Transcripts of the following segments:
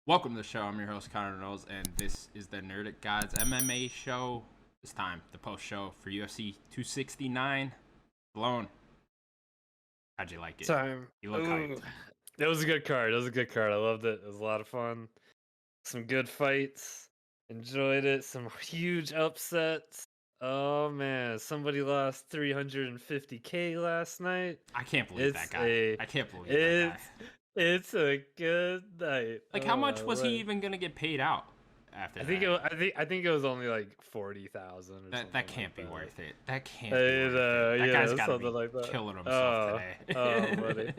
Welcome to the show. I'm your host, Connor Knowles, and this is the Nerdic Guys MMA show. This time, the post show for UFC 269. Sloan, how'd you like it? Time. You look hyped. That was a good card. I loved it. It was a lot of fun. Some good fights. Enjoyed it. Some huge upsets. Oh man, somebody lost 350K last night. I can't believe that guy. I can't believe that guy. It's a good night. Like, how much was he even gonna get paid out after that? I think it was only like 40,000. That can't be worth it. That can't be worth it. That guy's gotta be like killing himself today. Oh, buddy.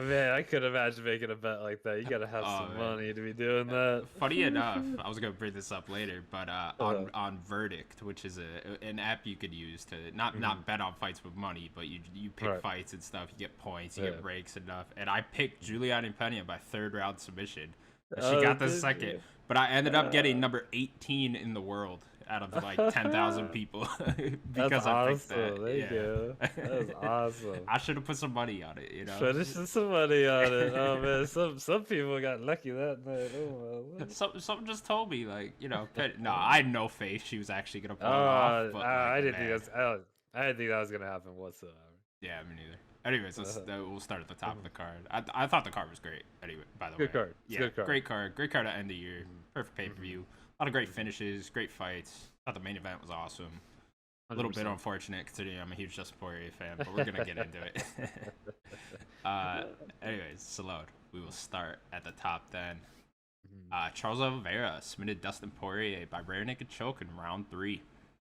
Man, I could imagine making a bet like that. You gotta have some money to be doing that. Funny enough, I was gonna bring this up later, but on Verdict, which is an app you could use to not bet on fights with money, but you pick fights and stuff. You get points, you get breaks and stuff. And I picked Juliana Pena by 3rd round submission. She got the second, but I ended up getting number 18 in the world out of like 10,000 people because I picked that. There you go. That was awesome. I should have put some money on it, you know. Should have put some money on it. Oh man, some people got lucky that night. Oh well. Something just told me, like, you know, no, I had no faith she was actually gonna pull it off. But I didn't think that was gonna happen whatsoever. Yeah, me neither. Anyways, we'll start at the top of the card. I thought the card was great. Anyway, by the way, good card. Yeah, good card. Great card to end the year. Perfect pay-per-view. A lot of great finishes, great fights. Thought the main event was awesome. A little 100%. Bit unfortunate considering I'm a huge Justin Poirier fan, but we're gonna get into it. Anyways, Sloan, we will start at the top then. Charles Oliveira submitted Dustin Poirier by rear naked choke in round 3.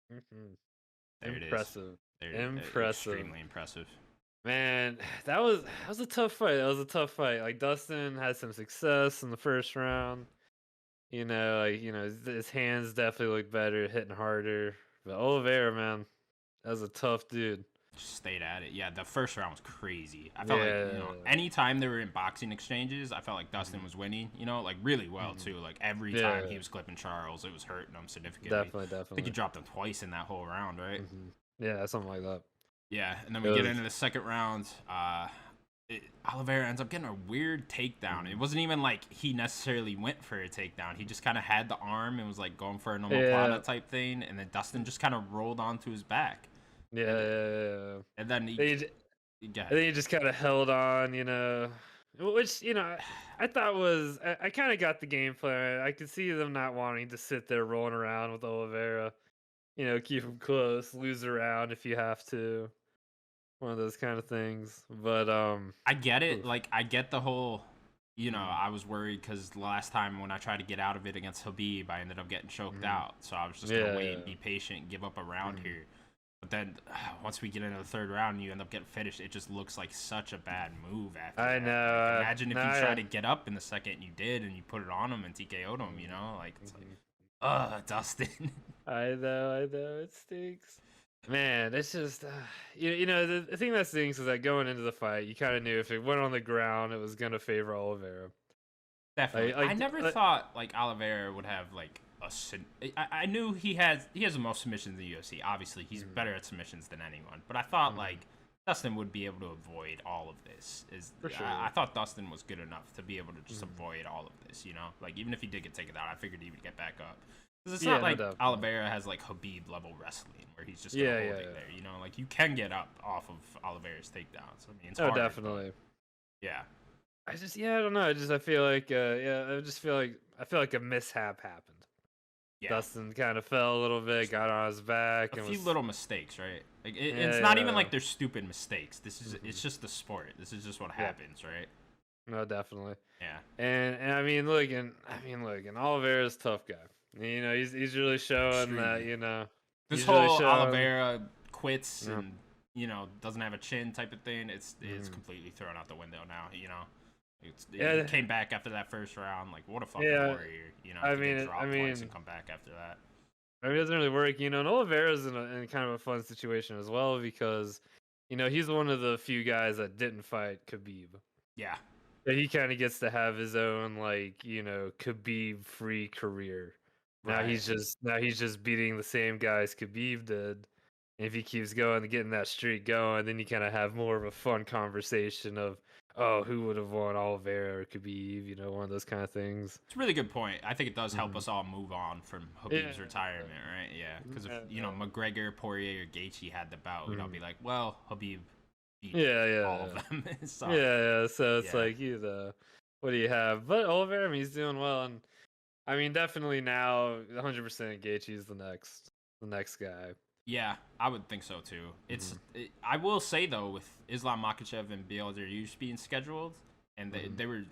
There Impressive. It is. Impressive. Extremely impressive. Man, that was a tough fight. Like, Dustin had some success in the first round. His hands definitely look better, hitting harder. But Oliveira, man, that was a tough dude. Just stayed at it. Yeah, the first round was crazy. I felt like, anytime they were in boxing exchanges, I felt like Dustin was winning, like really well too. Like every time he was clipping Charles, it was hurting him significantly. Definitely. I think he dropped him twice in that whole round, right? Yeah, something like that. Yeah, and then we get into the second round. Oliveira ends up getting a weird takedown. It wasn't even like he necessarily went for a takedown. He just kind of had the arm and was like going for a omoplata type thing, and then Dustin just kind of rolled onto his back. Yeah. And then he just kind of held on, which, I thought was, I kind of got the game plan. I could see them not wanting to sit there rolling around with Oliveira. Keep him close, lose a round if you have to. One of those kind of things. But I get it. Like, I get the whole, I was worried because last time when I tried to get out of it against Khabib, I ended up getting choked out. So I was just going to wait and be patient and give up a round here. But then once we get into the third round and you end up getting finished, it just looks like such a bad move after that. I know. Like, imagine if you tried to get up in the second and you did and you put it on him and TKO'd him, Like, it's like, Dustin. I know. It stinks. Man, it's just, the thing that stinks is that going into the fight, you kind of knew if it went on the ground, it was going to favor Oliveira. Definitely. I never thought, like, Oliveira would have, like, I knew he has the most submissions in the UFC. Obviously, he's better at submissions than anyone. But I thought, like, Dustin would be able to avoid all of this. For sure. I thought Dustin was good enough to be able to just avoid all of this, Like, even if he did get taken out, I figured he would get back up. Because it's not like Oliveira has, like, Khabib-level wrestling, where he's just going to hold it there, Like, you can get up off of Oliveira's takedowns. I mean, it's hard. Definitely. Yeah. I don't know. I feel like, I feel like a mishap happened. Yeah. Dustin kind of fell a little bit, got on his back. A few little mistakes, right? Like, it's not even like they're stupid mistakes. This is it's just the sport. This is just what happens, right? No, definitely. Yeah. And I mean, look, and Oliveira's a tough guy. He's really showing that, this whole Oliveira quits and doesn't have a chin type of thing. It's completely thrown out the window now. He came back after that first round. Like, what a fucking warrior. Drop twice and come back after that. I mean, it doesn't really work. And Oliveira's in kind of a fun situation as well because, he's one of the few guys that didn't fight Khabib. Yeah. But he kind of gets to have his own, like, Khabib-free career. Now he's just beating the same guys Khabib did. And if he keeps going and getting that streak going, then you kind of have more of a fun conversation of, oh, who would have won Oliveira or Khabib? You know, one of those kind of things. It's a really good point. I think it does help us all move on from Khabib's retirement, right? Yeah, because if McGregor, Poirier, or Gaethje had the bout, we'd all be like, well, Khabib beat all of them. So, So it's like, what do you have? But Oliveira, I mean, he's doing well, and I mean, definitely now, 100% Gaethje's the next guy. Yeah, I would think so too. I will say though, with Islam Makhachev and Beal Dariush being scheduled, and they were,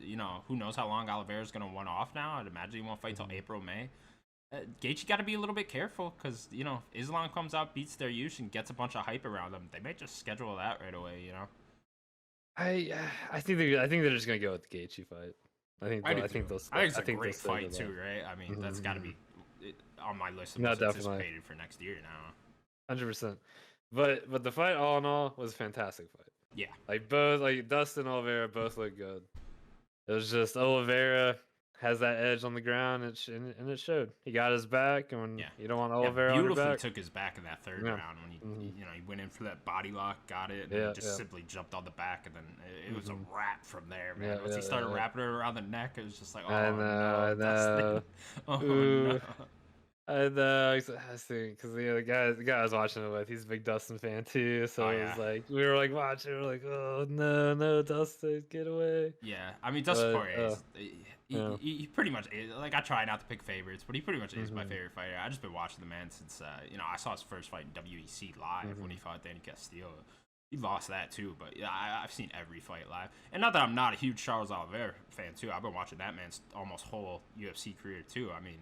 who knows how long Oliveira's gonna run off now. I'd imagine he won't fight till April, May. Gaethje got to be a little bit careful because Islam comes out, beats Dariush, and gets a bunch of hype around him. They might just schedule that right away. I think they're just gonna go with the Gaethje fight. I think it's a great fight too, right? I mean, that's got to be on my list of most anticipated for next year now. 100%. But the fight, all in all, was a fantastic fight. Yeah. Like Dustin and Oliveira both look good. It was just Oliveira has that edge on the ground, and it showed. He got his back, and when you don't want Oliveira on your back. Beautifully took his back in that third round when he went in for that body lock, got it, and just simply jumped on the back, and then it was a wrap from there, man. Once he started wrapping it around the neck, it was just like, I know. No. I know, I think because the guy I was watching it with, he's a big Dustin fan too. So it was like we were like watching, we were like, oh no, Dustin, get away. Yeah, I mean Dustin Poirier, he pretty much is, like, I try not to pick favorites, but he pretty much is my favorite fighter. I just been watching the man since I saw his first fight in WEC live when he fought Danny Castillo. He lost that too, but I've seen every fight live. And not that I'm not a huge Charles Oliveira fan too. I've been watching that man's almost whole UFC career too. I mean.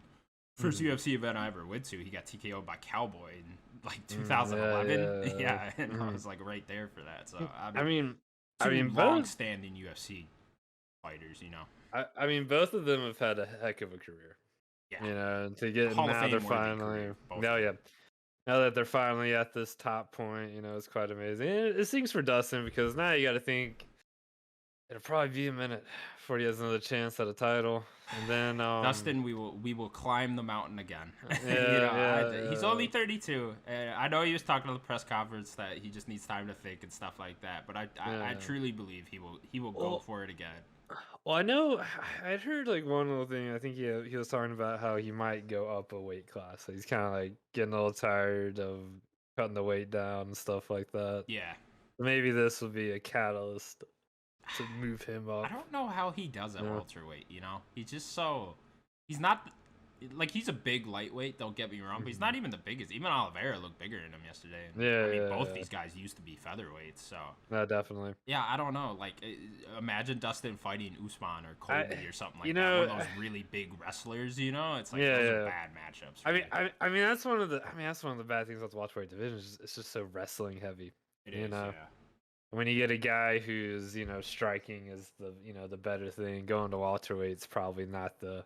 First UFC event I ever went to, he got TKO'd by Cowboy in like 2011. And I was like right there for that. So I mean, long-standing UFC fighters, I mean, both of them have had a heck of a career. Yeah, to get Hall now of they're Fame finally now that they're finally at this top point, it's quite amazing. And it stinks for Dustin because now you got to think it'll probably be a minute before he has another chance at a title. And then Dustin, we will climb the mountain again. He's only 32. I know he was talking to the press conference that he just needs time to think and stuff like that. But I truly believe he will go for it again. Well, I know I'd heard like one little thing. I think he was talking about how he might go up a weight class. So he's kind of like getting a little tired of cutting the weight down and stuff like that. Yeah. Maybe this will be a catalyst to move him up. I don't know how he does at welterweight, He's just he's not, like, he's a big lightweight, don't get me wrong, but he's not even the biggest. Even Oliveira looked bigger than him yesterday. Both these guys used to be featherweights, so. Yeah, definitely. Yeah, I don't know. Like, imagine Dustin fighting Usman or Colby or something like that. One of those really big wrestlers, It's like, those are bad matchups. I mean, that's one of the bad things about the welterweight division. It's just so wrestling heavy. It is, yeah. When you get a guy who's, striking is the better thing, going to welterweight's probably not the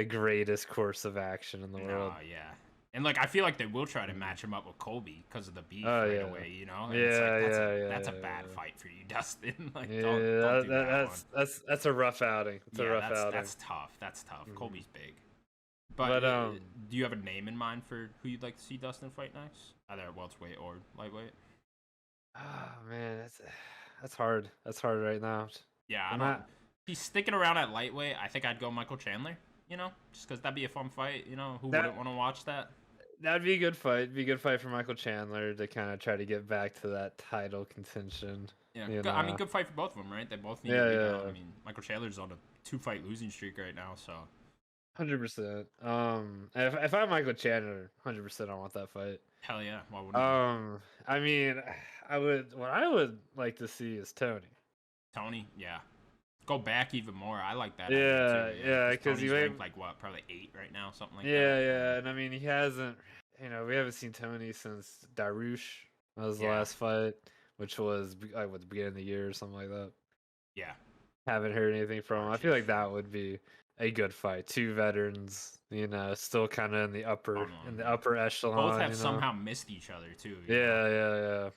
greatest course of action in the world. Yeah. And like I feel like they will try to match him up with Colby because of the beef away, And that's a bad fight for you, Dustin. Like, don't do that. That's a rough outing. That's tough. Colby's big. But do you have a name in mind for who you'd like to see Dustin fight next? Either at welterweight or lightweight? Oh man, that's hard. That's hard right now. Yeah, he's sticking around at lightweight. I think I'd go Michael Chandler. Just because that'd be a fun fight. Who wouldn't want to watch that? That'd be a good fight. It'd be a good fight for Michael Chandler to kind of try to get back to that title contention. Yeah, I mean, good fight for both of them, right? They both need to be down. I mean, Michael Chandler's on a 2-fight losing streak right now, so. 100%. If I'm Michael Chandler, 100%, I want that fight. Hell yeah! Why wouldn't you? I mean, what I would like to see is Tony. Tony, yeah. Go back even more. I like that. Yeah, because he's ranked like what, probably 8 right now, something like that. Yeah, and I mean he hasn't. We haven't seen Tony since Dariush. That was the last fight, which was like the beginning of the year or something like that. Yeah. Haven't heard anything from him. I feel like that would be a good fight. 2 veterans, still kind of in the upper echelon. Both have somehow missed each other too. Yeah.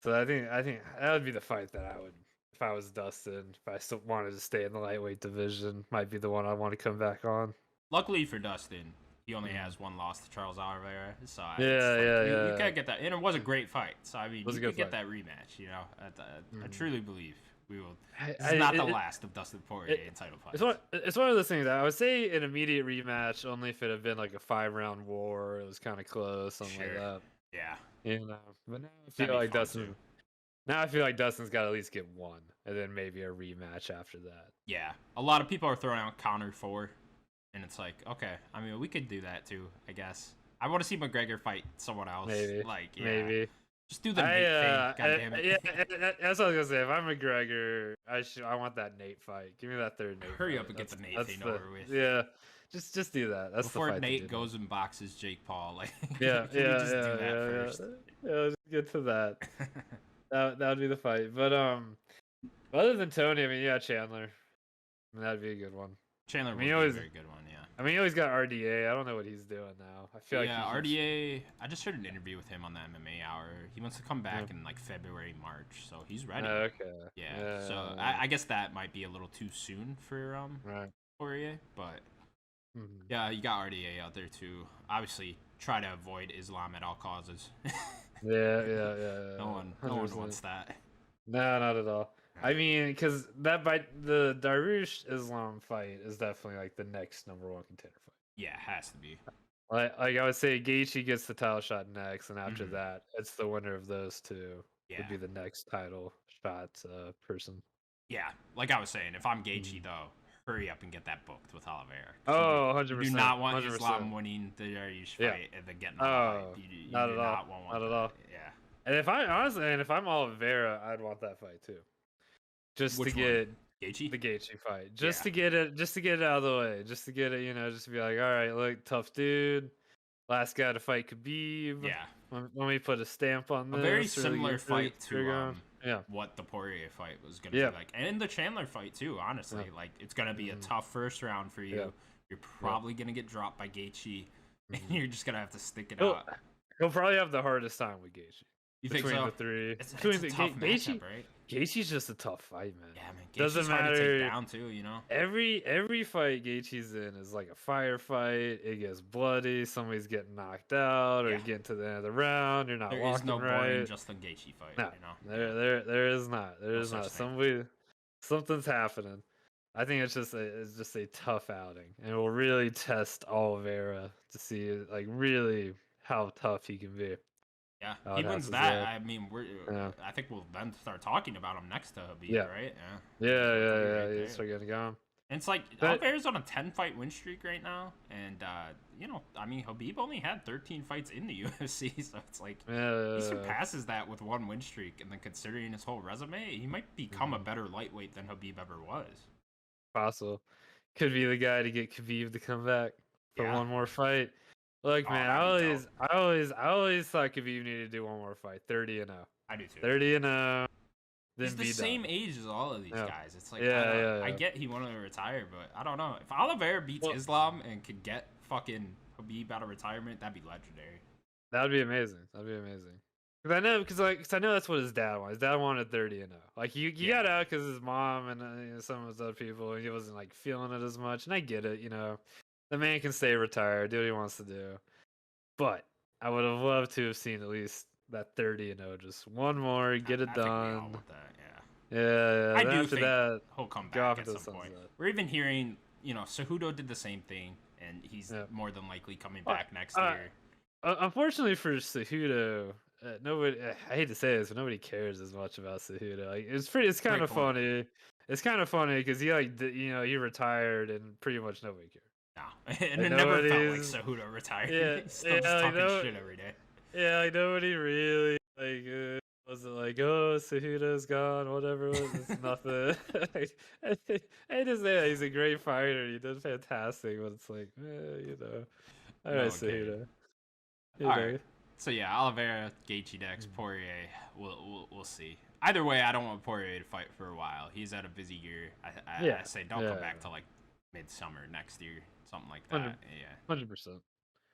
So I think that would be the fight that I would, if I was Dustin, if I still wanted to stay in the lightweight division, might be the one I want to come back on. Luckily for Dustin, He only has one loss to Charles Oliveira, so yeah. You can't get that, and it was a great fight. So I mean, you could get fight. that rematch. You know, I truly believe we will. This is not the last of Dustin Poirier in title fights. It's one of those things that I would say an immediate rematch only if it had been like a 5-round war. It was kind of close, something like that. Yeah. You know, but now I feel like Dustin. Now I feel like Dustin's got to at least get one, and then maybe a rematch after that. Yeah, a lot of people are throwing out Conor 4, and it's like, okay, I mean, we could do that too, I guess. I want to see McGregor fight someone else. Maybe, maybe. Just do the Nate thing. God damn it. Yeah, that's what I was gonna say. If I'm McGregor, I want that Nate fight. Give me that third Nate. Hurry fight. up and get the Nate thing over with. Yeah, just do that. That's before the fight Nate goes and boxes Jake Paul. Like, just get to that. That would be the fight. But other than Tony, I mean, yeah, Chandler. I mean, that'd be a good one. Chandler would be a very good one, yeah. I mean, he always got RDA. I don't know what he's doing now. I feel like RDA. I just heard an interview with him on the MMA Hour. He wants to come back in like February, March, so he's ready. Okay. Yeah. So I guess that might be a little too soon for Poirier, but yeah, you got RDA out there too. Obviously, try to avoid Islam at all causes. Yeah. No one wants that. No, not at all. I mean, because the Darush Islam fight is definitely like the next #1 contender fight. Yeah, it has to be. Like I would say, Gaethje gets the title shot next, and after that, it's the winner of those two would be the next title shot person. Yeah, like I was saying, if I'm Gaethje though, hurry up and get that booked with Oliveira. Oh, 100%. You do not want Islam winning the Darush fight and then getting you not do at all. not want Not at all. Yeah. And if I'm Oliveira, I'd want that fight too. Just Which to get Gaethje? the Gaethje fight, just to get it out of the way, just to get it, just to be like, all right, look, tough dude, last guy to fight Khabib. Yeah. Let me put a stamp on this. A very similar fight to yeah. what the Poirier fight was going to be like. And the Chandler fight, too, honestly. Yeah. Like, it's going to be a tough first round for you. Yeah. You're probably going to get dropped by Gaethje, and you're just going to have to stick it out. He'll probably have the hardest time with Gaethje. You think so? Between the three. It's a tough matchup, right? Gaethje's just a tough fight, man. Yeah, man. Doesn't matter. Hard to take down too, you know. Every fight Gaethje's in is like a firefight. It gets bloody. Somebody's getting knocked out, or you get to the end of the round. You're not walking right. There is no boring Justin Gaethje fight. No, you know? there is not. There is not. Something's happening. I think it's just a tough outing, and it will really test Oliveira to see like really how tough he can be. Yeah, he wins that. I mean, I think we'll then start talking about him next to Khabib, right? Yeah. Right start getting going. And it's like Oliveira's on a 10-fight win streak right now, and I mean, Khabib only had 13 fights in the UFC, so it's like he surpasses that with one win streak, and then considering his whole resume, he might become a better lightweight than Khabib ever was. Possible. Could be the guy to get Khabib to come back for one more fight. Look, man, I always thought Khabib needed to do one more fight. 30-0. I do too. 30-0. He's the same age as all of these guys. It's like I get he wanted to retire, but I don't know. If Oliveira beats Islam and could get fucking Khabib out of retirement, that'd be legendary. That'd be amazing. Because I know that's what his dad wanted. His dad wanted 30-0. Like he got out because his mom and some of his other people, and he wasn't like feeling it as much. And I get it, The man can stay retired, do what he wants to do. But I would have loved to have seen at least that 30-0, just one more, get it done. I think we all want that, yeah. I do think he'll come back at some point. We're even hearing, Cejudo did the same thing, and he's more than likely coming back next year. Unfortunately for Cejudo, nobody. I hate to say this, but nobody cares as much about Cejudo. Like it's kind of funny. It's kind of funny because he he retired and pretty much nobody cared. No, and it never felt like Cejudo retired. Yeah, He's still just talking shit every day. Yeah, like nobody really was it like, oh, Cejudo's gone, whatever. It's nothing. I just say that he's a great fighter. He did fantastic, but it's like, all right, Cejudo. All right. So yeah, Oliveira, Gaethje next, Poirier. We'll see. Either way, I don't want Poirier to fight for a while. He's had a busy year. I say don't come back till like midsummer next year, something like that. 100%.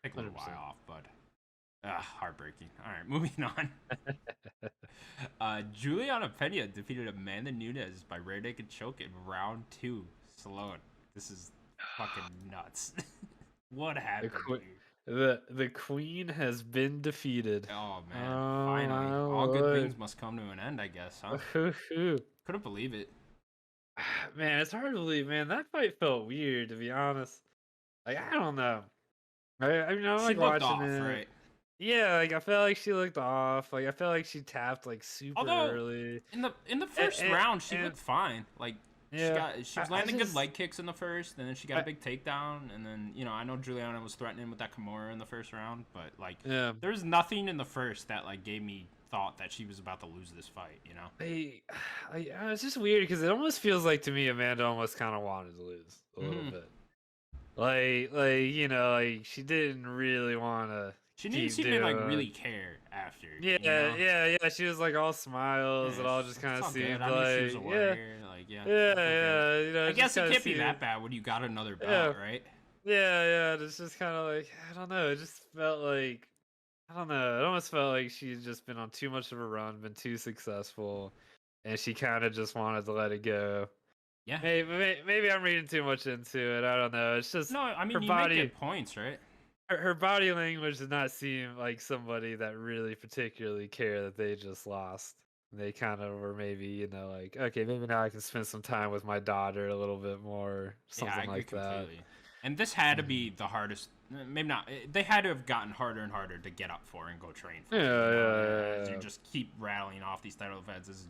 Take a little while off, but heartbreaking. All right, moving on. Juliana Pena defeated Amanda Nunes by rear naked choke in round 2. Sloan. This is fucking nuts. What happened The queen has been defeated. Oh man, Oh finally. my All good lord. things must come to an end, I guess, huh? Woohoo. Couldn't believe it. Man, it's hard to believe, man. That fight felt weird, to be honest. Like, I don't know. I mean, I She like looked watching off, it. right? Yeah, like I felt like she looked off. Like I felt like she tapped like super Although early. in the And, first and, round she and looked fine. Like yeah, she was I landing good just leg kicks in the first, and then she got a I, big takedown, and then I know Juliana was threatening with that Kimura in the first round, but like yeah. there's nothing in the first that like gave me thought that she was about to lose this fight, It's just weird because it almost feels like to me Amanda almost kind of wanted to lose a little bit. Like she didn't really want to She didn't keep seem to like doing. really care after. Yeah. She was like all smiles. Yeah, It all just kind it's of all good. seemed I knew she was like a warrior. Like, yeah, yeah, it's all good. yeah. I It just guess it kind of can't be seemed. that bad when you got another Yeah, belt, right? yeah. It's just kind of like I don't know. It just felt like I don't know. It almost felt like she'd just been on too much of a run, been too successful, and she kind of just wanted to let it go. Yeah. Maybe I'm reading too much into it. I don't know. It's just No, I mean her you make body. good points, right? Her body language did not seem like somebody that really particularly cared that they just lost. They kind of were maybe, like, okay, maybe now I can spend some time with my daughter a little bit more, Yeah, I something agree like that. completely. And this had to be Mhm. the hardest. Maybe not. They had to have gotten harder and harder to get up for and go train for. As you Yeah. just keep rattling off these title defenses.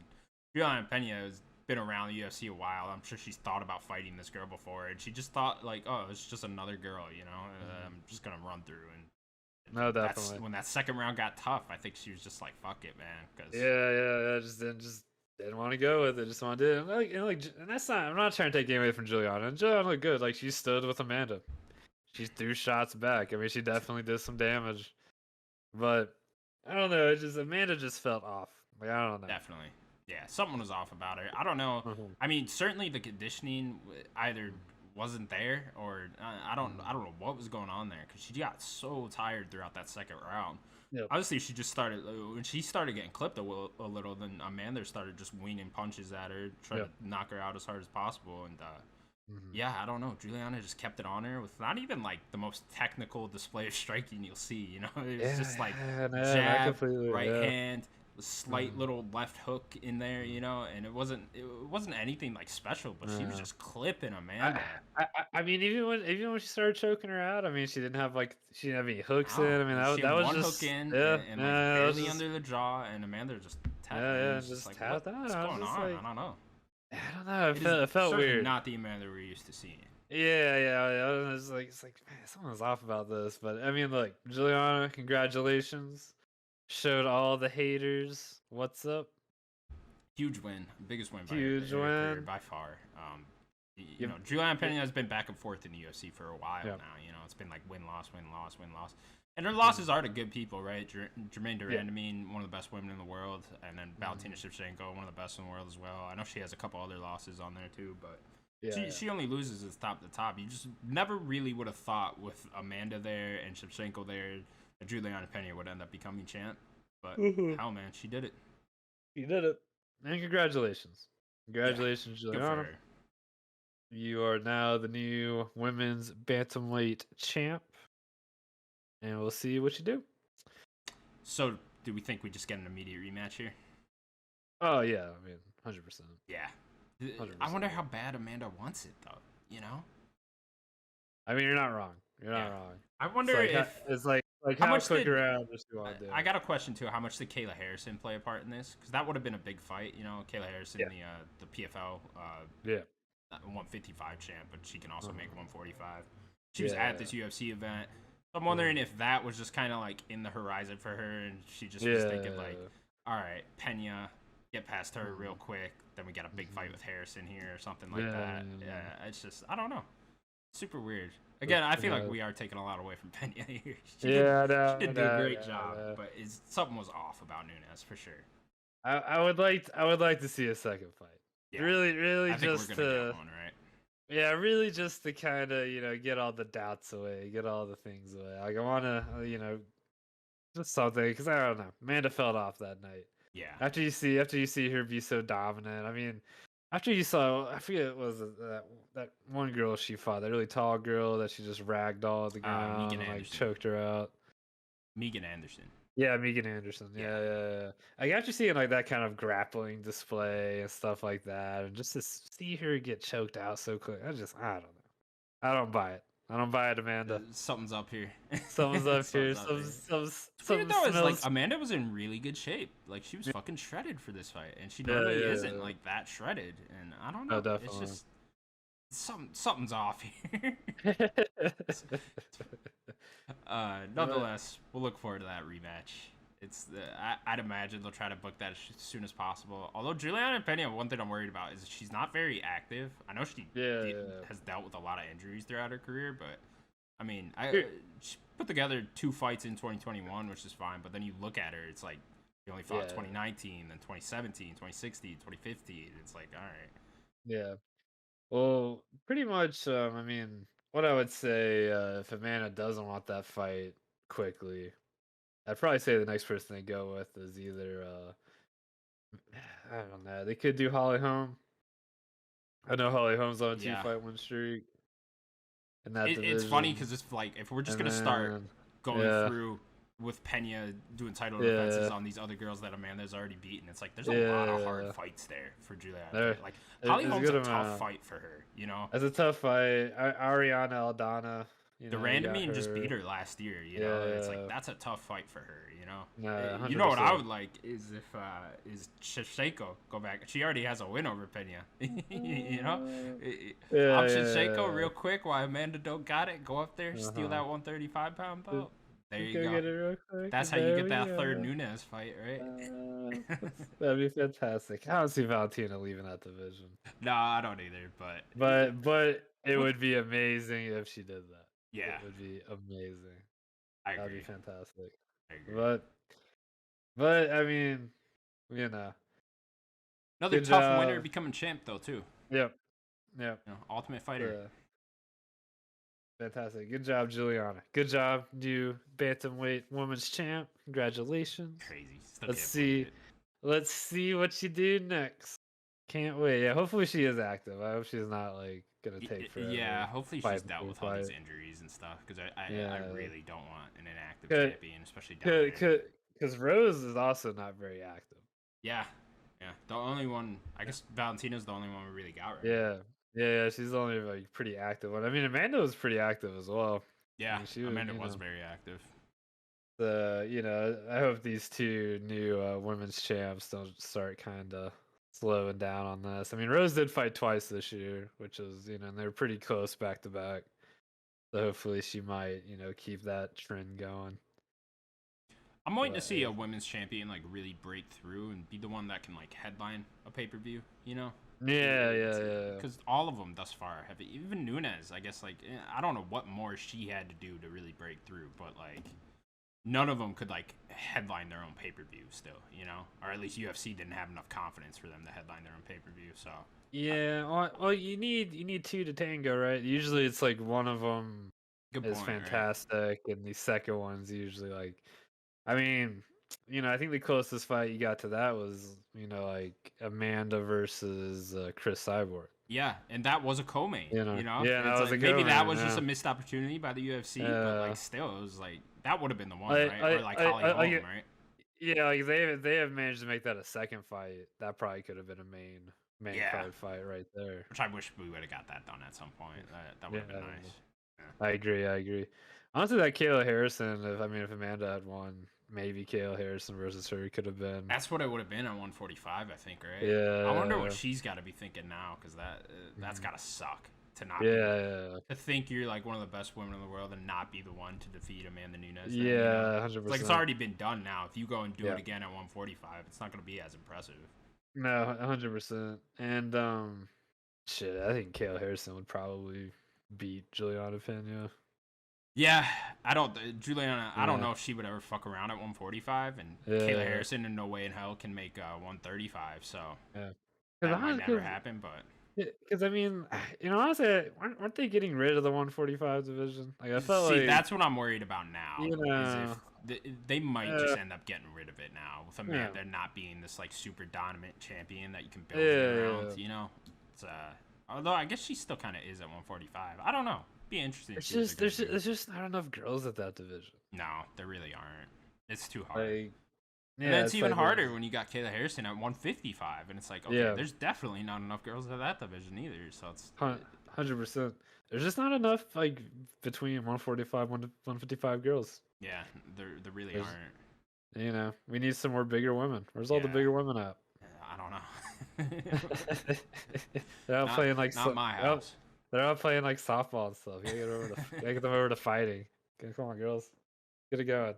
Juliana Pena has been around the UFC a while. I'm sure she's thought about fighting this girl before, and she just thought like, oh, it's just another girl, I'm just gonna run through. And No, that's definitely. when that second round got tough. I think she was just like, fuck it, man. Cause Yeah. Just didn't want to go with it. Just wanted to, and that's not. I'm not trying to take game away from Juliana. And Juliana looked good. Like she stood with Amanda. She threw shots back. I mean, she definitely did some damage. But I don't know. It just Amanda just felt off. Like I don't know. definitely. Yeah, something was off about her. I don't know. Mhm. I mean, certainly the conditioning either wasn't there or I don't know what was going on there because she got so tired throughout that second round. Yep. Obviously, she just started when she started getting clipped a little. Then Amanda started just winging punches at her, trying to knock her out as hard as possible. And yeah, I don't know. Juliana just kept it on her with not even like the most technical display of striking you'll see. It was just like jab, right hand, a slight little left hook in there. And it wasn't anything like special, but she was just clipping Amanda. I mean, even when she started choking her out, I mean, she didn't have any hooks in. I mean, she that had was one just hook in and like that was barely just, under the jaw, and Amanda just tapped. just Like, tapped out. what's I was going just on? like, I don't know. I don't know. It felt Certainly weird. not the Amanda we're used to seeing. Yeah. It's like man, someone's off about this. But I mean, look, Juliana, congratulations. Showed all the haters what's up. Huge win, biggest win by Huge her career win. by far. Yep. Juliana Pena has been back and forth in the UFC for a while Yep. now. It's been like win loss, and her losses are to good people, right? Jermaine Durandamine, one of the best women in the world, and then Valentina Shevchenko, one of the best in the world as well. I know she has a couple other losses on there too, but she only loses at top to top. You just never really would have thought with Amanda there and Shevchenko there that Juliana Pena would end up becoming champ. But hell, man, she did it. She did it. And congratulations. Congratulations, Good for Juliana. her. You are now the new women's bantamweight champ. And we'll see what you do. So, do we think we just get an immediate rematch here? Oh, yeah. I mean, 100%. Yeah. 100%. I wonder how bad Amanda wants it, though. I mean, you're not wrong. You're not wrong. I wonder it's like how how much quick did, around does she want to do? I got a question too. How much did Kayla Harrison play a part in this? Because that would have been a big fight. Kayla Harrison, the PFL 155 champ, but she can also make 145. She was at this UFC event. So I'm wondering if that was just kind of like in the horizon for her, and she just was thinking like, all right, Pena, get past her real quick. Then we got a big fight with Harrison here or something like that. Yeah, it's just I don't know. Super weird. Again, I feel like we are taking a lot away from Pena here. She did do a great job, but something was off about Nunes for sure. I would like to see a second fight. Yeah. Really, I think just we're gonna get one, right? Yeah, really, just to kind of get all the doubts away, get all the things away. Like I want to just something because I don't know. Amanda felt off that night. Yeah. After you see her be so dominant, I mean, After you saw, I forget it was that one girl she fought, that really tall girl that she just ragdolled at the ground Megan and like Anderson. choked her out. Megan Anderson. Yeah, Megan Anderson. Yeah. Like after seeing like that kind of grappling display and stuff like that, and just to see her get choked out so quick, I don't know. I don't buy it. I don't buy it, Amanda. Something's up here. Someone's up here. Something's up here. It's weird Something though, is like smells. Amanda was in really good shape. Like she was fucking shredded for this fight, and she normally isn't like that shredded. And I don't know. Oh, definitely. It's just something's off here. Nonetheless, we'll look forward to that rematch. I'd imagine they'll try to book that as soon as possible. Although Juliana Pena, one thing I'm worried about is she's not very active. I know she has dealt with a lot of injuries throughout her career, but I mean, she put together 2 fights in 2021, which is fine. But then you look at her, it's like she only fought 2019, then 2017, 2016, 2015. It's like, all right. Yeah. Well, pretty much. I mean, what I would say, if Amanda doesn't want that fight quickly, I'd probably say the next person they go with is either I don't know. They could do Holly Holm. I know Holly Holm's on a 2-fight win streak in that division. It's funny because it's like if we're just gonna start going through with Pena doing title defenses on these other girls that Amanda's already beaten, it's like there's a lot of hard fights there for Juliana. Like Holly Holm's a tough fight for her, you know. It's a tough fight. Ariana Aldana. The Randomine just beat her last year, you know. It's like that's a tough fight for her, you know. No, you know what I would like is if is Shevchenko go back. She already has a win over Pena, you know. Up Shevchenko real quick while Amanda don't got it. Go up there, steal that 135-pound belt. There you go. Get it real quick. That's how you get that third Nunes fight, right? That'd be fantastic. I don't see Valentina leaving that division. No, I don't either. But it would be amazing if she did that. Yeah, it would be amazing. I agree. That'd be fantastic. I agree. But I mean, you know, another tough winner becoming champ though too. Yep. You know, Ultimate Fighter. Fantastic. Good job, Juliana. Good job, you bantamweight women's champ. Congratulations. Crazy. Let's see what you do next. Can't wait. Yeah, hopefully she is active. I hope she's not like gonna take forever. Yeah, hopefully she's dealt with all these injuries and stuff because I really don't want an inactive champion, especially down there. Because Rose is also not very active. Yeah. The only one, I guess Valentina's the only one we really got right now. Yeah, she's the only like pretty active one. I mean, Amanda was pretty active as well. Yeah, Amanda was very active. You know, I hope these 2 new women's champs don't start kind of slowing down on this. I mean, Rose did fight twice this year, which is, you know, and they're pretty close back to back. So hopefully she might, you know, keep that trend going. I'm waiting to see a women's champion like really break through and be the one that can like headline a pay-per-view, you know? Yeah. Because all of them thus far have, even Nunes, I guess, like, I don't know what more she had to do to really break through, but like, none of them could like headline their own pay-per-view still, you know? Or at least UFC didn't have enough confidence for them to headline their own pay-per-view, so. Yeah, well, you need 2 to tango, right? Usually it's like one of them is fantastic, and the second one's usually like, I mean, you know, I think the closest fight you got to that was, you know, like Amanda versus Chris Cyborg. Yeah, and that was a co-main, you know? Yeah, that was like, a maybe that was just a missed opportunity by the UFC, but like still, it was like, that would have been the one, right? Or like Holly Holm, right? Yeah, like they have managed to make that a second fight. That probably could have been a main card fight right there. Which I wish we would have got that done at some point. That would have been nice. Yeah. I agree. Honestly, that Kayla Harrison, if Amanda had won, maybe Kayla Harrison versus her could have been. That's what it would have been at 145, I think, right? Yeah. I wonder what she's got to be thinking now, because that's got to suck to not. To think you're like one of the best women in the world and not be the one to defeat Amanda Nunes. Yeah, 100%. It's like it's already been done now. If you go and do it again at 145, it's not going to be as impressive. No, 100%. And shit, I think Kayla Harrison would probably beat Juliana Pena. Yeah, Juliana, I don't know if she would ever fuck around at 145, and Kayla Harrison in no way in hell can make 135, so that might never happen, but... Because I mean, honestly, weren't they getting rid of the 145 division? Like I felt See, like that's what I'm worried about now. you Is know, if they might uh, just end up getting rid of it now with yeah, Amanda not being this like super dominant champion that you can build it around. yeah. You know, it's although I guess she still kind of is at 145. I don't know. Be interesting to It's see what just they're gonna do. there's just not enough girls at that division. No, there really aren't. It's too hard. Like And then yeah, it's it's even like harder when you got Kayla Harrison at 155, and it's like, okay, yeah, there's definitely not enough girls at that division either. So it's 100%. There's just not enough like between 145 and 155 girls. yeah, there really There's, aren't. we need some more bigger women. Where's all the Yeah, bigger women at? I don't know. They're out playing like not my house. they're out playing like softball and stuff. You gotta get them over to fighting. Okay, come on, girls, get it going.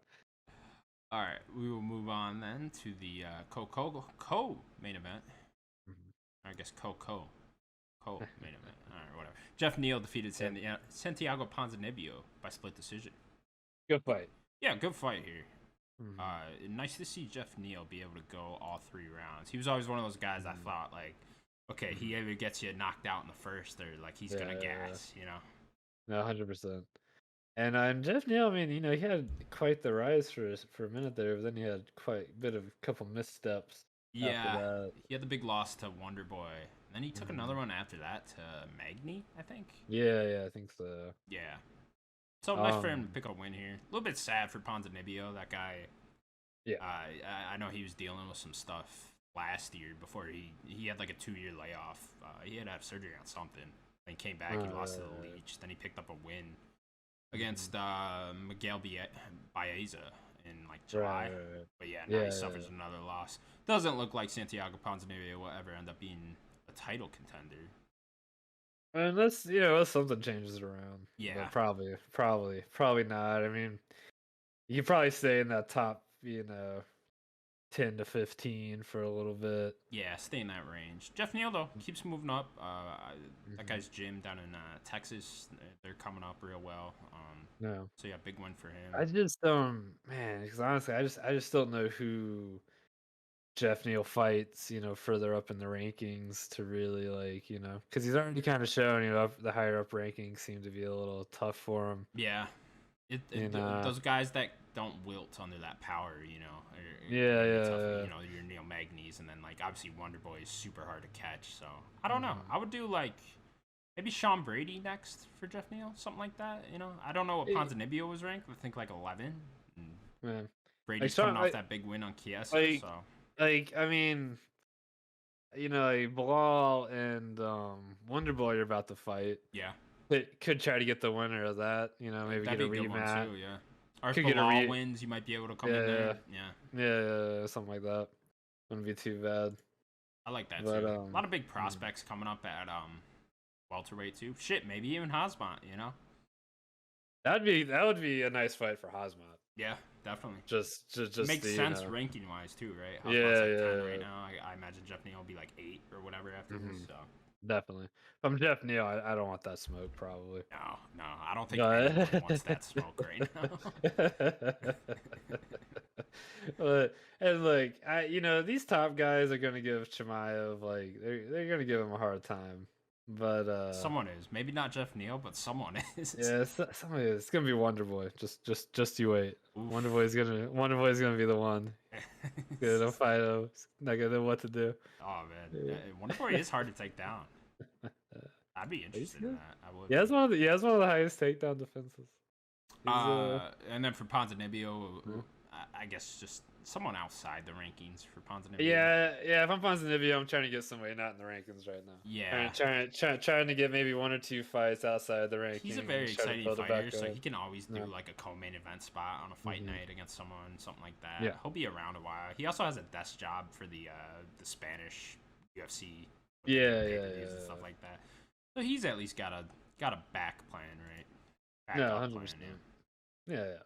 All right, we will move on then to the co main event. Mm-hmm. I guess co main event. All right, whatever. Jeff Neal defeated Santiago Ponzinibbio by split decision. Good fight. Yeah, good fight here. Mm-hmm. Nice to see Jeff Neal be able to go all 3 rounds. He was always one of those guys I thought like, okay, he either gets you knocked out in the first or like he's gonna gas, you know. No, 100%. And Jeff Neal, I mean, he had quite the rise for a minute there, but then he had quite a bit of a couple missteps. Yeah, after that. He had the big loss to Wonder Boy. Then he took another one after that to Magny, I think. Yeah, I think so. Yeah. So nice for him to pick up a win here. A little bit sad for Ponzinibbio. That guy. Yeah. I know he was dealing with some stuff last year before he had like a 2-year layoff. He had to have surgery on something. Then came back. He lost to the Leech. Then he picked up a win against Miguel Baeza in like July. Right. But yeah, now he suffers another loss. Doesn't look like Santiago Ponzinibbio will ever end up being a title contender. Unless something changes around. Yeah. But probably not. I mean, you could probably stay in that top, 10 to 15 for a little bit. Yeah, stay in that range. Jeff Neal, though, keeps moving up. That guy's gym down in Texas, they're coming up real well. No. So, yeah, big win for him. I just, man, because honestly, I just don't know who Jeff Neal fights, further up in the rankings to really, like, because he's already kind of shown, the higher up rankings seem to be a little tough for him. Yeah. Those guys that don't wilt under that power, Yeah. Tough, your Neil Magny's, and then like obviously Wonder Boy is super hard to catch. So I don't know. I would do like maybe Sean Brady next for Jeff Neal, something like that. I don't know what Ponzinibbio was ranked. I think like 11. Man, Brady's coming off that big win on Chiesa. So I mean, like Bilal and Wonder Boy are about to fight. Yeah. It could try to get the winner of that, maybe that'd get a be a good one rematch. too, yeah. Or if Bilal wins, you might be able to come in there. Yeah, something like that. Wouldn't be too bad. I like that too. A lot of big prospects coming up at welterweight too. Shit, maybe even Hosmont, That would be a nice fight for Hosmont. Yeah, definitely. Just makes sense ranking wise too, right? Hosmont's like 10 right now. I imagine Jeff Neal will be like 8 or whatever after this. So definitely. If I'm Jeff Neal, I don't want that smoke probably. No, I don't think anyone wants that smoke right now. And like these top guys are gonna give Chimaev they're gonna give him a hard time. But someone is. Maybe not Jeff Neal, but someone is. Yeah, somebody is. It's gonna be Wonder Boy. Just you wait. Oof. Wonder Boy's gonna be the one. Gonna fight him. Not gonna know what to do. Oh man, Wonder Boy is hard to take down. I'd be interested in that. I would. He has one of the highest takedown defenses. And then for Ponzinibbio, I guess just someone outside the rankings for Ponzinibbio. Yeah. If I'm Ponzinibbio, I'm trying to get somebody not in the rankings right now. Yeah. Trying to get maybe 1 or 2 fights outside the rankings. He's a very exciting fighter, so he can always do like a co-main event spot on a fight night against someone, something like that. Yeah. He'll be around a while. He also has a desk job for the Spanish UFC. Yeah. And stuff like that. So he's at least got a back plan, right? 100%. Yeah.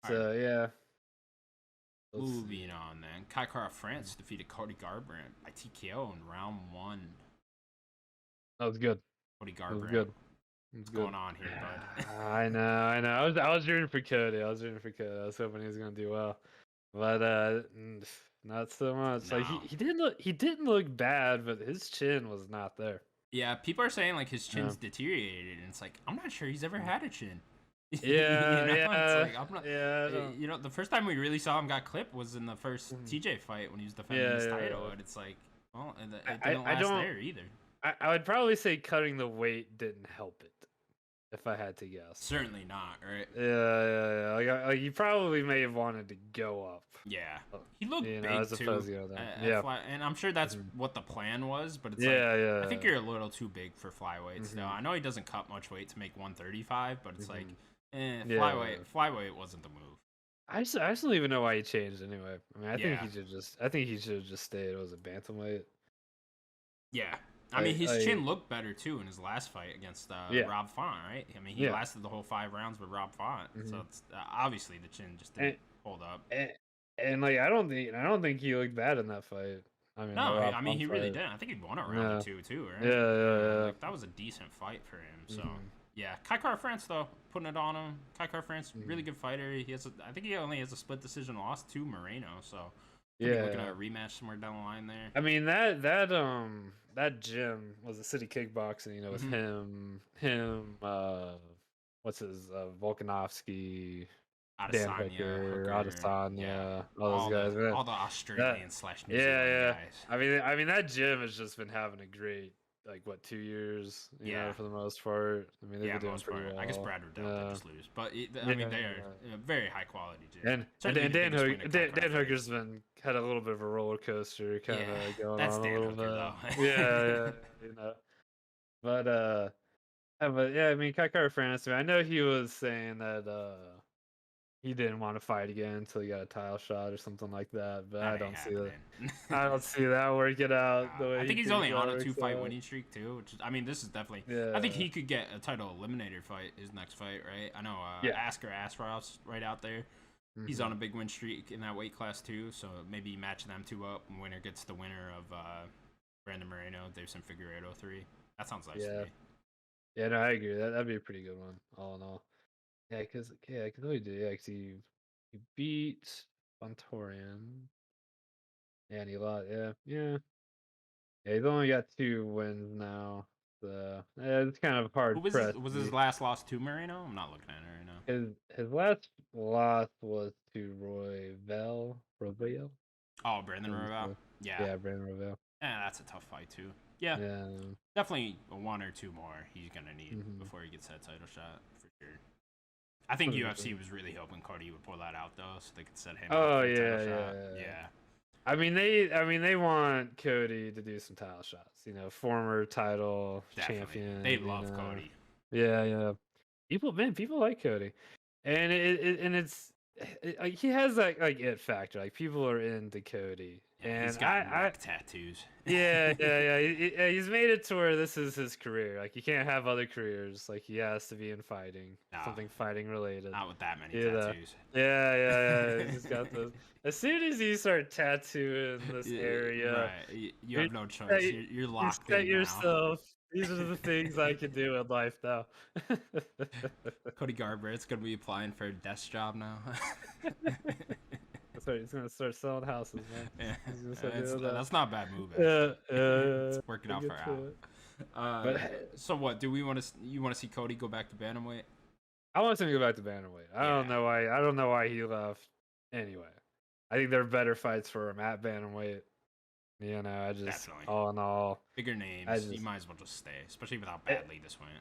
So yeah. Moving on then. Kai Kara France defeated Cody Garbrandt by TKO in round 1. That was good. Cody Garbrandt. Good. What's going on here, bud? I know. I was rooting for Cody. I was hoping he was gonna do well. But not so much. No. Like he didn't look bad, but his chin was not there. Yeah, people are saying like his chin's deteriorated, and it's like I'm not sure he's ever had a chin. Yeah, It's like I'm not. yeah. The first time we really saw him got clipped was in the first TJ fight when he was defending his title, and it's like, well, it didn't last there either. I would probably say cutting the weight didn't help it, if I had to guess. Certainly not, right? Yeah. Like you probably may have wanted to go up. Yeah, he looked big too. And I'm sure that's what the plan was, but it's I think you're a little too big for flyweight still. I know he doesn't cut much weight to make 135, but it's like, flyweight wasn't the move. I just don't even know why he changed anyway. I mean, I think he should have just stayed as a bantamweight. Yeah. I mean, his chin looked better, too, in his last fight against Rob Font, right? I mean, he lasted the whole 5 rounds with Rob Font, so it's, obviously the chin just didn't hold up. And like, I don't think he looked bad in that fight. I mean, no, I mean, he really didn't. I think he won a round or two, too, right? Yeah. Like, that was a decent fight for him, so... Yeah, Kai France though, putting it on him. Kai France, really good fighter. I think he only has a split decision loss to Moreno, so looking at a rematch somewhere down the line there. I mean that gym was a City Kickboxing, you know, with him, what's his Volkanovski, Dan Hooker, Adesanya, all those guys, man. All the Australian / New Zealand guys. I mean that gym has just been having a great. Like what, 2 years? You know, for the most part. I mean, they've been doing pretty well. I guess Brad Riddell did just lose, but I mean, they are very high quality gym. And Dan Hooker's had a little bit of a roller coaster kind of going on a little bit. You know. But yeah, I mean, Kai France. I know he was saying that he didn't want to fight again until he got a title shot or something like that, but I don't see that. I don't see that working out the way. I think he's only on a 2-fight winning streak too, which is, I mean, this is definitely. I think he could get a title eliminator fight his next fight, right? I know. Asker Askarov's right out there. He's on a big win streak in that weight class too, so maybe match them two up. And winner gets the winner of Brandon Moreno, Davison Figueiredo 3. That sounds nice to me. Yeah, no, I agree. That'd be a pretty good one, all in all. Yeah, because he did. Yeah, cause he beat Bontorian. Yeah, and he lost. Yeah. He's only got 2 wins now. So it's kind of hard. Was his last loss to Marino? I'm not looking at it right now. His last loss was to Royval. Oh, Brandon Royval. Yeah, Brandon Royval. Yeah, that's a tough fight too. Yeah. Definitely 1 or 2 more he's gonna need before he gets that title shot for sure. I think UFC was really hoping Cody would pull that out though, so they could set him up for a title shot. Yeah. I mean, they want Cody to do some title shots. You know, former title champion. They love Cody. Yeah. People like Cody, and it's like he has that like it factor. Like people are into Cody. And he's got tattoos. Yeah. He's made it to where this is his career. Like he can't have other careers. Like he has to be in fighting, something fighting related. Not with that many tattoos. Yeah. He's got those. As soon as you start tattooing this area, you have no choice. You're locked in now. Yourself. These are the things I can do in life now. Cody Garbert's gonna be applying for a desk job now. He's gonna start selling houses, man. That's not a bad move. It's working out for Al. So what? You want to see Cody go back to bantamweight? I want him to go back to bantamweight. I don't know why he left. Anyway, I think there are better fights for him at bantamweight. You know, I just definitely. All in all, bigger names. You might as well just stay, especially with how badly this went.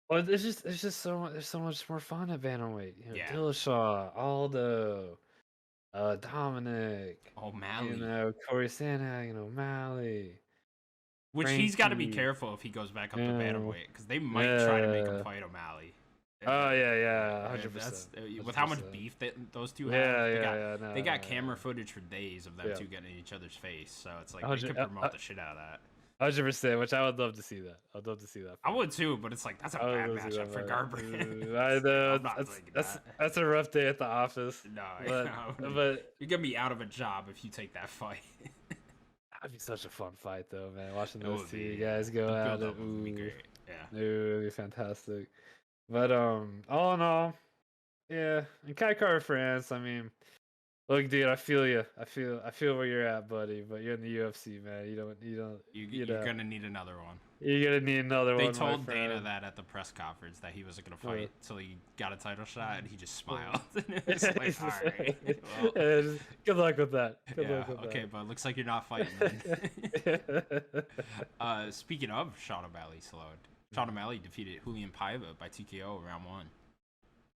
Well, it's just so much. There's so much more fun at bantamweight. You know, Dillashaw, Aldo. Dominic, O'Malley, you know, Corey Sandhagen, O'Malley. Which Frankie. He's got to be careful if he goes back up to bantamweight because they might try to make him fight O'Malley. Oh yeah, 100%. With how much beef that those two have, they got camera footage for days of them two getting in each other's face, so it's like they could promote the shit out of that. 100%, which I would love to see that. I'd love to see that. I would too, but it's like that's a bad matchup for Garbrandt. I know. That's a rough day at the office. No, but you're gonna be out of a job if you take that fight. That'd be such a fun fight, though, man. Watching those two guys go at it. Would be great. Yeah, it would be fantastic. But all in all, yeah. And Kai France, I mean, Look, dude, I feel you. I feel where you're at, buddy. But you're in the UFC, man. You're gonna need another one. You're gonna need another They one. told Dana that at the press conference that he wasn't gonna fight until he got a title shot, and he just smiled. It's like, all right, well, good luck with that. Good yeah, luck with okay, that. but it looks like you're not fighting. Speaking of Sean O'Malley, Sloan. Sean O'Malley defeated Julian Paiva by TKO round 1.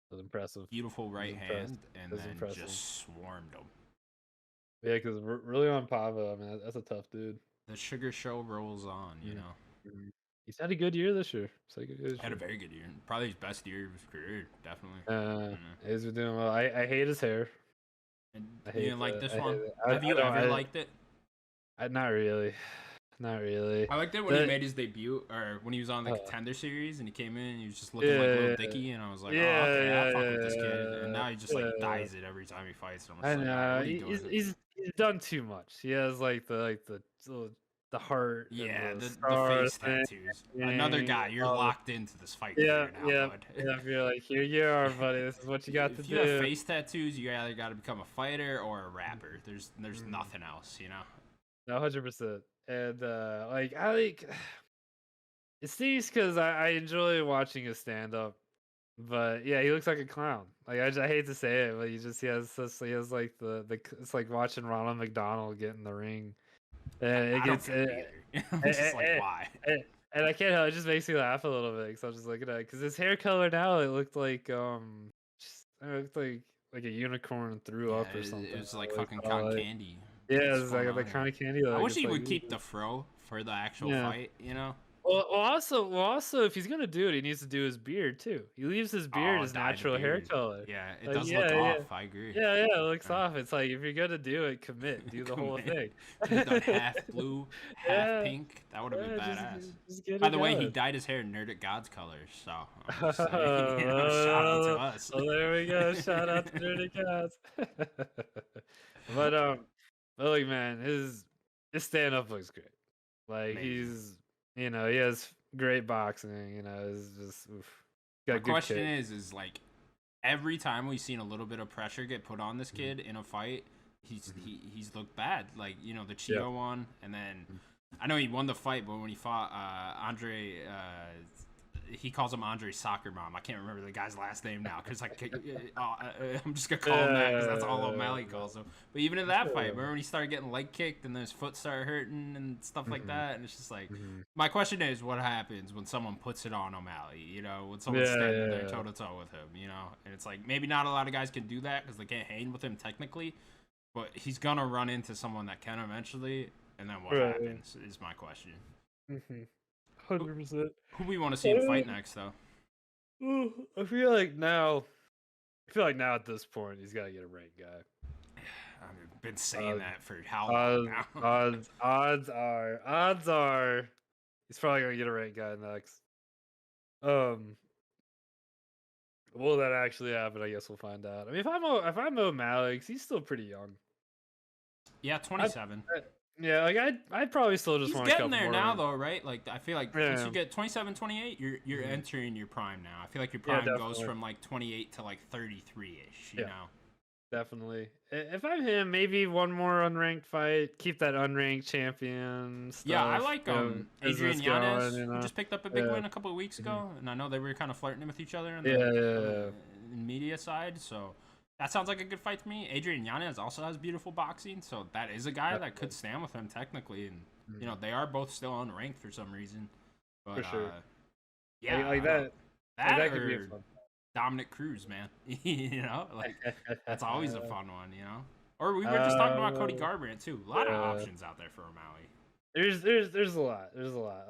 That was impressive. Beautiful right hand, and then just swarmed him. Yeah, because really on Paiva, I mean, that's a tough dude. The sugar show rolls on, you know. He's had a good year this year. Had a very good year. Probably his best year of his career, definitely. He's been doing well. I hate his hair. And you didn't like this one? Have you ever liked it? Not really. Not really. I liked it when he made his debut, or when he was on the Contender Series, and he came in and he was just looking like Lil Dicky, and I was like, oh, okay, I fuck with this kid. And now he just like dyes it every time he fights. And I'm just like, what are you doing? He's done too much. He has like the heart. Yeah, the face tattoos. Another guy, you're locked into this fight. Yeah. If you're like, here you are, buddy. This is what you got to do. If you have face tattoos, you either got to become a fighter or a rapper. There's nothing else, you know. 100%. And it stinks because I enjoy watching his stand up, but yeah, he looks like a clown. Like I hate to say it, but he has like the it's like watching Ronald McDonald get in the ring, and it gets I'm just like, why? And I can't help it, just makes me laugh a little bit because I'm just looking at it because his hair color now it looked like like a unicorn threw up or something. It was like fucking cotton candy. Yeah, it's like the kind of candy. I wish he would keep the fro for the actual fight, you know? Well, also, if he's gonna do it, he needs to do his beard too. He leaves his beard his natural hair color. Yeah, it does look off. I agree. Yeah, it looks off. It's like if you're gonna do it, commit. Do the whole thing. Done half blue, half pink. That would have been badass. Just By the way, he dyed his hair Nerdic God's colors. So I'm just saying, shout out to us. Oh, there we go. Shout out to Nerdic Gods. But look, man, his stand up looks great. Like he's, he has great boxing. It's just got the question is like every time we've seen a little bit of pressure get put on this kid in a fight, he's looked bad. Like the Chio one, and then I know he won the fight, but when he fought Andre. He calls him Andre's soccer mom. I can't remember the guy's last name now because I'm just gonna call him that because that's all O'Malley calls him. But even in that fight, remember when he started getting leg kicked and then his foot started hurting and stuff like that, and it's just like my question is, what happens when someone puts it on O'Malley? When someone's standing there toe to toe with him, and it's like maybe not a lot of guys can do that because they can't hang with him technically, but he's gonna run into someone that can eventually, and then what happens is my question. 100%. Who we want to see him fight next, though? I feel like now at this point he's got to get a ranked guy. I've been saying that for how long now? Odds are he's probably gonna get a ranked guy next. Will that actually happen? I guess we'll find out. I mean, if I'm O'Malley, 'cause he's still pretty young. Yeah, 27. Yeah, like I'd probably still just want to getting there now, though, right? Like I feel like once you get 27, 28, you're entering your prime now. I feel like your prime goes from like 28 to like 33-ish, you know? Definitely. If I'm him, maybe one more unranked fight, keep that unranked champion stuff. Yeah, I like Adrian Yanez, who just picked up a big win a couple of weeks ago, and I know they were kind of flirting with each other on the media side, so that sounds like a good fight to me. Adrian Yanez also has beautiful boxing, so that is a guy that could stand with him technically. And, they are both still unranked for some reason. But, for sure. Yeah. Like that could be fun. Dominic Cruz, man. That's always a fun one, Or we were just talking about Cody Garbrandt, too. A lot of options out there for O'Malley. There's a lot.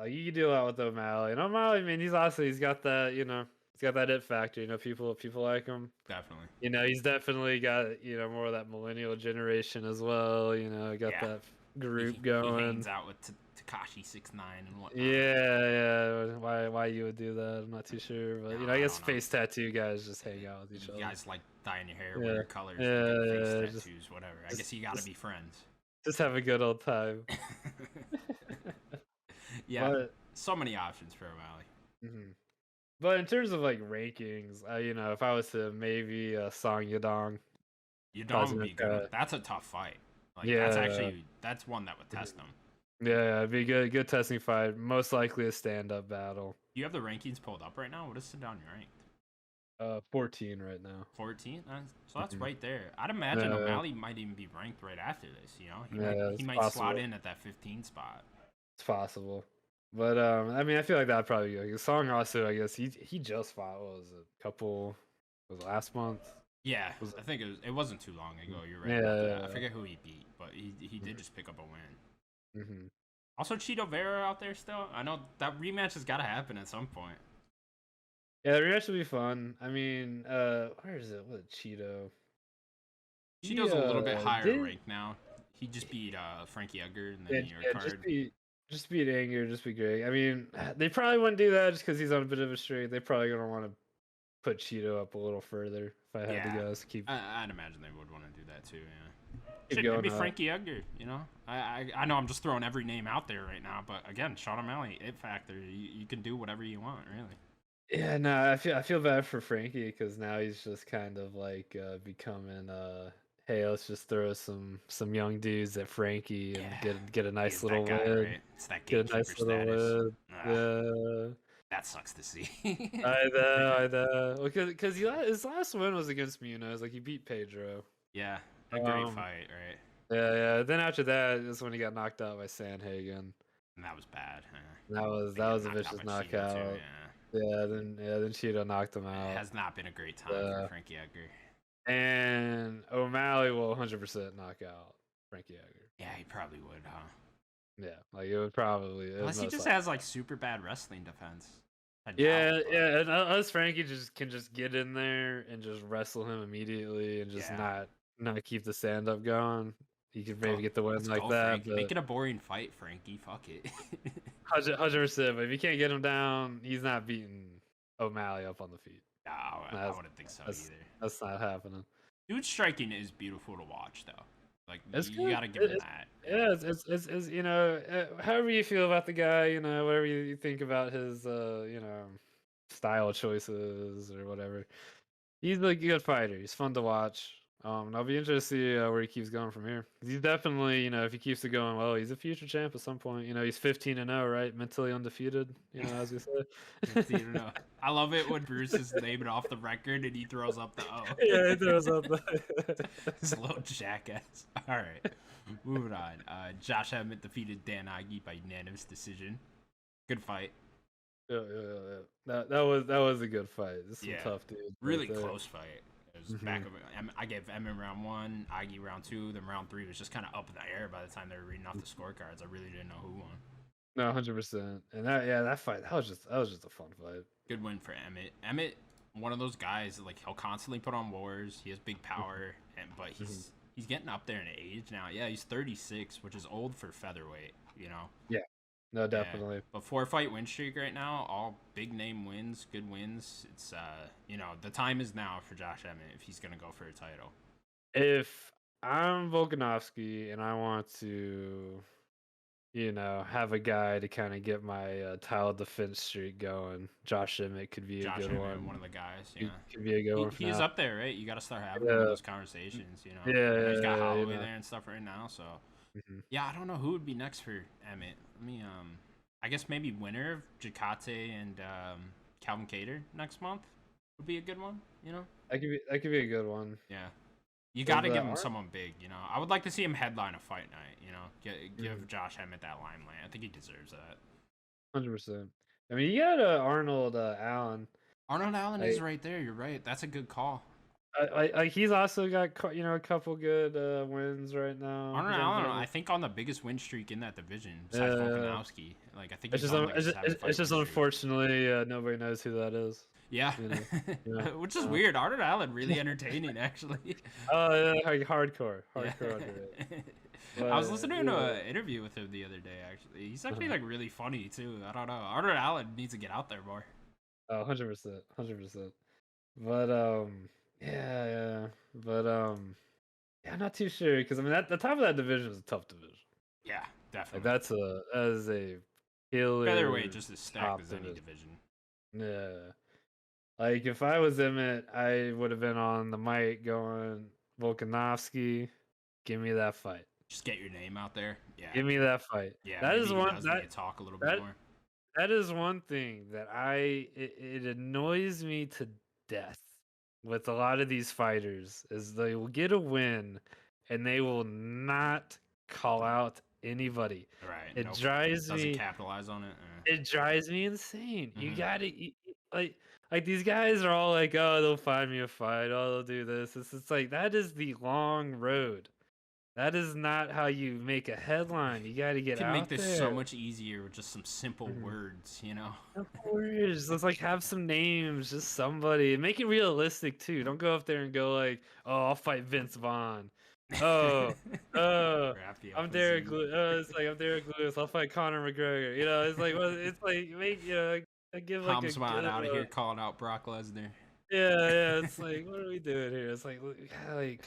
Like, you can do a lot with O'Malley. And O'Malley, I mean, he's got that, he's got that it factor, people like him. Definitely. He's definitely got, more of that millennial generation as well. Got that group going. He hangs out with Tekashi 6ix9ine and whatnot. Yeah. Why you would do that? I'm not too sure, but I guess face tattoo guys just hang out with each other. You guys like dyeing your hair, wear your colors, face tattoos, whatever. I guess you gotta be friends. Just have a good old time. So many options for O'Malley. But in terms of like rankings, if I was to maybe Song Yadong, You don't be good. That's a tough fight. Like that's one that would test him. Yeah, it'd be good testing fight. Most likely a stand-up battle. You have the rankings pulled up right now. What is Sedan ranked? 14 right now. 14? So that's right there. I'd imagine O'Malley might even be ranked right after this. You know, he might slot in at that 15 spot. It's possible. But I mean, I feel like that'd probably be like Song also. I guess he just fought. What was it? Was last month? Yeah, I think it wasn't too long ago. You're right about that. I forget who he beat, but he did just pick up a win. Also, Cheeto Vera out there still. I know that rematch has got to happen at some point. Yeah, the rematch will be fun. I mean, where is it? What Cheeto? Cheeto's a little bit higher ranked now. He just beat Frankie Edgar in the New York card. Just beat Anger, just be great. I mean, they probably wouldn't do that just because he's on a bit of a streak. They're probably gonna want to put Cheeto up a little further. If I had to guess, I'd imagine they would want to do that too. Yeah, maybe Frankie Edgar. You know, I know I'm just throwing every name out there right now, but again, Sean O'Malley, it factor. You can do whatever you want, really. Yeah, no, I feel bad for Frankie because now he's just kind of like becoming hey, let's just throw some young dudes at Frankie and get a nice little win. Right? It's that gatekeeper status. Yeah. That sucks to see. I know. Because his last win was against Munoz. Like, he beat Pedro. Yeah, a great fight, right? Yeah. Then after that is when he got knocked out by Sandhagen. And that was bad. That was a vicious knockout. Too, then Cheeto knocked him out. It has not been a great time for Frankie Edgar. And O'Malley will 100% knock out Frankie Edgar. Yeah, he probably would, huh? Yeah, like it would probably. Unless he just has like super bad wrestling defense. Yeah. And unless Frankie can just get in there and just wrestle him immediately and just not keep the stand up going. He could maybe get the win like that. But... Make it a boring fight, Frankie. Fuck it. 100%. But if you can't get him down, he's not beating O'Malley up on the feet. No, I wouldn't think so either. That's not happening. Dude, striking is beautiful to watch, though. Like, you gotta give him that. Yeah, it's you know, however you feel about the guy, you know, whatever you think about his, you know, style choices or whatever. He's a good fighter. He's fun to watch. And I'll be interested to see where he keeps going from here. He's definitely, you know, if he keeps it going well, he's a future champ at some point. You know, he's 15-0, right? Mentally undefeated. You know, as we say. 15-0. I love it when Bruce is naming off the record and he throws up the O. Yeah, he throws up the. This little jackass. All right, moving on. Josh Emmett defeated Dan Ige by unanimous decision. Good fight. Yeah. That was a good fight. This is some tough dude. Really close fight. It was back of I gave Emmett round 1, Ige round 2, then round 3 was just kind of up in the air by the time they were reading off the scorecards. I really didn't know who won. No, 100%. And that fight, that was just a fun fight. Good win for Emmett. Emmett, one of those guys, like, he'll constantly put on wars. He has big power, but he's getting up there in age now. Yeah, he's 36, which is old for featherweight, you know. Yeah. No, definitely. Yeah. But 4-fight win streak right now, all big name wins, good wins. It's you know, the time is now for Josh Emmett if he's gonna go for a title. If I'm Volkanovski and I want to, you know, have a guy to kind of get my title defense streak going, Josh Emmett could be a good one. One of the guys, yeah. He could be a good one. He's up there, right? You got to start having those conversations, you know. Yeah, he's got Holloway there and stuff right now, so. Yeah, I don't know who would be next for Emmett. Let me I guess maybe winner of Jacate and Calvin Kattar next month would be a good one, you know? That could be a good one. Yeah. You got to give him someone big, you know? I would like to see him headline a fight night, you know? Give Josh Emmett that limelight. I think he deserves that. 100%. I mean, you got Arnold Allen. Arnold Allen is right there. You're right. That's a good call. He's also got, you know, a couple good wins right now. Arnold Allen, I think, on the biggest win streak in that division besides Volkanovski. Like, I think it's just unfortunately nobody knows who that is. Yeah, you know? Which is weird. Arnold Allen really entertaining, actually. Oh yeah, like hardcore. I was listening to an interview with him the other day. Actually, he's actually like really funny too. I don't know. Arnold Allen needs to get out there more. 100%. But yeah. But I'm not too sure because I mean the top of that division is a tough division. Yeah, definitely. Like that is a killer. Featherweight just as stacked as any division. Yeah. Like if I was Emmett, I would have been on the mic going, Volkanovski. Give me that fight. Just get your name out there. Yeah. Give me that fight. Yeah. That is one need to talk a little bit more. That is one thing that it annoys me to death with a lot of these fighters is they will get a win and they will not call out anybody. Right. It drives me. Doesn't capitalize on it. It drives me insane. You gotta like these guys are all like, oh, they'll find me a fight. Oh, they'll do this. It's like that is the long road. That is not how you make a headline. You got to get out there. You can make this so much easier with just some simple words, you know? Simple words. Let's like have some names, just somebody. Make it realistic too. Don't go up there and go like, oh, I'll fight Vince Vaughn. Oh, I'm Derek Lewis. It's like I'm Derek Lewis. I'll fight Conor McGregor. You know, it's like it's like make give like a good out of here calling out Brock Lesnar. Yeah, it's like, what are we doing here? It's like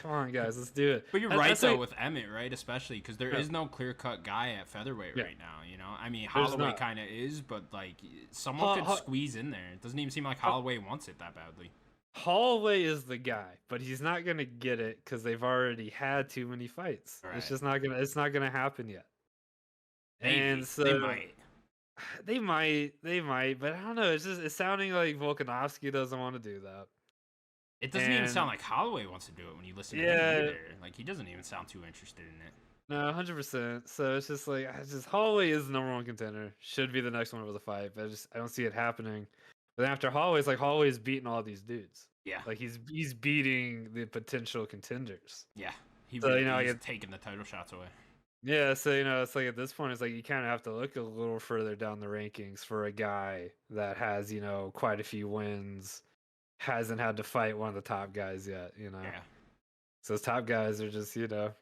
come on, guys, let's do it. But you're right, though, with Emmett, right? Especially because there is no clear-cut guy at featherweight right now, you know? I mean, Holloway kind of is, but, like, someone could squeeze in there. It doesn't even seem like Holloway wants it that badly. Holloway is the guy, but he's not going to get it because they've already had too many fights. Right. It's just not going to happen yet. Maybe. And so they might. They might, but I don't know. It's sounding like Volkanovski doesn't want to do that. It doesn't even sound like Holloway wants to do it when you listen to him either. Like, he doesn't even sound too interested in it. No, 100%. So it's just like, Holloway is the number one contender. Should be the next one with a fight, but I don't see it happening. But then after Holloway, it's like Holloway's beating all these dudes. Yeah. Like he's beating the potential contenders. Yeah. He's taking the title shots away. Yeah, so it's like at this point, it's like you kind of have to look a little further down the rankings for a guy that has quite a few wins, hasn't had to fight one of the top guys yet. Yeah. So those top guys are just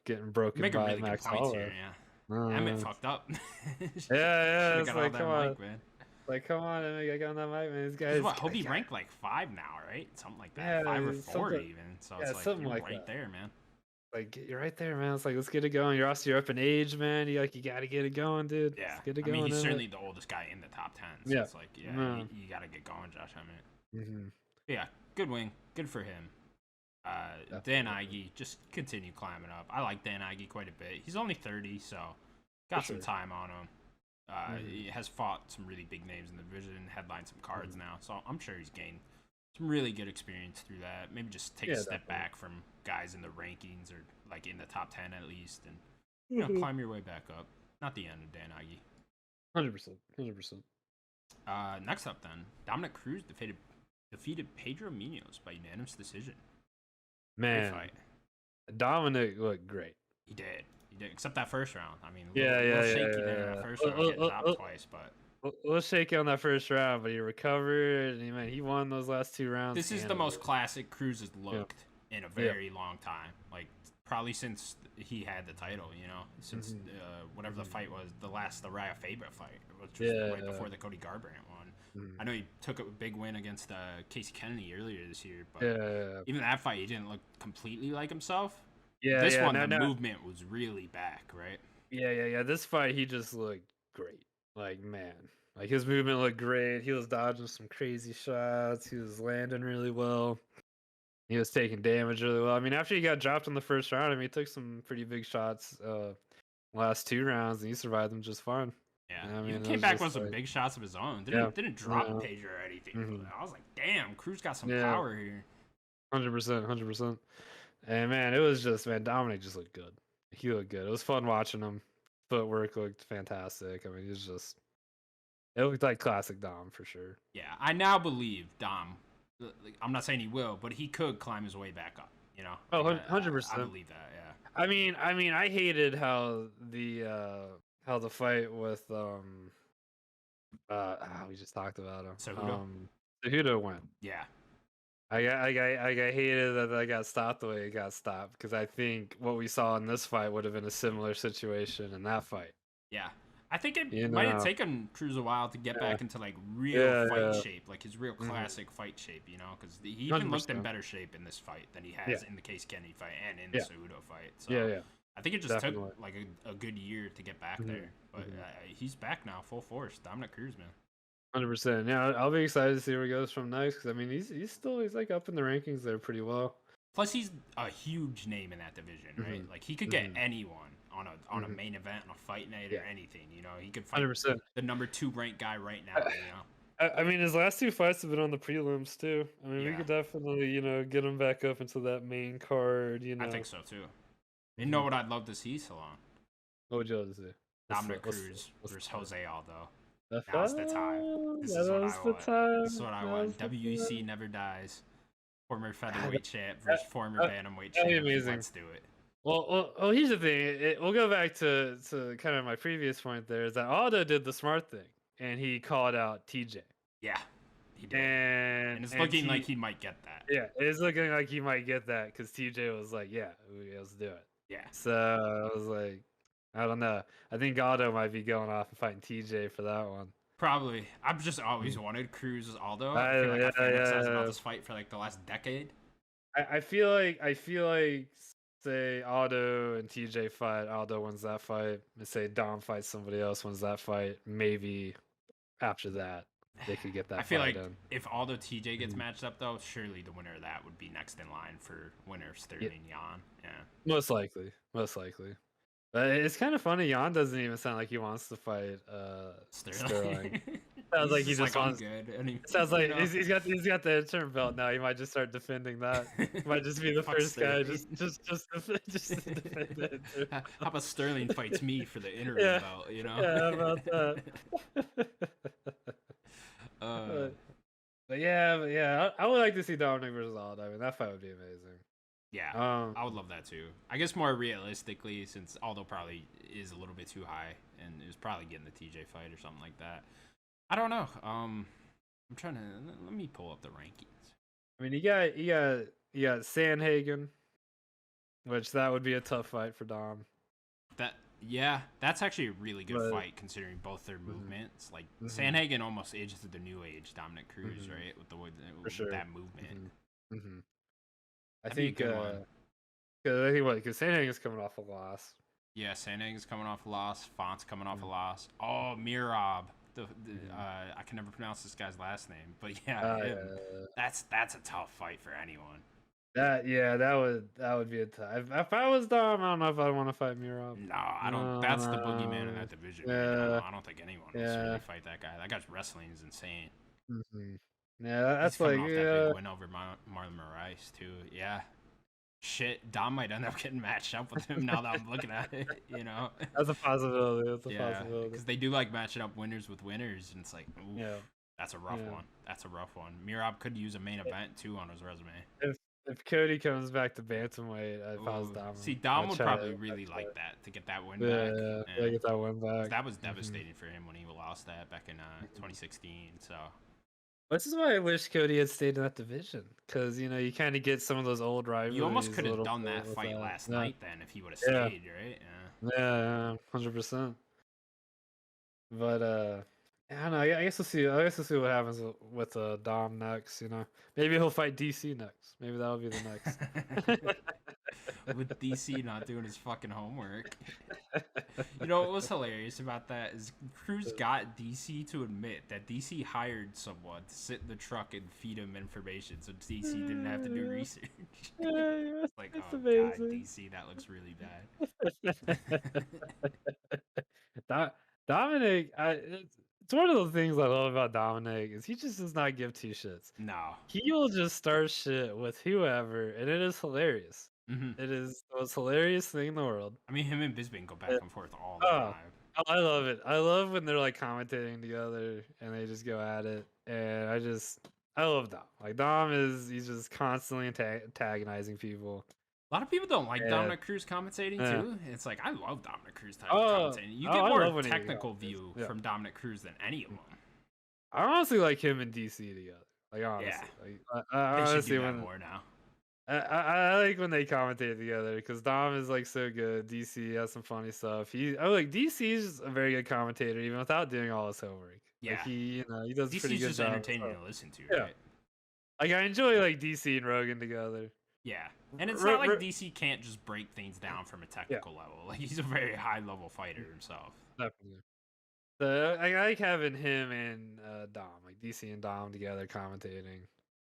getting broken by Max Holloway. Emmett fucked up. yeah. It's like come on, man. Like come on, I got on that mic, man. These guys. I hope he ranked like 5 now, right? Something like that. Yeah, 5 or 4 even. So it's like something like right there, man. Like you're right there, man. It's like let's get it going. You're up in age, man. You got to get it going, dude. Yeah, let's get it going. I mean, he's certainly the oldest guy in the top 10. So it's like, you got to get going, Josh Emmett. Mm-hmm. Yeah, good win, good for him. Dan Ige just continue climbing up. I like Dan Ige quite a bit. He's only 30, so got some time on him. He has fought some really big names in the division, headlined some cards now, so I'm sure he's gained some really good experience through that. Maybe just take a step back from guys in the rankings or like in the top 10 at least, and climb your way back up. Not the end of Dan Ige. 100%. Next up, then, Dominic Cruz defeated Pedro Meteos by unanimous decision. Man, Dominic looked great. He did, except that first round. I mean, shaky there in that first round, getting dropped twice, but. A little shaky on that first round, but he recovered, and he won those last 2 rounds. This is the most classic Cruz has looked in a very long time. Like, probably since he had the title, since whatever the fight was, the Raya Faber fight, which was right before the Cody Garbrandt one. I know he took a big win against Casey Kennedy earlier this year, but even that fight, he didn't look completely like himself. This one, the movement was really back, right? Yeah. This fight, he just looked great. Like, man, like his movement looked great. He was dodging some crazy shots. He was landing really well. He was taking damage really well. I mean, after he got dropped in the first round, he took some pretty big shots last 2 rounds, and he survived them just fine. Yeah, he came back with some big shots of his own. Didn't drop Pedro or anything. I was like, damn, Cruz got some power here. 100%. And, man, it was just, Dominic just looked good. He looked good. It was fun watching him. Footwork looked fantastic. I mean, it looked like classic Dom for sure. Yeah, I now believe Dom. I'm not saying he will, but he could climb his way back up. Oh, 100%. I believe that. Yeah. I mean, I hated how the fight with we just talked about him. Cejudo went. Yeah. I hated that got stopped the way it got stopped because I think what we saw in this fight would have been a similar situation in that fight. Yeah, I think it might have taken Cruz a while to get back into like real fight shape, like his real classic fight shape, because he even 100%. Looked in better shape in this fight than he has in the Case Kennedy fight and in the Cejudo fight. So I think it just took like a good year to get back there, but he's back now, full force. Dominic Cruz, man. 100%. Yeah, I'll be excited to see where he goes from next because I mean he's like up in the rankings there pretty well. Plus, he's a huge name in that division, right? Like he could get anyone on a main event, on a fight night, or anything. You know, he could fight 100%. the number 2 ranked guy right now. You know. I mean, his last 2 fights have been on the prelims too. I mean, we could definitely, get him back up into that main card. I think so too. You know what I'd love to see, Sloan? What would you love to see? Dominic Cruz versus Jose Aldo. Now's the time. This is what I want. WEC never dies. Former featherweight champ versus former bantamweight champ. Amazing. Let's do it. Well, here's the thing. We'll go back to kind of my previous point there, is that Aldo did the smart thing, and he called out TJ. Yeah, he did. And it's looking like he might get that. Yeah, it's looking like he might get that because TJ was like, yeah, let's do it. Yeah. So I was like, I don't know. I think Aldo might be going off and fighting TJ for that one. Probably. I've just always wanted Cruz Aldo. I feel like I've fantasized about this fight for like the last decade. I feel like say Aldo and TJ fight, Aldo wins that fight. And say Dom fights somebody else, wins that fight. Maybe after that they could get that. I feel fight like in. if Aldo TJ gets matched up though, surely the winner of that would be next in line for winner Sterling Yan. Yeah. Most likely. But it's kind of funny. Jan doesn't even sound like he wants to fight Sterling. Sounds like he just wants. Sounds like he's got the interim belt now. He might just start defending that. He might just be the first guy. Just defend it. How about Sterling fights me for the interim belt? You know. Yeah, how about that? But yeah, I would like to see Dominic versus Aldo. I mean, that fight would be amazing. Yeah, I would love that too. I guess more realistically, since Aldo probably is a little bit too high and is probably getting the TJ fight or something like that. I don't know. I'm trying to let me pull up the rankings. I mean, you got Sandhagen, which that would be a tough fight for Dom. That's actually a really good fight considering both their movements. Like Sandhagen almost ages to the new age Dominic Cruz, right? With that movement. I think because Sandhagen's coming off a loss. Yeah, Sandhagen's coming off a loss. Font's coming off a loss. Oh, Mirab. I can never pronounce this guy's last name, but that's a tough fight for anyone. That would be a tough. If I was Dom, I don't know if I'd want to fight Mirab. No, I don't. That's the boogeyman in that division. I don't think anyone wants to really fight that guy. That guy's wrestling is insane. Yeah, that's He's coming off that big win over Marlon Moraes too. Yeah. Shit, Dom might end up getting matched up with him now that I'm looking at it, you know? That's a possibility. Possibility. Because they do like matching up winners with winners, and it's like, ooh, that's a rough one. Mirab could use a main event, too, on his resume. If Cody comes back to bantamweight, if I was Dom. See, Dom would probably really like that, to get that win back. Yeah, get that win back. That was devastating for him when he lost that back in 2016, so... This is why I wish Cody had stayed in that division, because you kind of get some of those old rivalries. You almost could have done that fight last night then if he would have stayed, right? Yeah, 100%. But I don't know. I guess we'll see. I guess we'll see what happens with Dom next. Maybe he'll fight DC next. Maybe that'll be the next. With DC not doing his fucking homework. You know what was hilarious about that is Cruz got DC to admit that DC hired someone to sit in the truck and feed him information so DC didn't have to do research. It's like, oh amazing. God, DC, that looks really bad. Dominic, it's one of those things I love about Dominic is he just does not give two shits. No. He will just start shit with whoever, and it is hilarious. It is the most hilarious thing in the world. I mean, him and Bisping go back and forth all the time. I love it. I love when they're like commentating together and they just go at it. And I love Dom. Like he's just constantly antagonizing people. A lot of people don't like Dominic Cruz commentating too. It's like I love Dominic Cruz type of commentating. You get more technical view from Dominic Cruz than any of them. I honestly like him and DC together. Like honestly, I honestly should do that more now. I like when they commentate together because Dom is like so good. DC has some funny stuff. DC is a very good commentator even without doing all his homework. Yeah, like he does DC's pretty good just job. Entertaining to listen to. Right? Like I enjoy like DC and Rogan together. Yeah, and it's not like DC can't just break things down from a technical level. Like he's a very high level fighter himself. Definitely. So I like having him and Dom, like DC and Dom together commentating.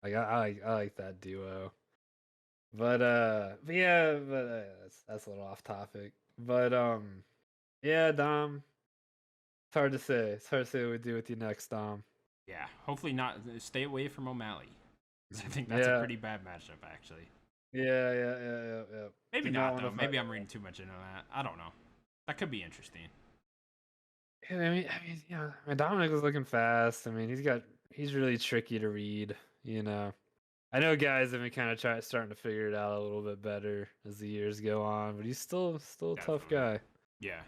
Like I like that duo. But yeah, that's a little off topic. But yeah, Dom. It's hard to say. It's hard to say what we do with you next, Dom. Yeah, hopefully not. Stay away from O'Malley. 'Cause I think that's a Yeah, pretty bad matchup, actually. yeah. Maybe Do not not want to though. fight. Maybe I'm reading too much into that. I don't know. That could be interesting. Yeah, I mean, Dominic was looking fast. I mean, he's really tricky to read. You know, I know guys have been kind of starting to figure it out a little bit better as the years go on, but he's still a tough Definitely. guy. Yeah.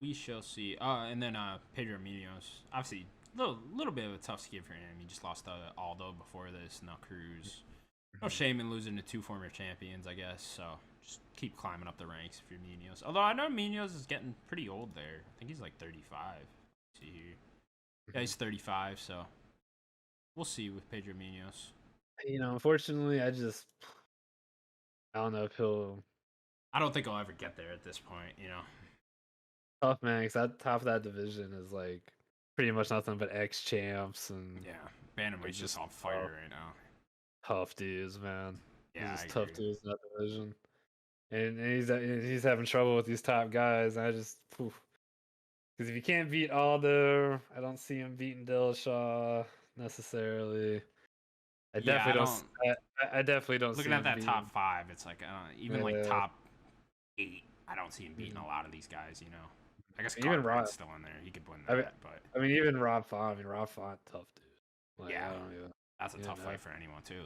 We shall see. And then Pedro Meteos. Obviously, little bit of a tough skid for him. He just lost to Aldo before this. No Cruz. No shame in losing to two former champions, I guess. So just keep climbing up the ranks if you're Meteos. Although I know Meteos is getting pretty old there. I think he's like 35. Let's see here. Yeah, he's 35. So we'll see with Pedro Meteos. Unfortunately, I don't know if he'll. I don't think I'll ever get there at this point. Tough man, because that top of that division is like pretty much nothing but ex champs and Yeah, Bantamweight's just on fire right now. tough dudes, man. Yeah, He's I just tough agree. dudes in that division, and he's having trouble with these top guys. And I just because if you can't beat Aldo, I don't see him beating Dillashaw necessarily. I Yeah, I definitely don't. don't. I definitely don't see Looking at him that beating. top five, it's like even like Yeah, top 8. I don't see him beating a lot of these guys. I guess even Rob. Cartwright's still in there. He could win I mean, that, but even Rob Font. I mean, Rob Font, tough dude. Like, yeah, I don't even. that's a You tough know. fight for anyone too.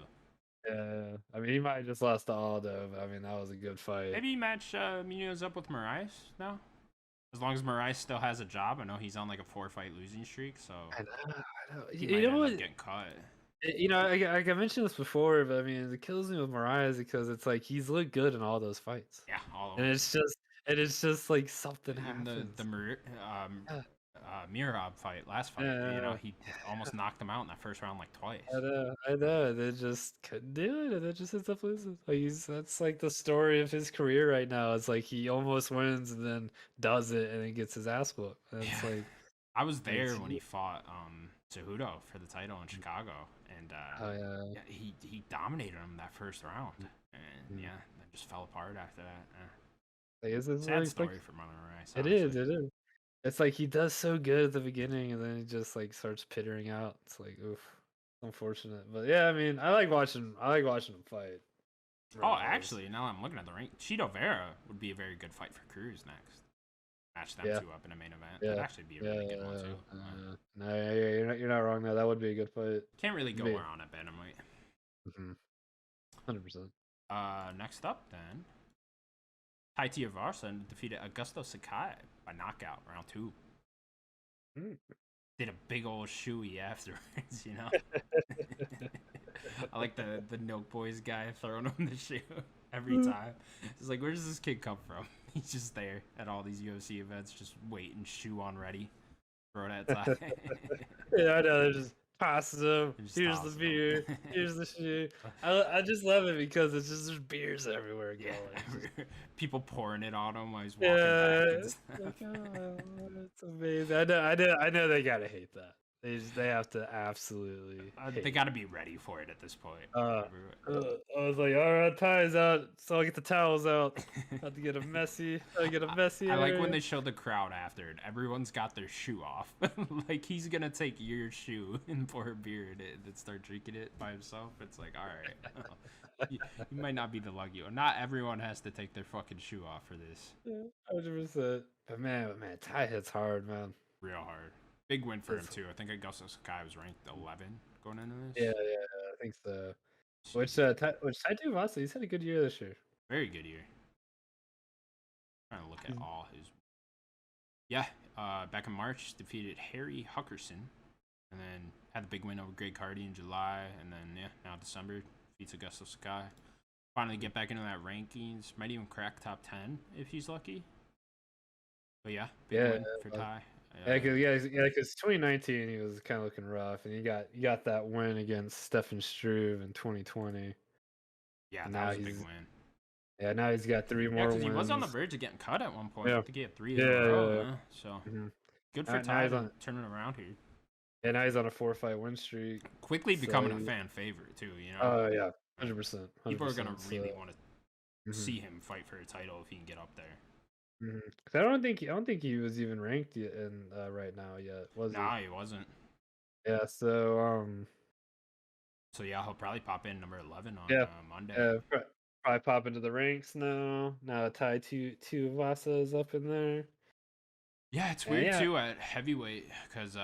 Yeah, I mean, he might have just lost to Aldo, but I mean, that was a good fight. Maybe you match Munoz up with Moraes now. As long as Moraes still has a job, I know he's on like a 4-fight losing streak, so I know. he You might know end what? up getting cut. I mentioned this before, but I mean, it kills me with Mariah because it's like he's looked good in all those fights, Yeah, all of and them. it's just like something Even happens. Yeah, Mirab fight last fight, yeah, he almost knocked him out in that first round like twice. I know. They just couldn't do it, and it just ends up losing. Like that's like the story of his career right now. It's like he almost wins and then does it and then gets his ass whooped. And it's Yeah, like I was it's there when he fought Cejudo for the title in Chicago, and oh yeah. yeah, he dominated him that first round, and Mm. yeah, then just fell apart after that. Like, Sad it's like story for Mother Rice, it honestly. is, it is. It's like he does so good at the beginning, and then he just like starts pittering out. It's like, oof, unfortunate. But yeah, I mean, I like watching him fight. Oh, Regardless. actually, now that I'm looking at the rank, Cheeto Vera would be a very good fight for Cruz next. Match them Yeah, two up in a main event. That'd yeah, actually be a yeah, really good one too. no, yeah, you're not wrong there. That would be a good fight. Can't really go Be wrong at bantamweight. 100%. Next up then, Tai Tuivasa defeated Augusto Sakai by knockout round 2. Mm. Did a big old shoey afterwards, I like the Milk Boys guy throwing him the shoe every time. It's like, where does this kid come from? He's just there at all these UFC events, just waiting, shoe on ready. Throw that time. Yeah, I know. They're just passes them. Just Here's the tossing beer. them. Here's the shoe. I just love it because it's just there's beers everywhere Yeah, going. people pouring it on him while he's walking Yeah, back and it's stuff. like, oh, it's amazing. I know they gotta hate that. They have to absolutely They hate. got to be ready for it at this point. I was like, all right, tie's out, so I'll get the towels out. Have to get a messy. I get a messy I like area. when they show the crowd after it. Everyone's got their shoe off. Like he's gonna take your shoe and pour a beer in it and start drinking it by himself. It's like, all right, you might not be the lucky one. Not everyone has to take their fucking shoe off for this. 100%. But man, tie hits hard, man. Real hard. Big win for him It's, too. I think Augusto Sakai was ranked 11 going into yeah, this. I think so. See. Which Tattoo Vasa, he's had a good year this year. Very good year. Trying to look at all his. Yeah, back in March, defeated Harry Huckerson, and then had the big win over Greg Hardy in July, and then now December defeats Augusto Sakai. Finally get back into that rankings. Might even crack top 10 if he's lucky. But yeah, big win for Ty. Because 2019 he was kind of looking rough, and he got that win against Stefan Struve in 2020. Yeah, And that now was a big win. Yeah, now he's got 3 Yeah, more because wins. he was on the verge of getting cut at one point. Yeah. I think he had 3 in a row. Yeah. So good for Ty turning around here. And now he's on a 4-fight win streak. Quickly becoming a fan favorite too. Oh yeah, 100%. People are gonna really want to see him fight for a title if he can get up there. 'Cause I don't think he was even ranked yet in right now yet, was he? Nah, he wasn't. Yeah, So yeah, he'll probably pop in number 11 on yeah, Monday. probably pop into the ranks now. Now Tai Tuivasa is up in there. Yeah, it's weird too at heavyweight because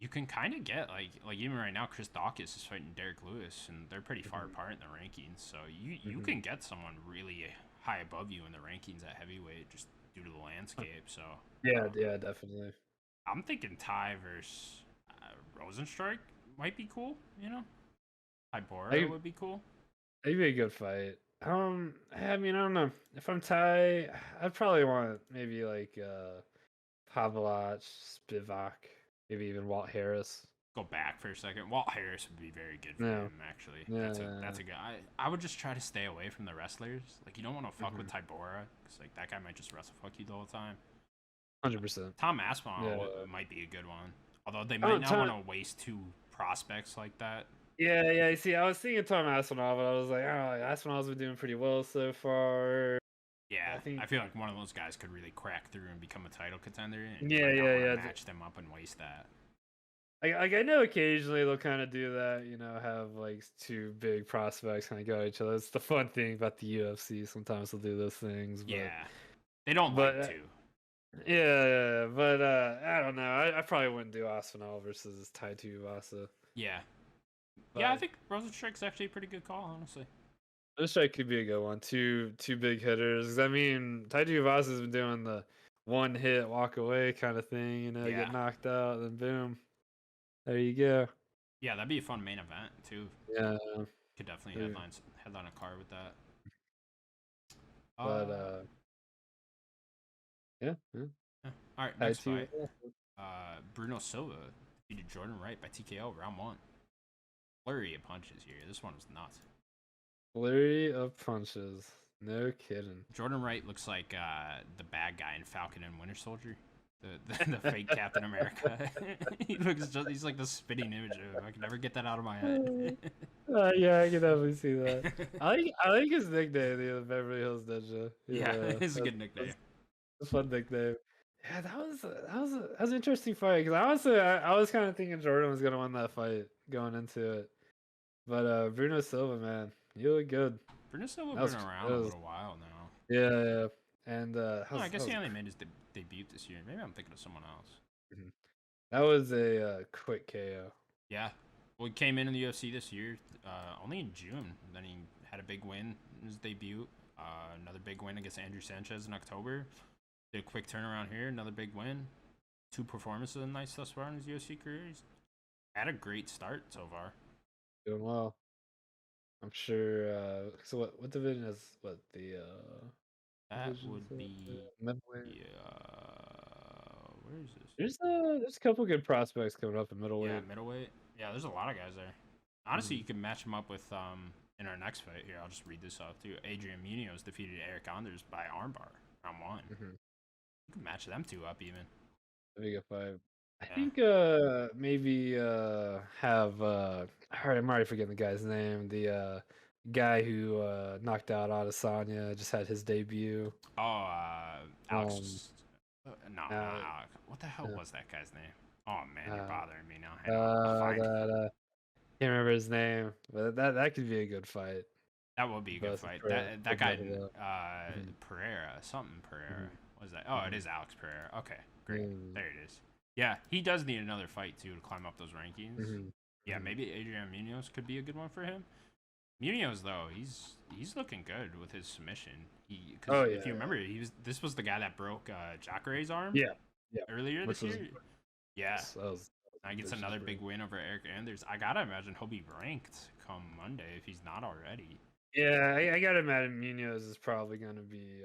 you can kind of get like even right now Chris Dawkins is fighting Derek Lewis and they're pretty far apart in the rankings. So you can get someone really high above you in the rankings at heavyweight just due to the landscape. So yeah, definitely. I'm thinking Ty versus Rosenstrike might be cool. You know, Tybura would be cool. It'd be a good fight. I mean, I don't know. If I'm Ty, I'd probably want maybe like Pavelach, Spivak, maybe even Walt Harris. Go back for a second. Walt Harris would be very good for him, actually. Yeah. That's a guy. I would just try to stay away from the wrestlers. Like, you don't want to fuck with Tybura, because like that guy might just wrestle fuck you the whole time. 100%. Tom Aspinall might be a good one. Although they might not want to waste two prospects like that. Yeah. You see, I was thinking Tom Aspinall, but I was like, oh, Aspinall's been doing pretty well so far. Yeah, I feel like one of those guys could really crack through and become a title contender. And match them up and waste that. I know occasionally they'll kind of do that, have like two big prospects kind of go at each other. It's the fun thing about the UFC. Sometimes they'll do those things. But, yeah, they don't like to. Yeah, but I don't know. I probably wouldn't do Aspinall versus Tai Tuivasa. Yeah. But, yeah, I think Rosenstrike's actually a pretty good call, honestly. Rosenstrike could be a good one. Two big hitters. I mean, Tai Tuivasa's been doing the one hit walk away kind of thing, get knocked out, then boom. There you go. Yeah, that'd be a fun main event too. Yeah. Could definitely headline a card with that. But yeah. All right, next fight. Bruno Silva defeated Jordan Wright by TKO round 1. Flurry of punches here. This one was nuts. Flurry of punches. No kidding. Jordan Wright looks like the bad guy in Falcon and Winter Soldier. The fake Captain America. He's like the spitting image of him. I can never get that out of my head. Yeah, I can definitely see that. I like his nickname, the Beverly Hills Ninja. Yeah, it's a good nickname. It's a fun nickname. Yeah, that was an interesting fight because honestly, I was kind of thinking Jordan was gonna win that fight going into it, but Bruno Silva, man, you look good. Bruno Silva been around a little while now. Yeah. And I guess he only made his debut this year. Maybe I'm thinking of someone else. That was a quick KO. Yeah. Well, he came in the UFC this year, only in June. Then he had a big win in his debut. Another big win against Andrew Sanchez in October. Did a quick turnaround here. Another big win. 2 performances nice thus far in his UFC career. He's had a great start so far. Doing well. I'm sure. So what division is the? That would be middleweight. Where is this? There's a couple good prospects coming up in middleweight. Yeah, middleweight. Yeah, there's a lot of guys there. Honestly, you can match them up with in our next fight here. I'll just read this off too. Adrian Munoz defeated Eric Anders by armbar round 1. You can match them two up even. That'd be a good fight. I think maybe have I'm already forgetting the guy's name. The guy who knocked out Adesanya just had his debut. Oh, Alex. No, Alex. What the hell was that guy's name? Oh man, you're bothering me now. Can't remember his name, but that could be a good fight. That would be a good fight. That guy, Pereira, something Pereira. What is that? Oh, it is Alex Pereira. Okay, great. There it is. Yeah, he does need another fight too to climb up those rankings. Yeah, maybe Adrian Munoz could be a good one for him. Munoz though, he's looking good with his submission. If you remember, this was the guy that broke Jacare's arm. Yeah. Earlier this year. Yeah. Now he gets another big win over Eric Anders. I gotta imagine he'll be ranked come Monday if he's not already. Yeah, I gotta imagine Munoz is probably gonna be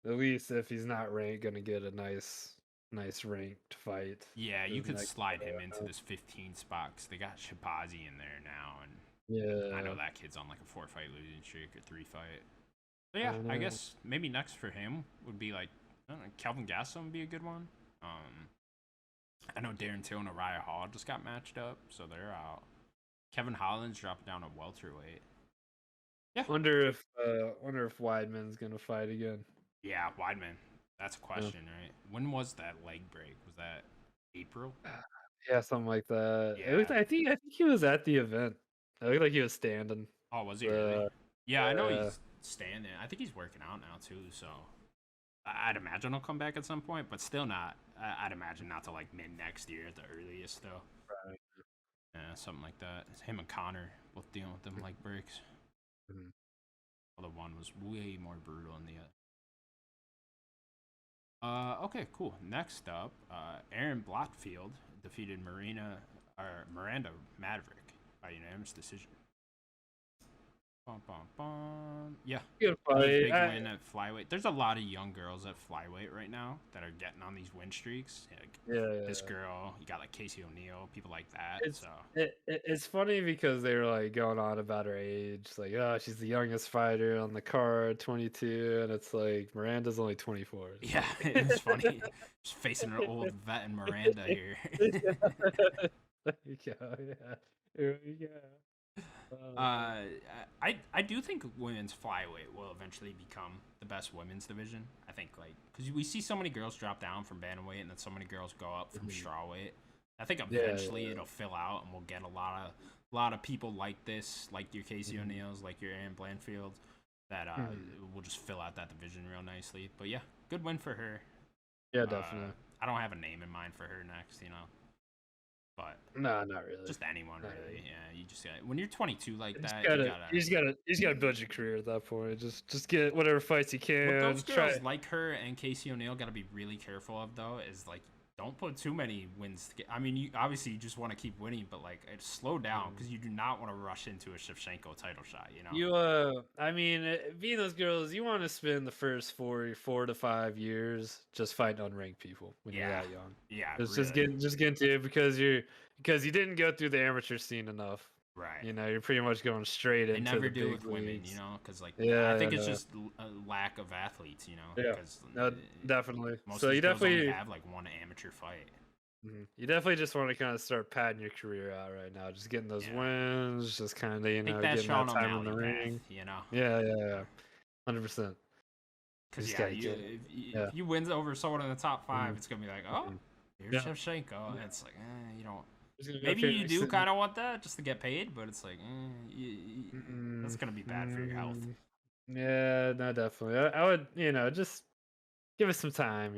at least if he's not ranked, gonna get a nice ranked fight. Yeah, you could slide him into this 15 spot because they got Shabazi in there now, and I know that kid's on like a 4-fight losing streak or 3-fight. So yeah, I guess maybe next for him would be like Kelvin Gastelum would be a good one. I know Darren Till and Uriah Hall just got matched up, so they're out. Kevin Holland's dropped down to welterweight. Yeah. Wonder if Weidman's gonna fight again. Yeah, Weidman. That's a question, right? When was that leg break? Was that April? Yeah, something like that. Yeah. I think he was at the event. It looked like he was standing. Oh, was he really? Uh, Yeah, I know uh, he's standing. I think he's working out now too. So I'd imagine he'll come back at some point, but still not. I'd imagine not till like mid next year at the earliest, though. right. Yeah, something like that. It's him and Connor both dealing with them leg breaks. Mhm. Well, the one was way more brutal than the other. Okay, cool. Next up, Aaron Blockfield defeated Miranda Maverick by unanimous decision. Bum, bum, bum. Yeah, Good another fight. big win at flyweight. There's a lot of young girls at flyweight right now that are getting on these win streaks. Like this girl, you got like Casey O'Neill, people like that. It's funny because they were like going on about her age, like, oh, she's the youngest fighter on the card, 22, and it's like Miranda's only 24. Yeah, it's funny. Just facing an old vet in Miranda here. There you go. Yeah. Here we go. I do think women's flyweight will eventually become the best women's division. I think because we see so many girls drop down from bantamweight and then so many girls go up from strawweight. I think eventually it'll fill out and we'll get a lot of people like this, like your Casey O'Neills, like your Aaron Blanfield, that will just fill out that division real nicely. But yeah, good win for her. Yeah, definitely. I don't have a name in mind for her next, but no, not really. Just anyone, really. Really. Yeah, you just got when you're 22 like you that. You just gotta build your career at that point. Just get whatever fights you can. What those girls like her and Casey O'Neill gotta be really careful of though is like don't put too many wins. I mean, you obviously you just want to keep winning, but like slow down because you do not want to rush into a Shevchenko title shot. I mean, being those girls, you want to spend the first 4 to 5 years just fighting unranked people when you're that young. Yeah, just get into it because you didn't go through the amateur scene enough. Right. You're pretty much going straight into the big with women, because like I think it's just a lack of athletes, Yeah. No, definitely. Most so of you definitely definitely have like one amateur fight. You definitely just want to kind of start padding your career out right now, just getting those wins, just kind of getting that time in the ring. Yeah, 100%. Because if you win over someone in the top 5, it's gonna be like, oh, here's Shevchenko, and it's like, you don't. Maybe you do kind of want that just to get paid, but it's like, that's gonna be bad for your health. Yeah, no, definitely. I would, just give us some time,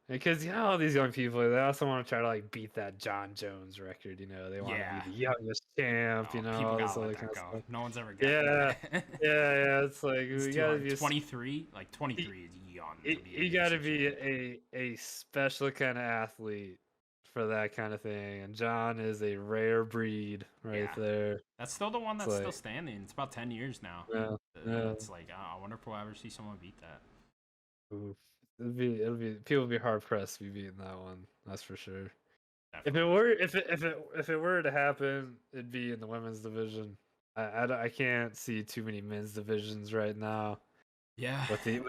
because all these young people, they also want to try to like beat that John Jones record. They want to be the youngest champ. People gotta let that go. No one's ever getting that. yeah. It's like we gotta be 23. Like 23 is young. You gotta be a special kind of athlete for that kind of thing, and John is a rare breed there. That's still the one that's still standing. It's about 10 years now. Yeah. It's like I wonder if we'll ever see someone beat that. Oof. It'll be people will be hard pressed to be beating that one. That's for sure. Definitely. If it were to happen, it'd be in the women's division. I can't see too many men's divisions right now. Yeah, with the young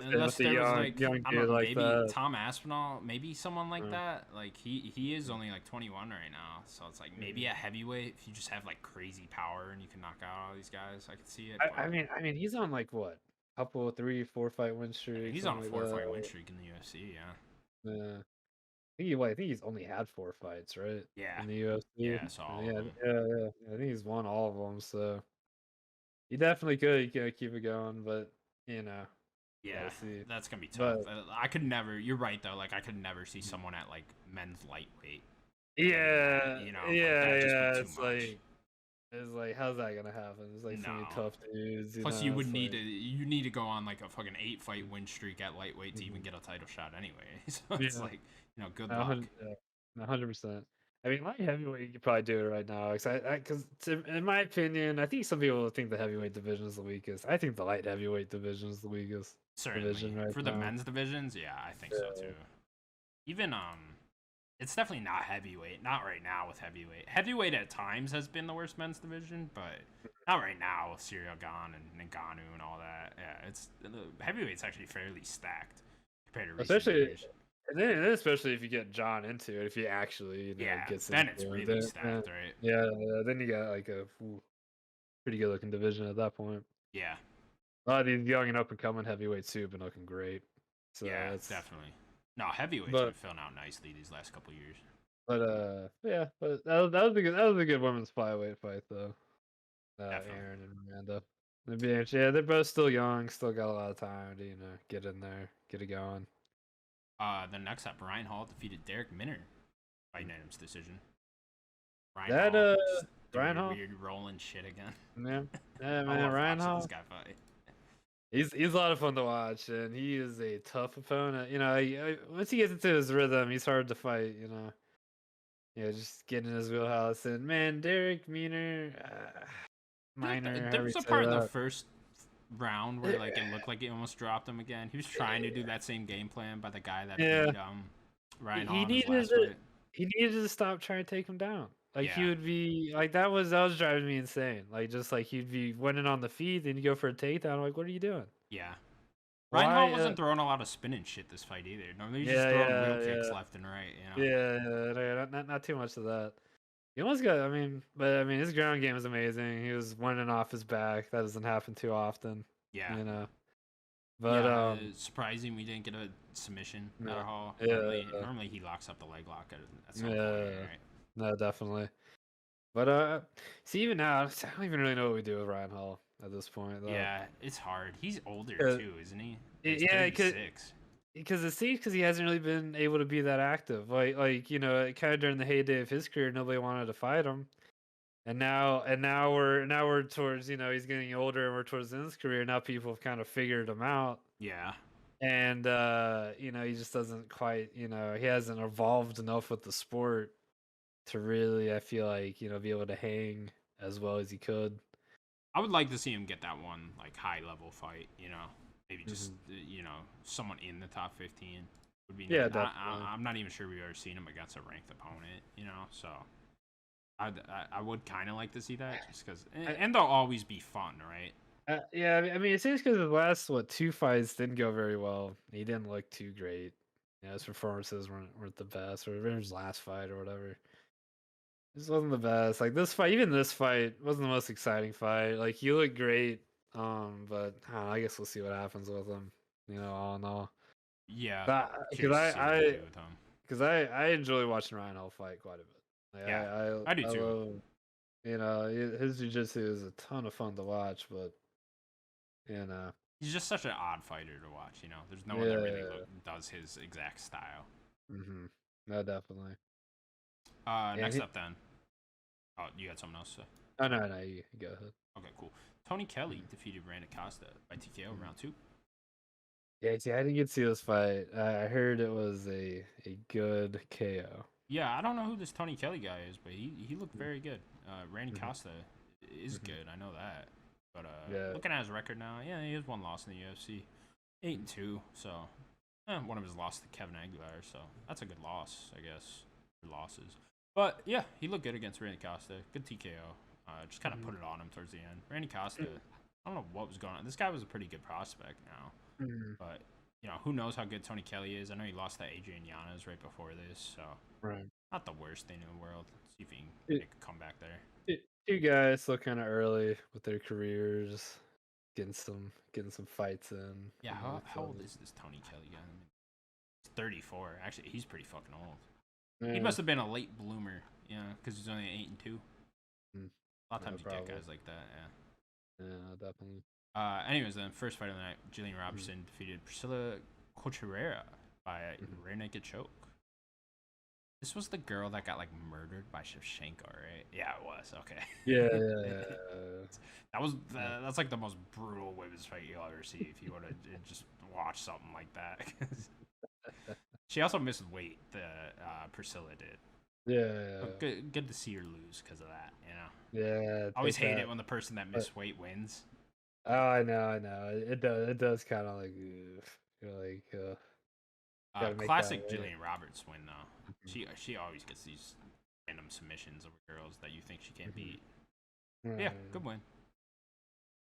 I don't know, maybe that. Tom Aspinall, maybe someone like that. Like he is only like 21 right now, so it's like maybe at heavyweight if you just have like crazy power and you can knock out all these guys, I could see it. I mean he's on like what? Couple 3, 4 fight win streak. He's on a 4 fight win streak in the UFC. Yeah. I think he's only had 4 fights, right? Yeah. In the UFC. Yeah. So yeah. I think he's won all of them. So he definitely could keep it going, but yeah, that's gonna be tough. I could never. You're right though. Like I could never see someone at like men's lightweight. Yeah. It's like, how's that gonna happen? It's like so many tough dudes. Plus, you would need to go on like a fucking 8 fight win streak at lightweight to even get a title shot anyway. So it's like, good luck. 100%. I mean, light heavyweight, you could probably do it right now. Because in my opinion, I think some people think the heavyweight division is the weakest. I think the light heavyweight division is the weakest. Certainly. For the men's divisions, yeah, I think so too. Even it's definitely not heavyweight. Not right now with heavyweight. Heavyweight at times has been the worst men's division, but not right now with Cyril Gane and Ngannou and all that. Yeah, the heavyweight's actually fairly stacked compared to recent years. And then especially if you get John into it, if he actually gets then it's really stacked, right? Yeah, then you got like a pretty good looking division at that point. Yeah, A lot of these young and up and coming heavyweights too have been looking great. So Yeah, it's definitely. No, heavyweights have but been filling out nicely these last couple years. yeah, but that was a good women's flyweight fight though. Definitely. Aaron and Miranda. They're both still young, still got a lot of time to get in there, get it going. Then next up, Ryan Hall defeated Derek Minner by unanimous decision. Ryan That Hall just Ryan doing Hall, weird rolling shit again. yeah, I man, love Ryan watching Hall. this guy fight. He's a lot of fun to watch, and he is a tough opponent. Once he gets into his rhythm, he's hard to fight. Just getting in his wheelhouse. And man, Derek Meaner, Minor, There however you was a say part in the that. first round where like it looked like he almost dropped him again. He was trying to do that same game plan by the guy that Yeah, beat Ryan Hall he in his needed last to. fight. He needed to stop trying to take him down. Like he Yeah, would be like that was driving me insane. Like just like he'd be winning on the feet, then you go for a takedown. I'm like, what are you doing? yeah. Ryan Hall Why? wasn't throwing a lot of spinning shit this fight either. Normally he's just Yeah, throwing wheel yeah, kicks yeah, left and right. not too much of that. He almost got. But his ground game is amazing. He was winning off his back. That doesn't happen too often. Yeah. You know. But Yeah, surprising we didn't get a submission out no, of Hall. yeah, Normally he locks up the leg lock at some point, yeah, right? no, definitely. But see, even now, I don't even really know what we do with Ryan Hall at this point, though. Yeah, it's hard. He's older too, isn't he? He's Yeah, 36. because it seems he hasn't really been able to be that active. Kind of during the heyday of his career, nobody wanted to fight him. And now we're towards he's getting older and we're towards the end of his career. Now people have kind of figured him out, Yeah. and he just doesn't quite he hasn't evolved enough with the sport to really, I feel like, be able to hang as well as he could. I would like to see him get that one like high level fight, Maybe just someone in the top 15 would be Yeah, nice. definitely. I'm not even sure we've ever seen him against a ranked opponent, so I would kind of like to see that just because, and they'll always be fun, right? Yeah, it seems because the last two fights didn't go very well. He didn't look too great. His performances weren't the best, or his last fight or whatever. This wasn't the best. Like this fight, even this fight wasn't the most exciting fight. Like he looked great, but I don't know, I guess we'll see what happens with him. All in all, Yeah, because curious to see what they do with him. because I enjoy watching Ryan Hall fight quite a bit. Like, Yeah, I do too. Love, his jiu-jitsu is a ton of fun to watch, but he's just such an odd fighter to watch. There's no one that really does his exact style. No, definitely. Next up then. Oh, you got something else to say? Oh no, you go ahead. Okay, cool. Tony Kelly defeated Miranda Acosta by TKO round 2. Yeah, see, I didn't get to see this fight. I heard it was a good KO. Yeah, I don't know who this Tony Kelly guy is, but he looked very good. Randy Costa is good, I know that. But looking at his record now, yeah, he has one loss in the UFC, 8-2. So, one of his losses to Kevin Aguilar, so that's a good loss, I guess. For losses, but yeah, he looked good against Randy Costa. Good TKO. Just kind of put it on him towards the end. Randy Costa, I don't know what was going on. This guy was a pretty good prospect now, but who knows how good Tony Kelly is. I know he lost to Adrian Yanez right before this, so not the worst thing in the world. See if he can make a comeback there. Two guys still kind of early with their careers, getting some fights in. Yeah, how old is this Tony Kelly guy? He's 34. Actually, he's pretty fucking old. Yeah. He must have been a late bloomer, because he's only 8-2. A lot of times you get guys like that, yeah. Yeah, definitely. Anyways, then first fight of the night, Jillian Robertson defeated Priscilla Cochera by rear naked choke. This was the girl that got like murdered by Shevchenko, right? Yeah, it was. Okay. Yeah. That's like the most brutal women's fight you'll ever see if you want to just watch something like that. She also missed weight. Priscilla did. Yeah. Good to see her lose because of that. Yeah. I always hate it when the person that missed weight wins. Oh, I know. It does kind of like, you're like, classic Jillian Roberts win though. She always gets these random submissions over girls that you think she can't beat. Yeah, good win.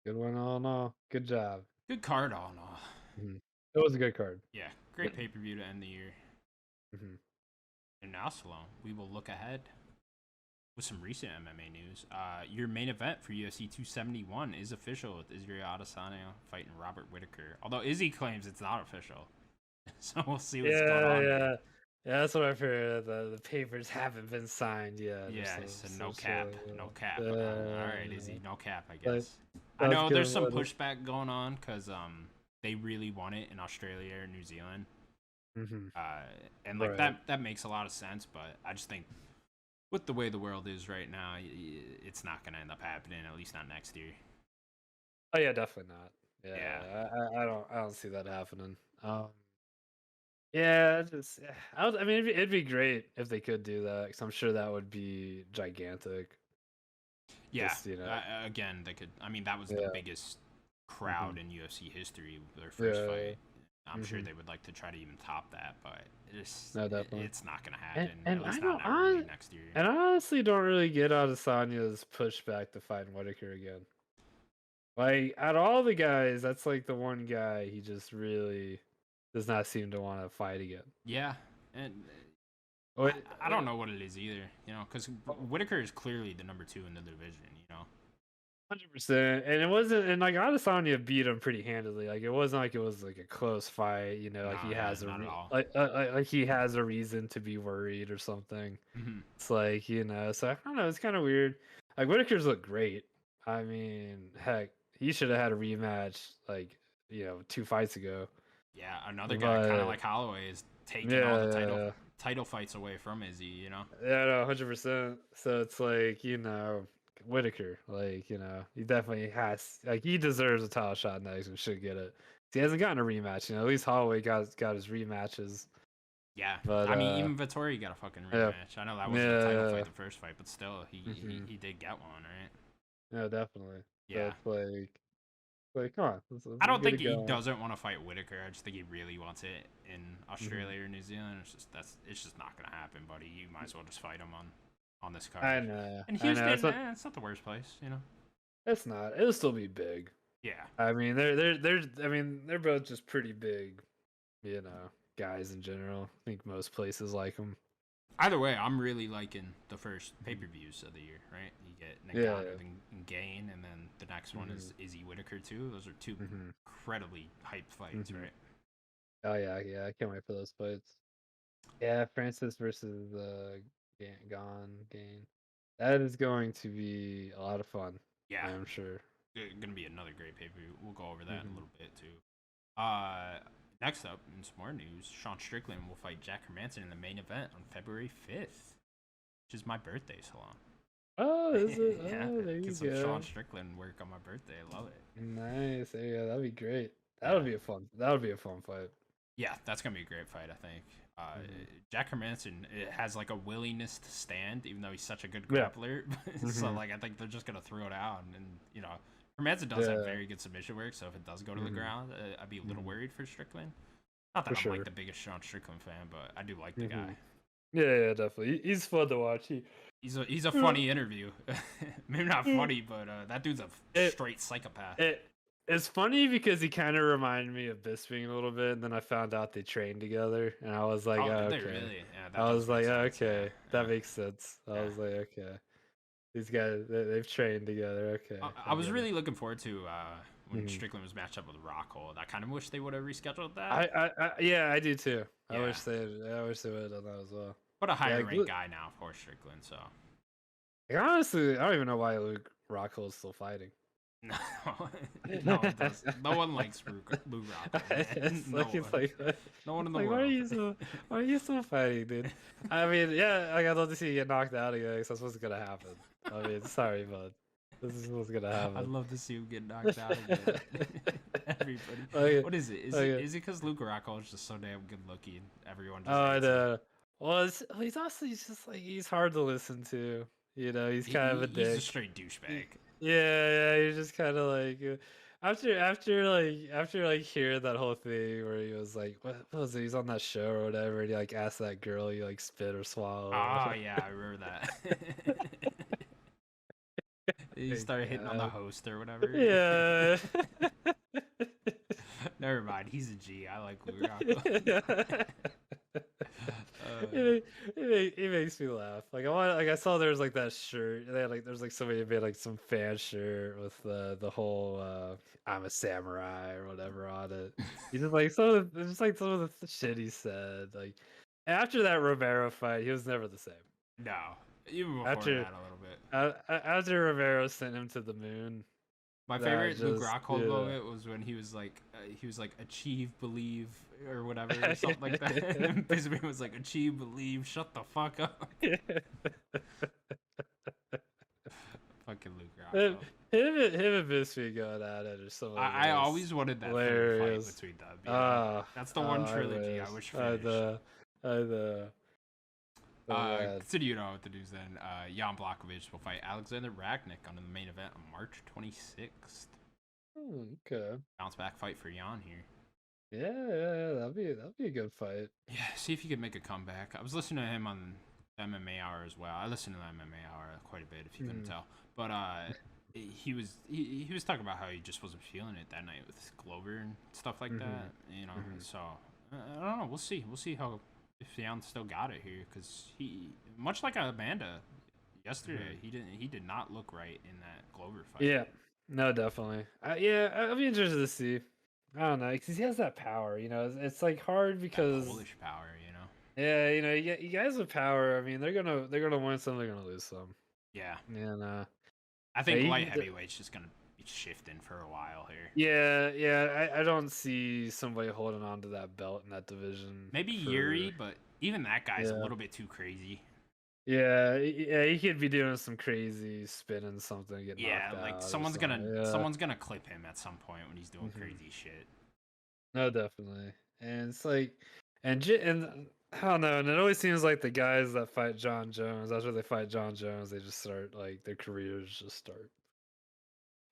Good one all in all. Good job. Good card all in all. It was a good card. Yeah, great pay-per-view to end the year. And now, Sloan, we will look ahead with some recent MMA news, your main event for UFC 271 is official with Israel Adesanya fighting Robert Whittaker. Although Izzy claims it's not official, so we'll see what's going on. Yeah, that's what I've heard. The papers haven't been signed yet. Yeah, so no cap. All right, Izzy, no cap, I Like, guess. I know there's some pushback going on because they really want it in Australia or New Zealand. And like that makes a lot of sense, but I just think with the way the world is right now, it's not gonna end up happening, at least not next year. Oh yeah, definitely not. Yeah. I don't see that happening. Yeah, I mean, it'd be great if they could do that, because I'm sure that would be gigantic. Yeah, Just, again, they could. I mean, that was the biggest crowd in UFC history, their first fight. I'm sure they would like to try to even top that, but it's not going to happen. And at least I don't, not next year. And I honestly don't really get Adesanya's pushback to fighting Whittaker again. Like, out of all the guys, that's like the one guy he just really does not seem to want to fight again. Yeah, and I don't know what it is either, because Whittaker is clearly the number 2 in the division, 100%, and it wasn't, and like Adesanya beat him pretty handily. Like, it wasn't like it was like a close fight, like he has like he has a reason to be worried or something. It's like, so I don't know, it's kind of weird. Like, Whittaker's looked great. I mean, heck, he should have had a rematch like 2 fights ago. Yeah, another guy kind of like Holloway is taking all the title fights away from Izzy, Yeah, no, 100%. So it's like, Whittaker, like, he definitely has, like, he deserves a title shot next and should get it. He hasn't gotten a rematch, at least Holloway got his rematches. Yeah, but I mean, even Vettori got a fucking rematch. I know that wasn't a title fight the first fight, but still, he did get one, right? Yeah, definitely. Yeah, so it's like, come on. I don't think he doesn't want to fight Whittaker. I just think he really wants it in Australia or New Zealand. It's just not gonna happen, buddy. You might as well just fight him on this card. I know. And Houston, it's not the worst place, It's not. It'll still be big. Yeah. I mean, they're both just pretty big, guys in general. I think most places like them. Either way, I'm really liking the first pay-per-views of the year, right? You get Nagano and Gain, and then the next one is Izzy Whittaker too. Those are 2 incredibly hyped fights, right? Oh yeah, I can't wait for those fights. Yeah, Francis versus Gain. That is going to be a lot of fun. Yeah, I'm sure. It's gonna be another great pay-per-view. We'll go over that in a little bit too. Next up, in some more news, Sean Strickland will fight Jack Hermanson in the main event on February 5th, which is my birthday, Sloan. Oh, is it? Yeah, oh, there you get some go. Sean Strickland work on my birthday. I love it. Nice. Yeah, that'd be great. That would be a fun fight. Yeah, that's gonna be a great fight, I think. Jack Hermanson has like a willingness to stand, even though he's such a good grappler. So like, I think they're just gonna throw it out, and Hermanson does have very good submission work. So if it does go to the ground, I'd be a little worried for Strickland. Not that I'm like the biggest Sean Strickland fan, but I do like the guy. Yeah, definitely. He's fun to watch. He's a funny interview. Maybe not funny, but that dude's a straight psychopath. It's funny because he kind of reminded me of Bisping a little bit, and then I found out they trained together, and I was like, okay. Really? Yeah, I was like, okay, that makes sense. I was like, okay, these guys, they've trained together. Okay. I was really looking forward to when Strickland was matched up with Rockhold. I kind of wish they would have rescheduled that. I do too. Yeah. I wish they would have done that as well. But a higher ranked guy now, of course, Strickland. So honestly, I don't even know why Luke Rockhold's still fighting. No, it doesn't. No one likes Luke Rockhold. No one in the world. Why are you still fighting, dude? I mean, yeah, I'd love to see you get knocked out again, because that's what's gonna happen. I mean, sorry, bud. This is what's gonna happen. I'd love to see him get knocked out again. Everybody. What is it? Is it because Luke Rockhold is just so damn good looking? Everyone just hates him? Well, he's just like, he's hard to listen to. He's kind of a dick. He's a straight douchebag. Yeah, you're just kind of like, after hearing that whole thing where he was like, what was it? He's on that show or whatever, and he like asked that girl, you like spit or swallow. Oh yeah, I remember that. He started hitting on the host or whatever. Yeah. Never mind. He's a G. I like Luke Rockhold. it makes me laugh. Like I saw there was like that shirt. They had, like there's like somebody made like some fan shirt with the whole I'm a samurai or whatever on it. He's just like some of the shit he said. Like after that Romero fight, he was never the same. No, even before After that a little bit. after Romero sent him to the moon. My That favorite Luke just Rockhold moment was when he was like achieve, believe, or whatever, or something like that. And Bisbee was like, achieve, believe, shut the fuck up. Fucking Luke Rockhold. Him and Bisbee going at it or something. I always wanted that third fight between them. You know? That's the one trilogy I wish finished. Consider you know what the news then. Jan Blachowicz will fight Alexander Ragnick on the main event on March 26th. Okay. Bounce back fight for Jan here. Yeah, that'd be a good fight. Yeah, see if he could make a comeback. I was listening to him on MMA Hour as well. I listen to the MMA Hour quite a bit, if you couldn't tell. But he was talking about how he just wasn't feeling it that night with Glover and stuff like that. You know, so I don't know. We'll see. We'll see how if Jan still got it here, because he, much like Amanda yesterday, he did not look right in that Glover fight. Yeah, no, definitely. Yeah, I'll be interested to see. I don't know, because he has that power. You know, it's like hard because that Polish power. You know. Yeah, you know, you guys with power. I mean, they're gonna win some, they're gonna lose some. Yeah. And I think light heavyweight's just gonna be shifting for a while here. Yeah. I don't see somebody holding on to that belt in that division. Maybe Yuri, but even that guy's a little bit too crazy. Yeah, he could be doing some crazy spinning something, getting knocked out. Like someone's gonna clip him at some point when he's doing crazy shit. No, definitely. And it's like, and I don't know, and it always seems like the guys that fight John Jones, after they fight John Jones, they just start like their careers just start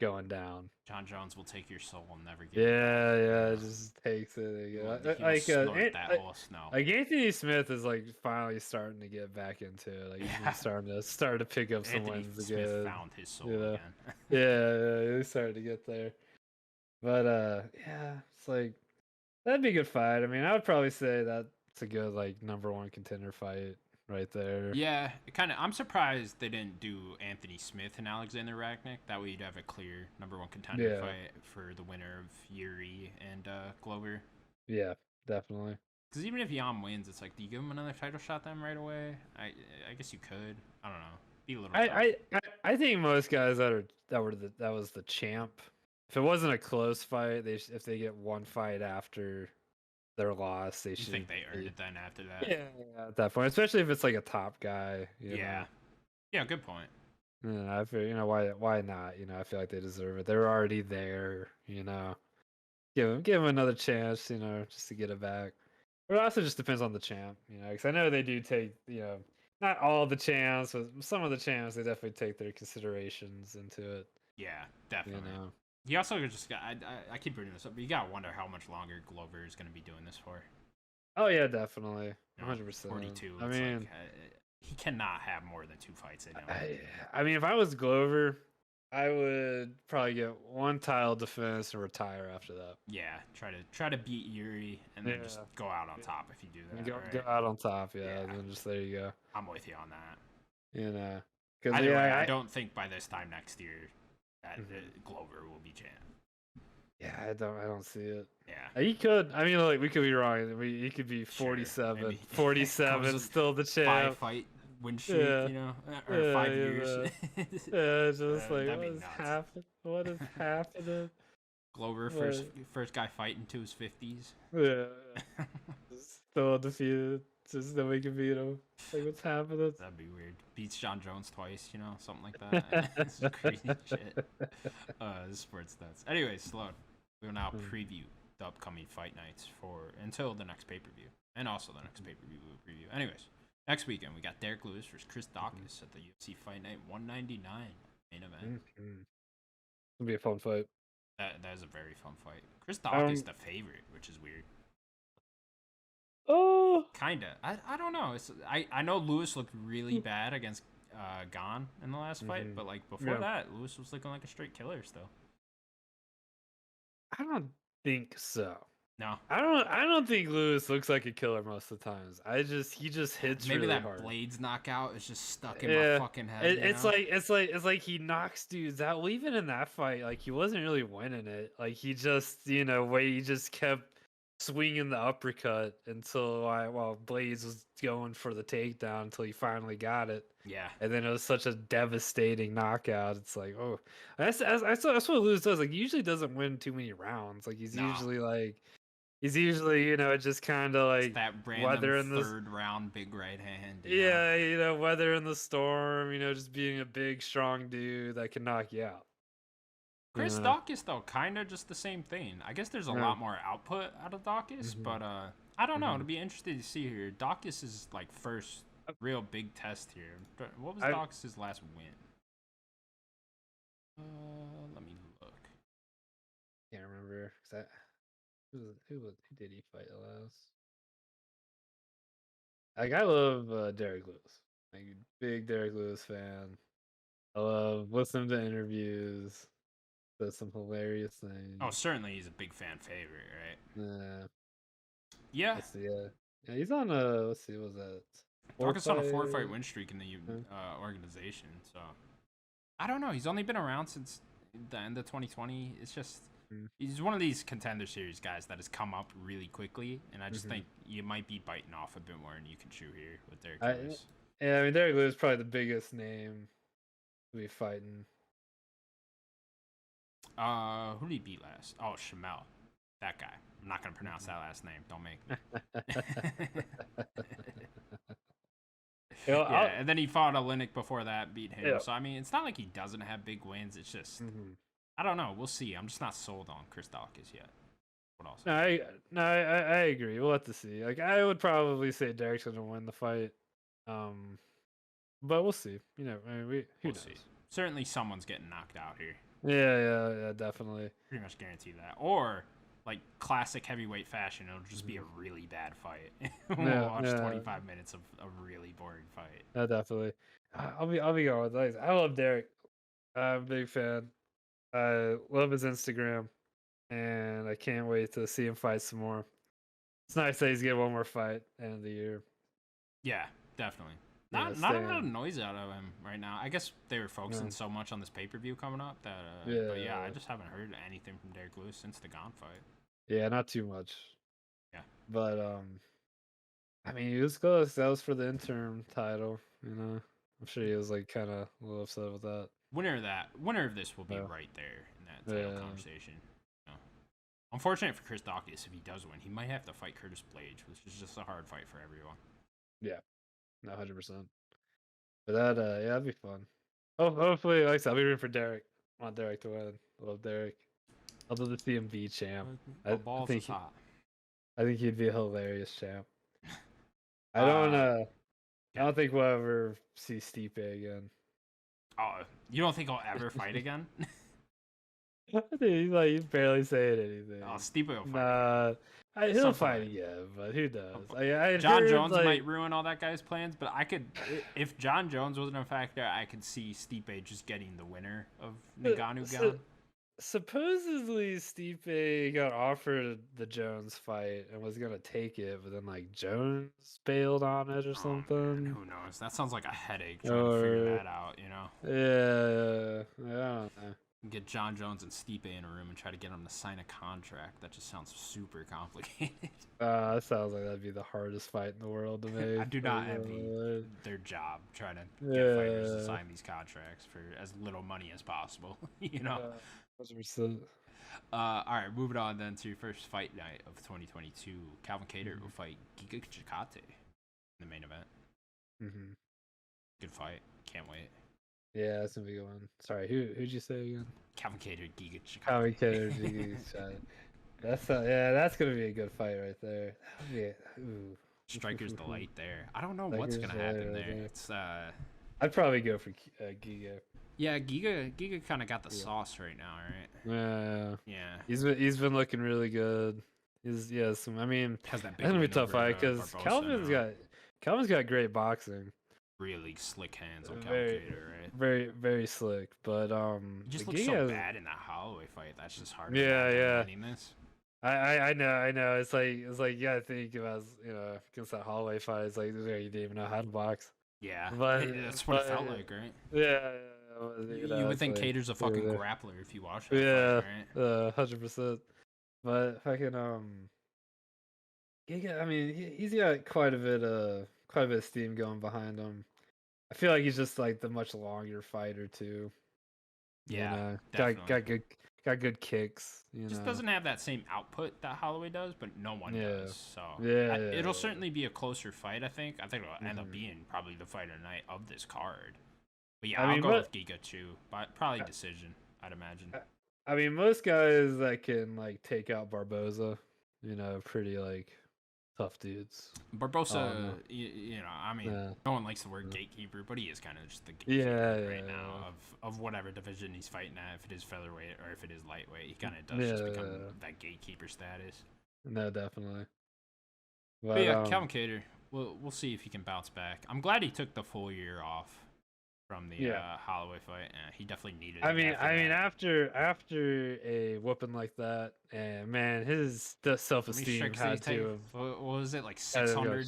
going down. John Jones will take your soul and never get it. It just takes it. Like Anthony Smith is like finally starting to get back into it. Like he's starting to pick up some wins again. Smith found his soul again. Yeah, he's starting to get there. But it's like that'd be a good fight. I mean, I would probably say that's a good like number one contender fight right there. Yeah, I'm surprised they didn't do Anthony Smith and Alexander Ragnick. That way you'd have a clear number one contender fight for the winner of Yuri and Glover. Yeah, definitely. Because even if Jan wins, it's like, do you give him another title shot then right away? I guess you could. I don't know. Be a little. I think most guys that was the champ. If it wasn't a close fight, if they get one fight after their loss, they should. You think they earned it then after that? Yeah, at that point, especially if it's like a top guy. You know? Yeah, good point. I feel why not? You know, I feel like they deserve it. They're already there. You know, give them another chance. You know, just to get it back. But it also just depends on the champ. You know, because I know they do take not all the champs, but some of the champs they definitely take their considerations into it. Yeah, definitely. You know. He also just got. I keep bringing this up, but you gotta wonder how much longer Glover is gonna be doing this for. Oh yeah, definitely, 100%. 42. I mean, he cannot have more than 2 fights in him. I mean, if I was Glover, I would probably get one title defense and retire after that. Yeah, try to beat Yuri and then just go out on top if you do that. Go out on top, and then just there you go. I'm with you on that. You know, because I don't think by this time next year that Glover will be champ. Yeah, I don't see it. Yeah, he could. I mean, like we could be wrong. He could be 47, 47, still the champ. 5-fight win streak, you know, or 5 years. Just like what is happening? Glover, first guy fighting to his 50s. Yeah, still undefeated. Just that we can beat him. Like, what's happening? That'd be weird. Beats John Jones twice, you know, something like that. This is crazy shit. This sports stats. Anyway, Sloan, we will now preview the upcoming fight nights until the next pay-per-view. And also the next pay-per-view we'll preview. Anyways, next weekend we got Derek Lewis versus Chris Daukaus at the UFC Fight Night 199 main event. It'll be a fun fight. That is a very fun fight. Chris Daukaus is the favorite, which is weird. Oh, kinda. I don't know. I know Lewis looked really bad against Gane in the last fight, but like before that, Lewis was looking like a straight killer still. I don't think so. No. I don't think Lewis looks like a killer most of the times. He just hits Maybe really that hard. Blades knockout is just stuck in my fucking head. It's like he knocks dudes out. Well, even in that fight, like he wasn't really winning it. Like he just he just kept swinging the uppercut until while Blades was going for the takedown until he finally got it. Yeah. And then it was such a devastating knockout. It's like, oh, that's what Lewis does. Like he usually doesn't win too many rounds. Like he's usually just kind of like that random third round big right hand. Yeah, weather in the storm. Just being a big, strong dude that can knock you out. Chris Daukaus, though, kind of just the same thing. I guess there's a lot more output out of Daukaus, but I don't know. It'll be interesting to see here. Daukaus is like first real big test here. What was Daukaus' last win? Let me look. Can't remember. Who did he fight last? Like I love Derek Lewis. Like big Derek Lewis fan. I love listening to interviews. Does some hilarious things. Oh, certainly he's a big fan favorite, right? Yeah. Let's see, yeah, he's on let's see, what was that? Daukaus on a 4-fight win streak in the organization. So I don't know. He's only been around since the end of 2020. It's just he's one of these contender series guys that has come up really quickly, and I just think you might be biting off a bit more than you can chew here with Derek Lewis. Yeah, I mean Derek Lewis is probably the biggest name to be fighting. Who did he beat last? Oh, Shamel. That guy. I'm not gonna pronounce that last name. Don't make me. Yeah, and then he fought Oleinik before that, beat him. Yeah. So I mean, it's not like he doesn't have big wins. It's just I don't know. We'll see. I'm just not sold on Chris Daukaus yet. What else? I agree. We'll have to see. Like I would probably say Derek's gonna win the fight. But we'll see. I mean, who knows? See. Certainly someone's getting knocked out here. Yeah, definitely. Pretty much guarantee that. Or like classic heavyweight fashion, it'll just be a really bad fight. We'll watch 25 minutes of a really boring fight. Yeah, definitely. I'll be going with that. I love Derek. I'm a big fan. I love his Instagram, and I can't wait to see him fight some more. It's nice that he's getting one more fight end of the year. Yeah, definitely. Not a lot of noise out of him right now. I guess they were focusing so much on this pay-per-view coming up that but yeah, I just haven't heard anything from Derek Lewis since the Gaunt fight. Yeah, not too much. Yeah. But I mean, he was close. That was for the interim title, I'm sure he was like kind of a little upset with that. Winner of this will be right there in that title conversation. Unfortunate for Chris Daukaus, if he does win, he might have to fight Curtis Blades, which is just a hard fight for everyone. Yeah. 100%. But that'd be fun. Oh, hopefully, like I said, I'll be rooting for Derek. I want Derek to win. I love Derek. I'd love to see him be champ. I think he'd be a hilarious champ. I don't think we'll ever see Stipe again. Oh, you don't think I'll ever fight again? I think he's barely saying anything. Oh, Stipe will fight. He'll fight again, but who does? John Jones might ruin all that guy's plans, but if John Jones wasn't a factor, I could see Stipe just getting the winner of Ngannou. Supposedly, Stipe got offered the Jones fight and was gonna take it, but then like Jones bailed on it or something. Man, who knows? That sounds like a headache trying to figure that out. Yeah, I don't know. Get John Jones and Stipe in a room and try to get them to sign a contract. That just sounds super complicated. That sounds like that'd be the hardest fight in the world to make. I do not envy their job trying to get fighters to sign these contracts for as little money as possible. 100%. All right, moving on then to first fight night of 2022. Calvin Kattar will fight Giga Chikadze in the main event. Good fight. Can't wait. Yeah, that's gonna be a good one. Sorry, who'd you say again? Calvin Kattar, Giga Chikadze. Calvin Kattar, Giga Chikadze. That's gonna be a good fight right there. Striker's delight there. I don't know what's gonna happen there. It's I'd probably go for Giga. Yeah, Giga kind of got the sauce right now, right? Yeah. He's been looking really good. I mean, that's gonna be a tough fight because Calvin's got great boxing. Really slick hands on Calvin Kattar, right? Very, very slick. But he just looks so bad in that Holloway fight. That's just hard. Yeah. This. I know. It's like yeah, I think about against that hallway fight. It's like you didn't even know how to box, Yeah, but that's what it felt like, right? yeah, You would it's think like Cater's a they were fucking there. grappler if you watch that fight, Yeah, right? 100%. But fucking I mean he's got quite a bit of steam going behind him. I feel like he's just like the much longer fighter too. You Yeah, know, definitely. got good kicks. You Just know, doesn't have that same output that Holloway does, but no one yeah, does. So it'll yeah. certainly be a closer fight. I think it'll end up Hmm. being probably the fight of the night of this card. But yeah, I I'll mean, go with Giga too, but probably decision. I'd imagine. I mean, most guys that can like take out Barboza, pretty like tough dudes. I don't Barbosa, know. I mean, Yeah, no one likes the word yeah, gatekeeper, but he is kind of just the yeah, gatekeeper right now yeah, of whatever division he's fighting at. If it is featherweight or if it is lightweight, he kind of yeah, does just become yeah. that gatekeeper status. No, definitely. But But yeah, Calvin Cater, we'll see if he can bounce back. I'm glad he took the full year off from the yeah. Holloway fight. He definitely needed I it mean, after that. after a whooping like that, and man, his the self How many esteem strikes did he had take? to have What was it, like had to go. 600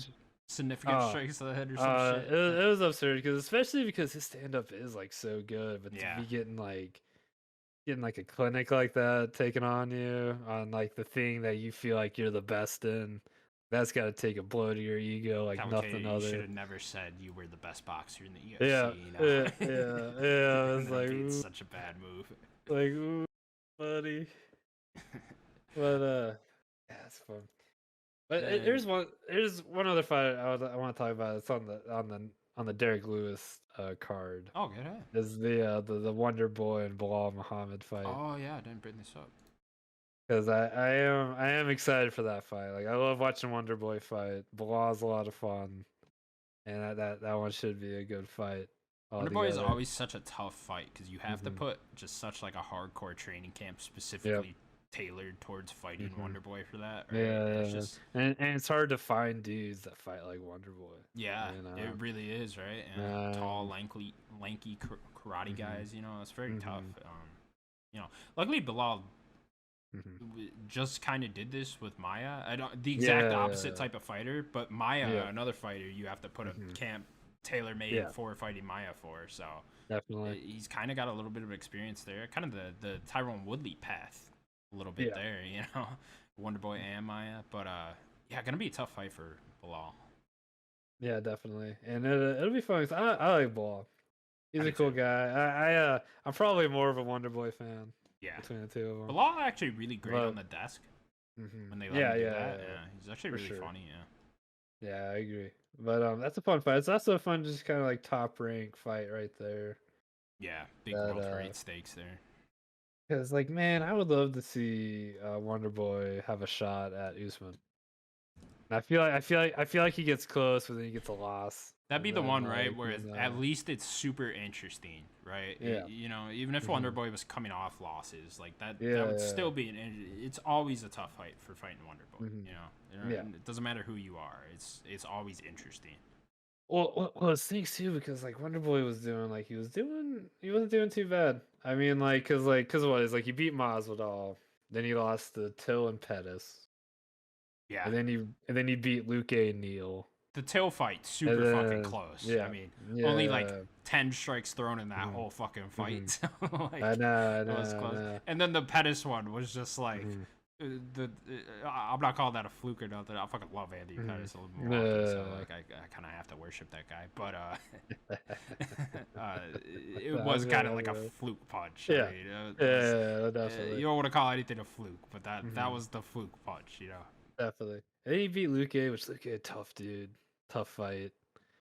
significant Oh, strikes to the head or some shit? it was absurd because especially because his stand up is like so good, but to Yeah, be getting like a clinic like that taken on you on like the thing that you feel like you're the best in, that's got to take a blow to your ego like Calvin Cater, nothing you should other. have never said you were the best boxer in the Yeah, UFC. yeah. And It's then like, it's ooh, such a bad move. ooh, buddy. But yeah, it's fun. But Then there's one other fight I want to talk about. It's on the Derek Lewis card. oh, good. Hey. Is the Wonder Boy and Bilal Muhammad fight. Oh yeah, I didn't bring this up. Because I am excited for that fight. Like I love watching Wonder Boy fight. Bilal's a lot of fun, and that one should be a good fight Wonderboy is altogether. always such a tough fight because you have to Hmm. put just such like a hardcore training camp Yep. specifically tailored towards fighting Hmm. Wonderboy for that, right? And it's Yeah, just and it's hard to find dudes that fight like Wonder Boy. yeah, You it know. really is, right? And tall, Um. lanky karate Hmm. guys, it's very tough. Hmm. Luckily Bilal Hmm. just kind of did this with Maya. I don't the exact opposite Yeah. type of fighter, but Maya, Yeah. another fighter, you have to put a Hmm. camp tailor made Yeah. for fighting Maya for. So Definitely. he's kind of got a little bit of experience there, kind of the Tyrone Woodley path, a little bit Yeah. there, Wonder Boy and Maya. But yeah, gonna be a tough fight for Bilal. Yeah, definitely. And it'll be fun. 'Cause I like Ball. I He's do a cool too. guy. I'm probably more of a Wonder Boy fan Yeah, between the two of them. Bilal actually really great on But the desk when they let yeah, him do yeah, that. yeah, Yeah, he's actually for really sure. funny. Yeah. Yeah, I agree. But that's a fun fight. It's also a fun, just kind of like top rank fight right there. Yeah, big That welterweight stakes there. because like man, I would love to see Wonder Boy have a shot at Usman. And I feel like he gets close, but then he gets a loss, That'd be and the then one, right? like Where at least it's super interesting, right? yeah, Even if hmm Wonderboy was coming off losses, like that would yeah, still be it's always a tough fight for fighting Wonderboy. hmm yeah. It doesn't matter who you are. It's always interesting. Well, it stinks too because like Wonder Boy was doing like he wasn't doing too bad. I mean cause what is like he beat Masvidal, then he lost to Till and Pettis, Yeah, and then he beat Luke A. Neal, the tail fight and super fucking then close. I yeah, mean, only like yeah, 10 strikes thrown in that hmm whole fucking hmm fight. Like I it was know, I close. know. And then the Pettis one was just like Hmm I'm not calling that a fluke or nothing. I fucking love Andy Pettis. I live in Milwaukee, so Yeah. like I kind of have to worship that guy. But uh, it I was was kind of gonna, like a fluke punch. I yeah, mean, yeah, definitely, you don't want to call anything a fluke, but that hmm was the fluke punch. definitely. And then he beat Luke A, which Luke A, tough dude, tough fight.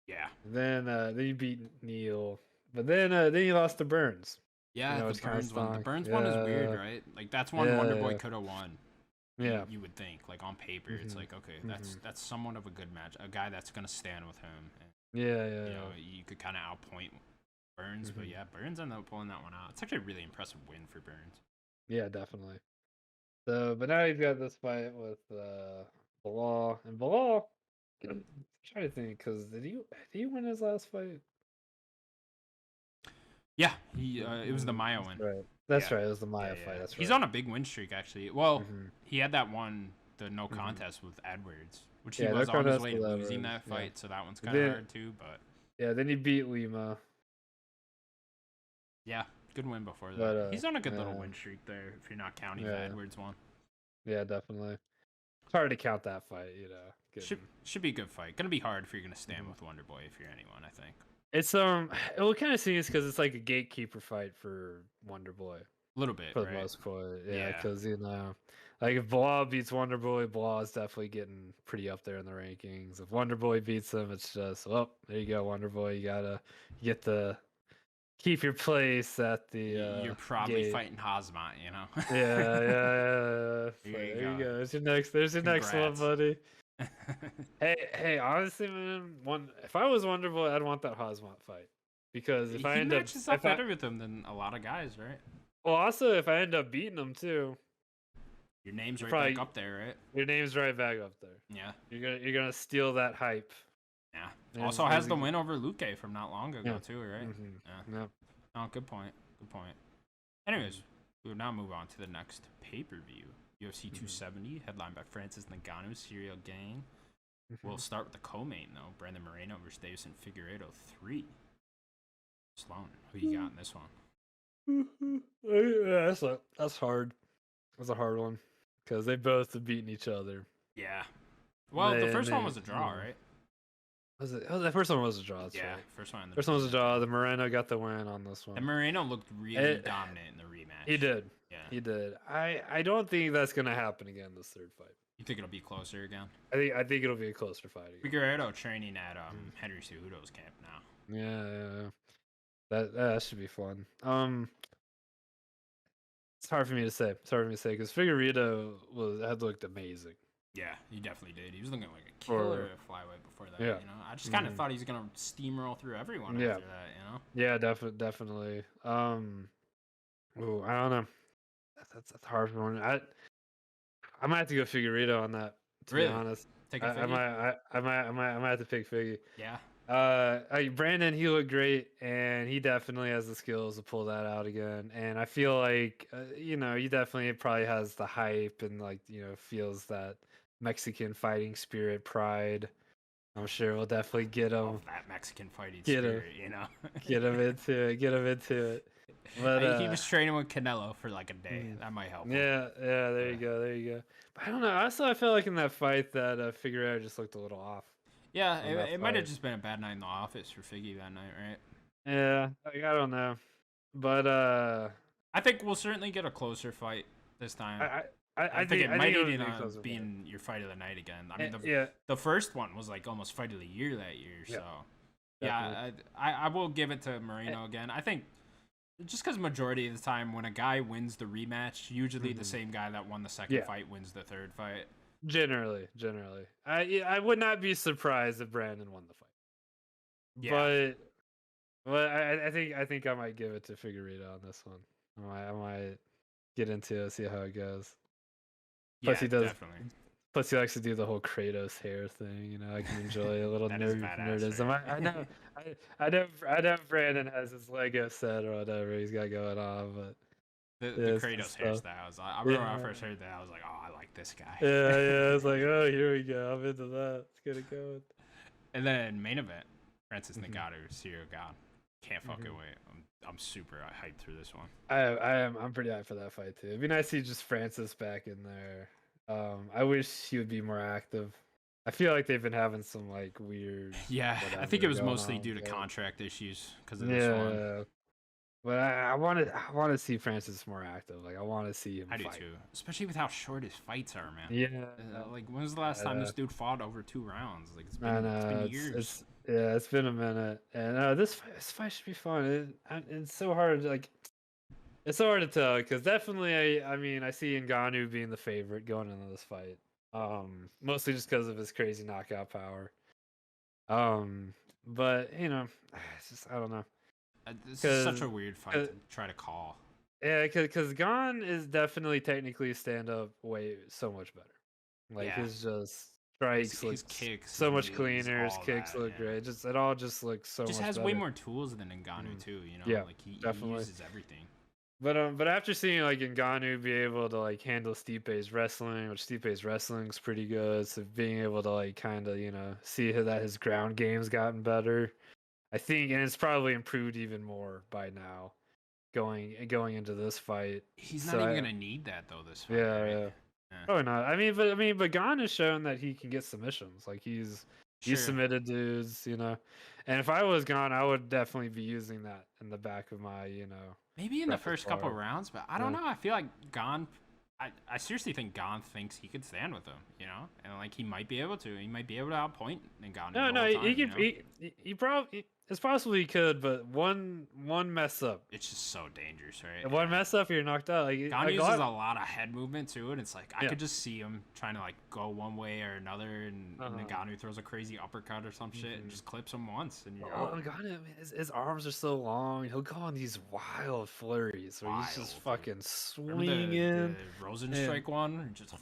Yeah, Then he beat Neal, but then he lost to Burns. yeah. The Which kind of Burns one, the stunk. Burns one is weird, Yeah, right? Like that's one Wonder Boy yeah, could have won. yeah. You would think, like on paper, it's Hmm like okay, hmm that's somewhat of a good match, a guy that's gonna stand with him. And, Yeah, yeah, you could kind of outpoint Burns, but hmm yeah, Burns ended up pulling that one out. It's actually a really impressive win for Burns. yeah, definitely. So, but now he's got this fight with Bilal, and Bilal. I'm trying to think, because did he win his last fight? Yeah, it was the Maia win. Right. That's right. It was the Maia fight. That's right. He's on a big win streak actually. Well, Mm-hmm. he had that one, the no Mm-hmm. contest with Edwards, which Yeah, he no was on his contest way with losing Edwards, that fight, yeah. so that one's kind of hard too. But yeah, then he beat Lima. yeah, good win before that. But, he's on a good little win streak there if you're not counting the Edwards one. Yeah, definitely. It's hard to count that fight, you know. Should be a good fight. Gonna be hard if you're gonna stand with Wonderboy if you're anyone, I think. It's it kind of seems because it's like a gatekeeper fight for Wonderboy. A little bit, for the most part, yeah. Because you know, like if Blah beats Wonderboy, Blah is definitely getting pretty up there in the rankings. If Wonderboy beats him, it's just, well, there you go, Wonderboy. You gotta get the keep your place at the. You're probably gate. fighting Hazmat, you know. yeah. There you go. There's your next. There's your next one, buddy. hey, honestly, man, if I was Wonderboy, I'd want that Hazmat fight because if I end up better with him than a lot of guys, right? Well, also if I end up beating him too, your name's right back up there, right? Your name's right back up there. Yeah, you're gonna steal that hype. Yeah. And also has the win over Luke from not long ago too, right? Mm-hmm. Yeah. Oh, good point. Good point. Anyways, we will now move on to the next pay-per-view. UFC 270, headlined by Francis Ngannou, Serial Gang. We'll start with the co-main, though. Brandon Moreno versus Davison Figueiredo 3. Sloan, who you got in this one? Yeah, that's hard. That's a hard one. Because they both have beaten each other. Yeah. Well, the first one was a draw, right? Was it? Oh, the first one was a draw. That's right. First one. First one was a draw. The Moreno got the win on this one. And Moreno looked really dominant in the rematch. He did. Yeah. He did. I don't think that's gonna happen again this third fight. You think it'll be closer again? I think it'll be a closer fight again. Figueiredo training at Henry Cejudo's camp now. Yeah. That should be fun. It's hard for me to say. Because Figueiredo had looked amazing. Yeah, he definitely did. He was looking like a killer at flyweight before that. Yeah. You know, I just kind of thought he was gonna steamroll through everyone after that. You know. Yeah, definitely. Ooh, I don't know. That's a hard one. I might have to go Figueiredo on that. To be honest, Take a I might have to pick Figgy. Yeah. Brandon, he looked great, and he definitely has the skills to pull that out again. And I feel like, you know, he definitely probably has the hype and like, you know, feels that Mexican fighting spirit, pride. I'm sure we'll definitely get him. That Mexican fighting spirit, you know. Get him into it. But he was training with Canelo for like a day. That might help. Yeah. There you go. But I don't know. I felt like in that fight that Figueiredo just looked a little off. Yeah, it might have just been a bad night in the office for Figgy that night, right? Yeah, I don't know, but I think we'll certainly get a closer fight this time. I think it might end up being your fight of the night again. I mean, the first one was like almost fight of the year that year, so I will give it to Moreno again. I think just because majority of the time when a guy wins the rematch, usually the same guy that won the second fight wins the third fight. Generally, I would not be surprised if Brandon won the fight. Yeah. But I think I might give it to Figueiredo on this one. I might get into it, see how it goes. Plus he does. Definitely. Plus he likes to do the whole Kratos hair thing. You know, I can enjoy a little nerdism. Right? I know Brandon has his Lego set or whatever he's got going on, but. The Kratos hairstyles. I remember when I first heard that, I was like, oh, I like this guy. Yeah. I was like, oh, here we go. I'm into that. Let's get it going. And then main event, Francis Ngannou, Serial God. Can't fucking wait. I'm super hyped through this one. I'm pretty hyped for that fight too. It'd be nice to see just Francis back in there. I wish he would be more active. I feel like they've been having some like weird. Yeah, I think it was mostly due to contract issues because of this one. But I want to see Francis more active. Like I want to see him. I do too, especially with how short his fights are, man. Yeah. Like when was the last time this dude fought over 2 rounds? Like it's been years. It's been a minute, and this fight should be fun. It's so hard. It's so hard to tell because definitely, I see Ngannou being the favorite going into this fight. Mostly just because of his crazy knockout power. But you know, it's just I don't know. This is such a weird fight to try to call. Yeah, because Gon is definitely technically stand-up way so much better. Like, it's just strikes his look kicks, so much cleaner. His kicks look yeah. great. It all just looks so just much has better. way more tools than Ngannou too. You know, Yeah, like he definitely. uses everything. But after seeing like Ngannou be able to like handle Stipe's wrestling, which Stipe's wrestling's pretty good, so being able to like kind of see that his ground game's gotten better, I think, and it's probably improved even more by now, going into this fight. He's not even gonna need that though this fight. Yeah, right? yeah. Probably not. But Gon has shown that he can get submissions. Like he's submitted dudes, and if I was Gon, I would definitely be using that in the back of my, maybe in the first couple of rounds, but I don't know. I feel like Gon. I seriously think Gon thinks he could stand with him, and like he might be able to. He might be able to outpoint Ngannou. No, he could. He probably. It's possible he could, but one mess up. It's just so dangerous, right? One mess up, you're knocked out. Like, Gon uses a lot of head movement too, and it's like I could just see him trying to like go one way or another, and Ngannou throws a crazy uppercut or some shit and just clips him once, and you're out. Ngannou, his arms are so long. He'll go on these wild flurries where he's just fucking swinging. The Rosenstrike one, just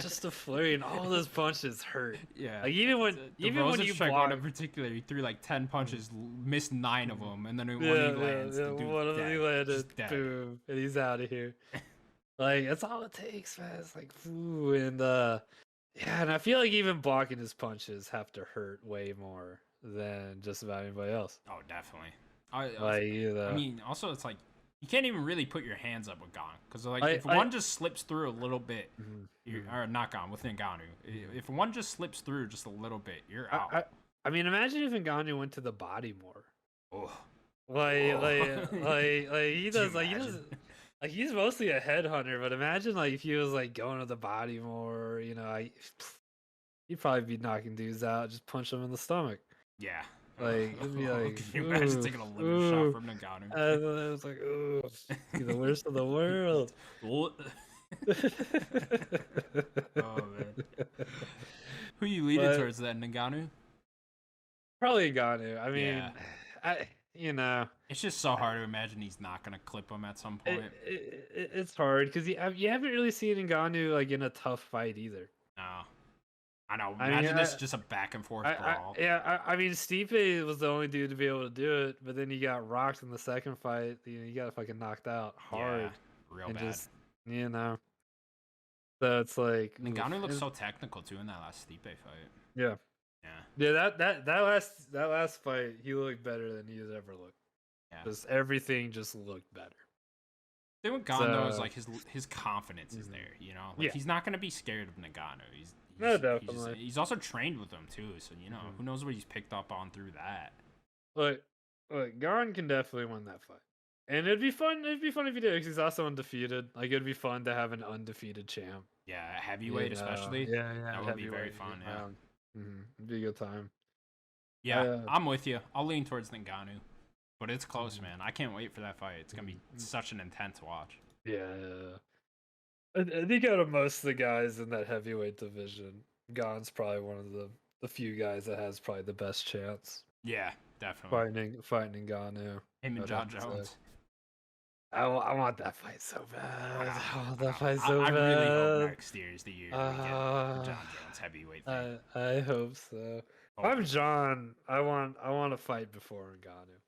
just a flurry, and all those punches hurt. Yeah, like even when you block one in particular, he threw like 10 punches, missed 9 of them, and then when he lands, one of them he landed, boom, and he's out of here. Like that's all it takes, man. It's like, ooh, and and I feel like even blocking his punches have to hurt way more than just about anybody else. Oh, definitely. I mean, also it's like you can't even really put your hands up with Gon because like if one just slips through a little bit, or not Gon with Ngannou, if one just slips through just a little bit, you're out. I mean, imagine if Ngannou went to the body more. Oh, like he does, like he's mostly a headhunter, but imagine like if he was like going to the body more, he'd probably be knocking dudes out, just punch them in the stomach. Yeah. Like it'd be like, can you imagine taking a liver shot from Ngannou? I was like, ooh, he's the worst of the world. Oh man. Who you leading towards then, Ngannou? Probably Ngannou. I mean, it's just so hard to imagine he's not gonna clip him at some point. It's hard because you haven't really seen Ngannou like in a tough fight either. No, I know. Imagine this just a back and forth brawl. I mean, Stipe was the only dude to be able to do it, but then he got rocked in the second fight. He got fucking knocked out hard, real bad. Just, so it's like Ngannou looks so technical too in that last Stipe fight. Yeah. Yeah, that last fight, he looked better than he has ever looked. Yeah, just everything just looked better. The thing with Gon though is like his confidence is there, like he's not gonna be scared of Ngannou. He's also trained with him too, so who knows what he's picked up on through that. Look, Gon can definitely win that fight, and it'd be fun. It'd be fun if he did, because he's also undefeated. Like it'd be fun to have an undefeated champ. Yeah, heavyweight especially. Yeah, that would be very fun. Yeah. It'd be a good time. Yeah, I'm with you. I'll lean towards Ngannou, but it's close, man. I can't wait for that fight. It's gonna be such an intense watch. Yeah. I think out of most of the guys in that heavyweight division, Gon's probably one of the few guys that has probably the best chance. Yeah, definitely. Fighting Ngannou. Him and John Jones. I want that fight so bad. I want that fight so bad. I really hope next year is the year we get the John Jones heavyweight thing. I hope so. If I'm John, I want to fight before Ngannou.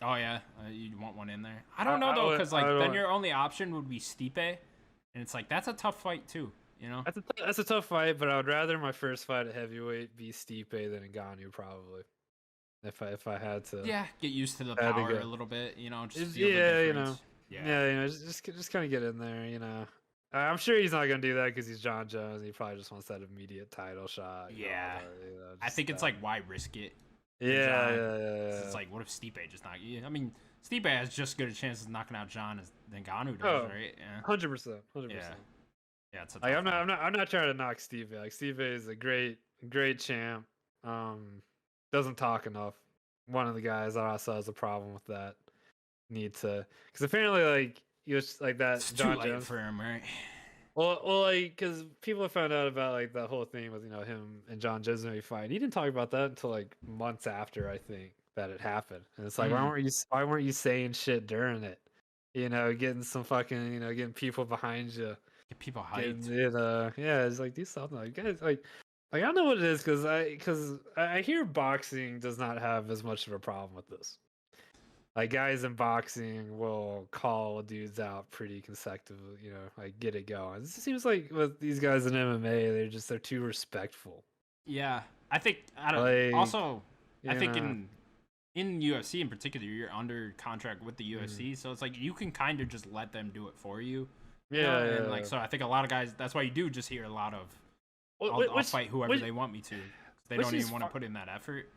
Oh yeah, you want one in there? I don't know though, because like then your only option would be Stipe, and it's like that's a tough fight too. That's a tough fight, but I would rather my first fight at heavyweight be Stipe than Ngannou probably. If I had to, get used to the power a little bit, just just kind of get in there, I'm sure he's not gonna do that because he's John Jones. He probably just wants that immediate title shot. I think it's like why risk it? Yeah. It's like what if Stipe just knock? I mean, Stipe has just as good a chance of knocking out John as Ngannou does, right? Yeah, 100%. Yeah, it's I'm not trying to knock Stipe. Like Stipe is a great champ. Doesn't talk enough. One of the guys that also has a problem with that. Because apparently, like he was like that. It's John too late Jones for him, right? Well, like because people have found out about like the whole thing with him and John Jones fight. He didn't talk about that until like months after I think that it happened. And it's like why weren't you saying shit during it? Getting some fucking getting people behind you. Get people hyped. Yeah, it's like do something, like guys, like I don't know what it is because I hear boxing does not have as much of a problem with this. Like guys in boxing will call dudes out pretty consecutively, like get it going. It seems like with these guys in MMA, they're too respectful. Yeah, I think I don't. Like, Also, I think in UFC in particular, you're under contract with the UFC, so it's like you can kind of just let them do it for you. And like so, I think a lot of guys. That's why you do just hear a lot of. I'll fight whoever they want me to. They don't even want to put in that effort.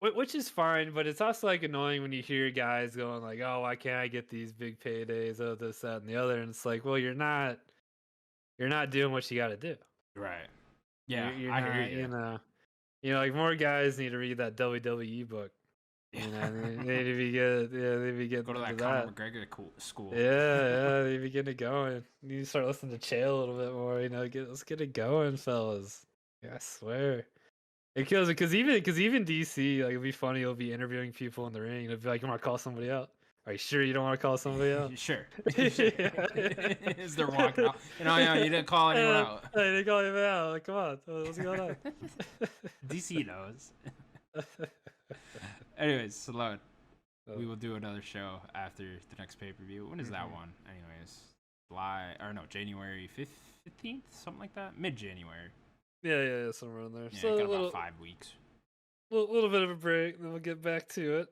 Which is fine, but it's also like annoying when you hear guys going like, "Oh, why can't I get these big paydays? Oh, this, that, and the other." And it's like, well, you're not doing what you got to do. Right. Yeah, I hear you. Like more guys need to read that WWE book. They need to be good. Yeah, they need to be getting go to that Conor McGregor school. Yeah, they need to get it going. You need to start listening to Chael a little bit more. Let's get it going, fellas. Yeah, I swear. It kills it because even DC, like it'll be funny. He'll be interviewing people in the ring. It'll be like, "You want to call somebody out? Are you sure you don't want to call somebody out?" Sure. As they're walking out, you didn't call anyone out. I didn't call him out. Like, come on, what's going on? DC knows. Anyways, Sloan, we will do another show after the next pay-per-view. When is that one? Anyways, January 15th, something like that, mid-January. Yeah, somewhere in there. Yeah, so got about 5 weeks. Little bit of a break, then we'll get back to it.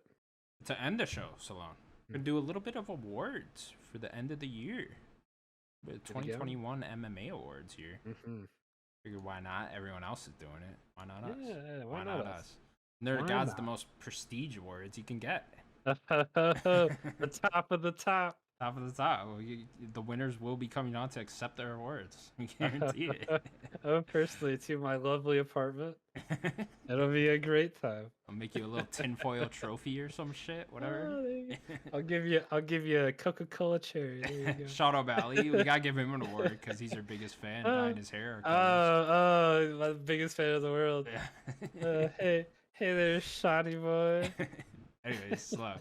To end the show, Sloan, we're gonna do a little bit of awards for the end of the year. The 2021 MMA awards here. Figure why not? Everyone else is doing it. Why not us? Yeah, why not us? Nerd God's the most prestige awards you can get. The top of the top. Top of the top. Well, the winners will be coming on to accept their awards. We guarantee it. Personally, to my lovely apartment. It'll be a great time. I'll make you a little tinfoil trophy or some shit, whatever. I'll give you a Coca-Cola cherry. There you go. Shout out Ali. We gotta give him an award because he's our biggest fan. Dyeing his hair. My biggest fan of the world. Yeah. Hey there, shoddy boy. Anyways, Slow.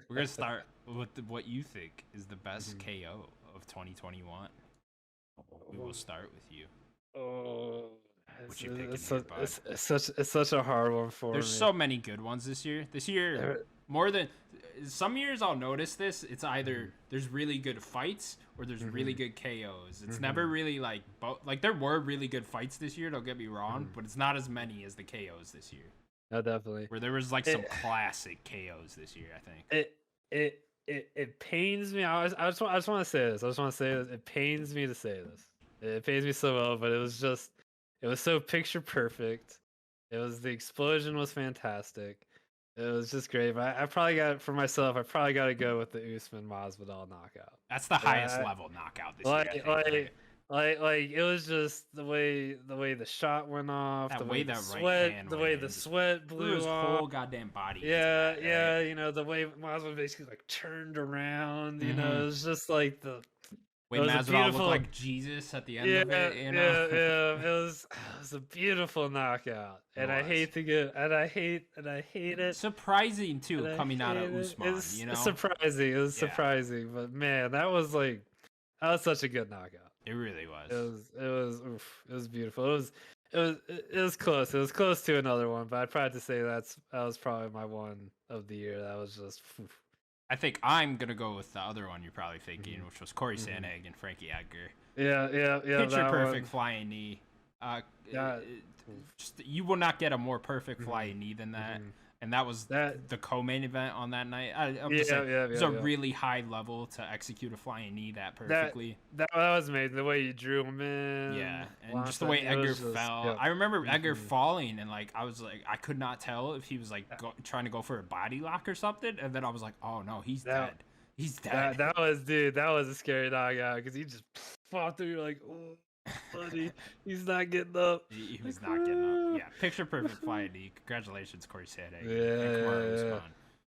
We're gonna start with what you think is the best KO of 2021. We will start with you. What you picking here, bud? It's such a hard one for me. There's so many good ones this year. This year, more than some years, I'll notice this. It's either there's really good fights or there's really good KOs. It's never really like both. Like there were really good fights this year. Don't get me wrong, but it's not as many as the KOs this year. No, definitely. Where there was like some classic KOs this year, I think. It pains me. I just want to say this. It pains me to say this. It pains me so well, but it was so picture perfect. The explosion was fantastic. It was just great. But I probably got it for myself. I probably got to go with the Usman Masvidal knockout. That's the highest level knockout this year. I think, Like it was just the way the shot went off, the way the sweat blew his off, whole goddamn body. Yeah, the way Masvidal basically like turned around, it was just like the way Masvidal looked like Jesus at the end of it. It was a beautiful knockout, and I hate it. Surprising too, coming out of Usman. It was surprising, but man, that was such a good knockout. It really was. It was beautiful. It was close. It was close to another one, but I'd probably have to say that was probably my one of the year. That was just. I think I'm gonna go with the other one you're probably thinking, which was Corey Sandhagen and Frankie Edgar. Yeah. Picture perfect flying knee. You will not get a more perfect flying knee than that. And that was the co-main event on that night. It was a really high level to execute a flying knee that perfectly. That was amazing. The way you drew him in. Yeah, and just the way Edgar fell. Yeah. I remember Edgar falling, and I was like, I could not tell if he was trying to go for a body lock or something. And then I was like, oh no, he's dead. He's dead. That was a scary knockout because he just fought through. You're like, oh. Buddy, he's not getting up. He was not getting up. Yeah, picture perfect flying knee. Congratulations, Corey Sandhagen. Yeah.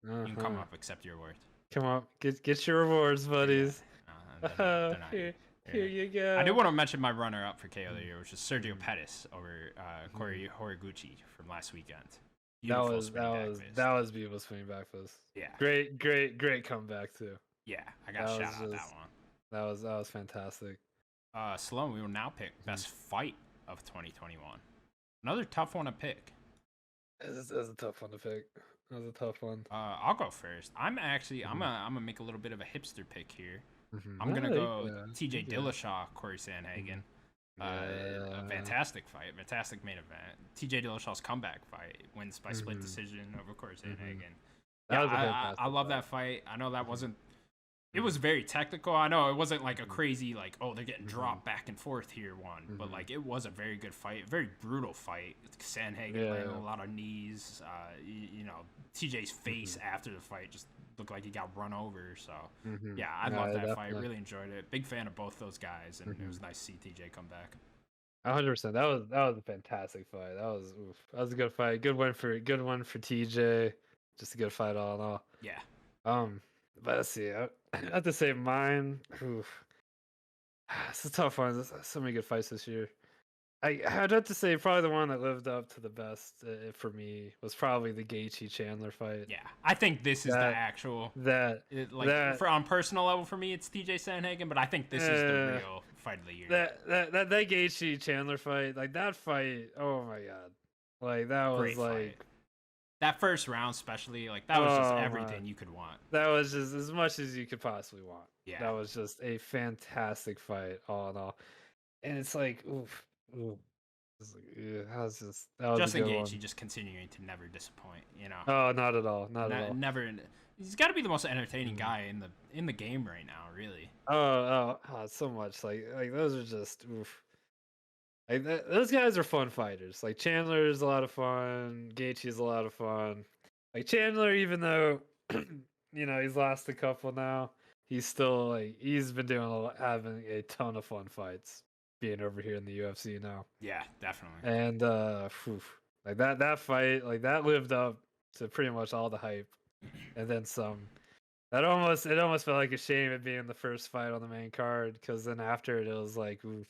You can come up, accept your award. Come on, get your rewards, buddies. Yeah. They're not here you go. I do want to mention my runner-up for KO of the year, which is Sergio Pettis over Corey Horiguchi from last weekend. That was beautiful spinning back fist. Yeah. Great comeback too. Yeah, I got shout out that one. That was fantastic. Sloan, we will now pick best fight of 2021. Another tough one to pick. That's a tough one to pick. That was a tough one. I'll go first. I'm gonna make a little bit of a hipster pick here. I'm gonna Yeah, go yeah, TJ yeah. Dillashaw, Corey Sandhagen. A fantastic fight, fantastic main event. TJ Dillashaw's comeback fight, wins by split decision over Corey Sandhagen. Yeah, I love that fight. I know that wasn't. It was very technical. I know it wasn't like a crazy like, oh, they're getting dropped back and forth here one, but like it was a very good fight, very brutal fight. Sandhagen landing a lot of knees. You know, TJ's face after the fight just looked like he got run over. So yeah, I love that fight. Really enjoyed it. Big fan of both those guys, and it was nice to see TJ come back. 100%. That was a fantastic fight. That was a good fight. Good one for TJ. Just a good fight all in all. Yeah. But let's see. I have to say mine. It's a tough one. There's so many good fights this year. I'd have to say probably the one that lived up to the best for me was probably the Gaethje Chandler fight. Yeah, I think this is the actual for on personal level for me it's TJ Sandhagen, but I think this is the real fight of the year. That Gaethje Chandler fight, like that fight. Oh my god, like that was great like. Fight. That first round, especially, like that was just everything you could want. That was just as much as you could possibly want. Yeah, that was just a fantastic fight, all in all. And it's like, oof. It's like, yeah, that was Justin Gaethje just continuing to never disappoint. You know. Oh, not at all. Not at all. Never. He's got to be the most entertaining guy in the game right now, really. Oh, so much. Like those are just oof. Like those guys are fun fighters. Like Chandler is a lot of fun. Gaethje is a lot of fun. Like Chandler, even though you know he's lost a couple now, he's still like he's been having a ton of fun fights being over here in the UFC now. Yeah, definitely. And like that fight, like that lived up to pretty much all the hype, and then some. It almost felt like a shame it being the first fight on the main card, because then after it was like oof.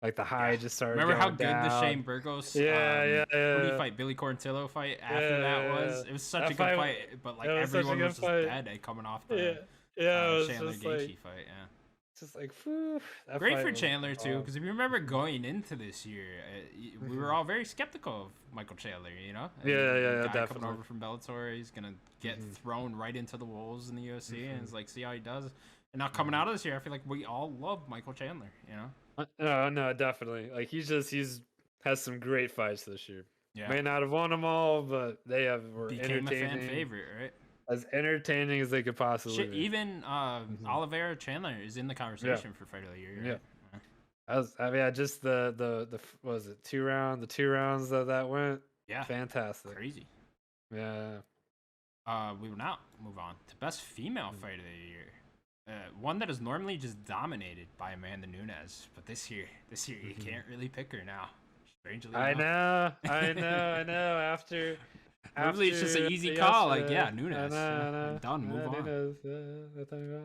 Like the high just started. Remember how good down. the Shane Burgos who did he fight Billy Corntillo fight after that was? It was such a good fight, but like everyone was just dead coming off the Chandler Gaethje fight. Yeah, it's just like whew, great for Chandler too, because if you remember going into this year, we were all very skeptical of Michael Chandler. You know, definitely. Coming over from Bellator, he's gonna get thrown right into the wolves in the UFC, and it's like see how he does. And now coming out of this year, I feel like we all love Michael Chandler. You know. No, definitely. Like he's has some great fights this year. Yeah. May not have won them all, but they were became entertaining. A fan favorite, right? As entertaining as they could possibly be. Even Oliveira Chandler is in the conversation for fight of the year. Yeah. Just the what was it 2 rounds? The 2 rounds that went. Yeah. Fantastic. Crazy. Yeah. We will now move on to best female fight of the year. One that is normally just dominated by Amanda Nunes, but this year you can't really pick her now. Strangely enough. I know. After it's just an easy call. Like Nunes. I know. Done. Move on. Nunes,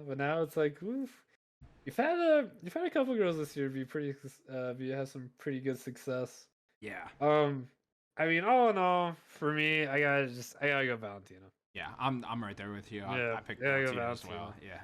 but now it's like, oof. You've had a couple girls this year have some pretty good success. Yeah. I mean, all in all, for me, I gotta go Valentina. Yeah, I'm right there with you. I picked Valentina as well. Yeah.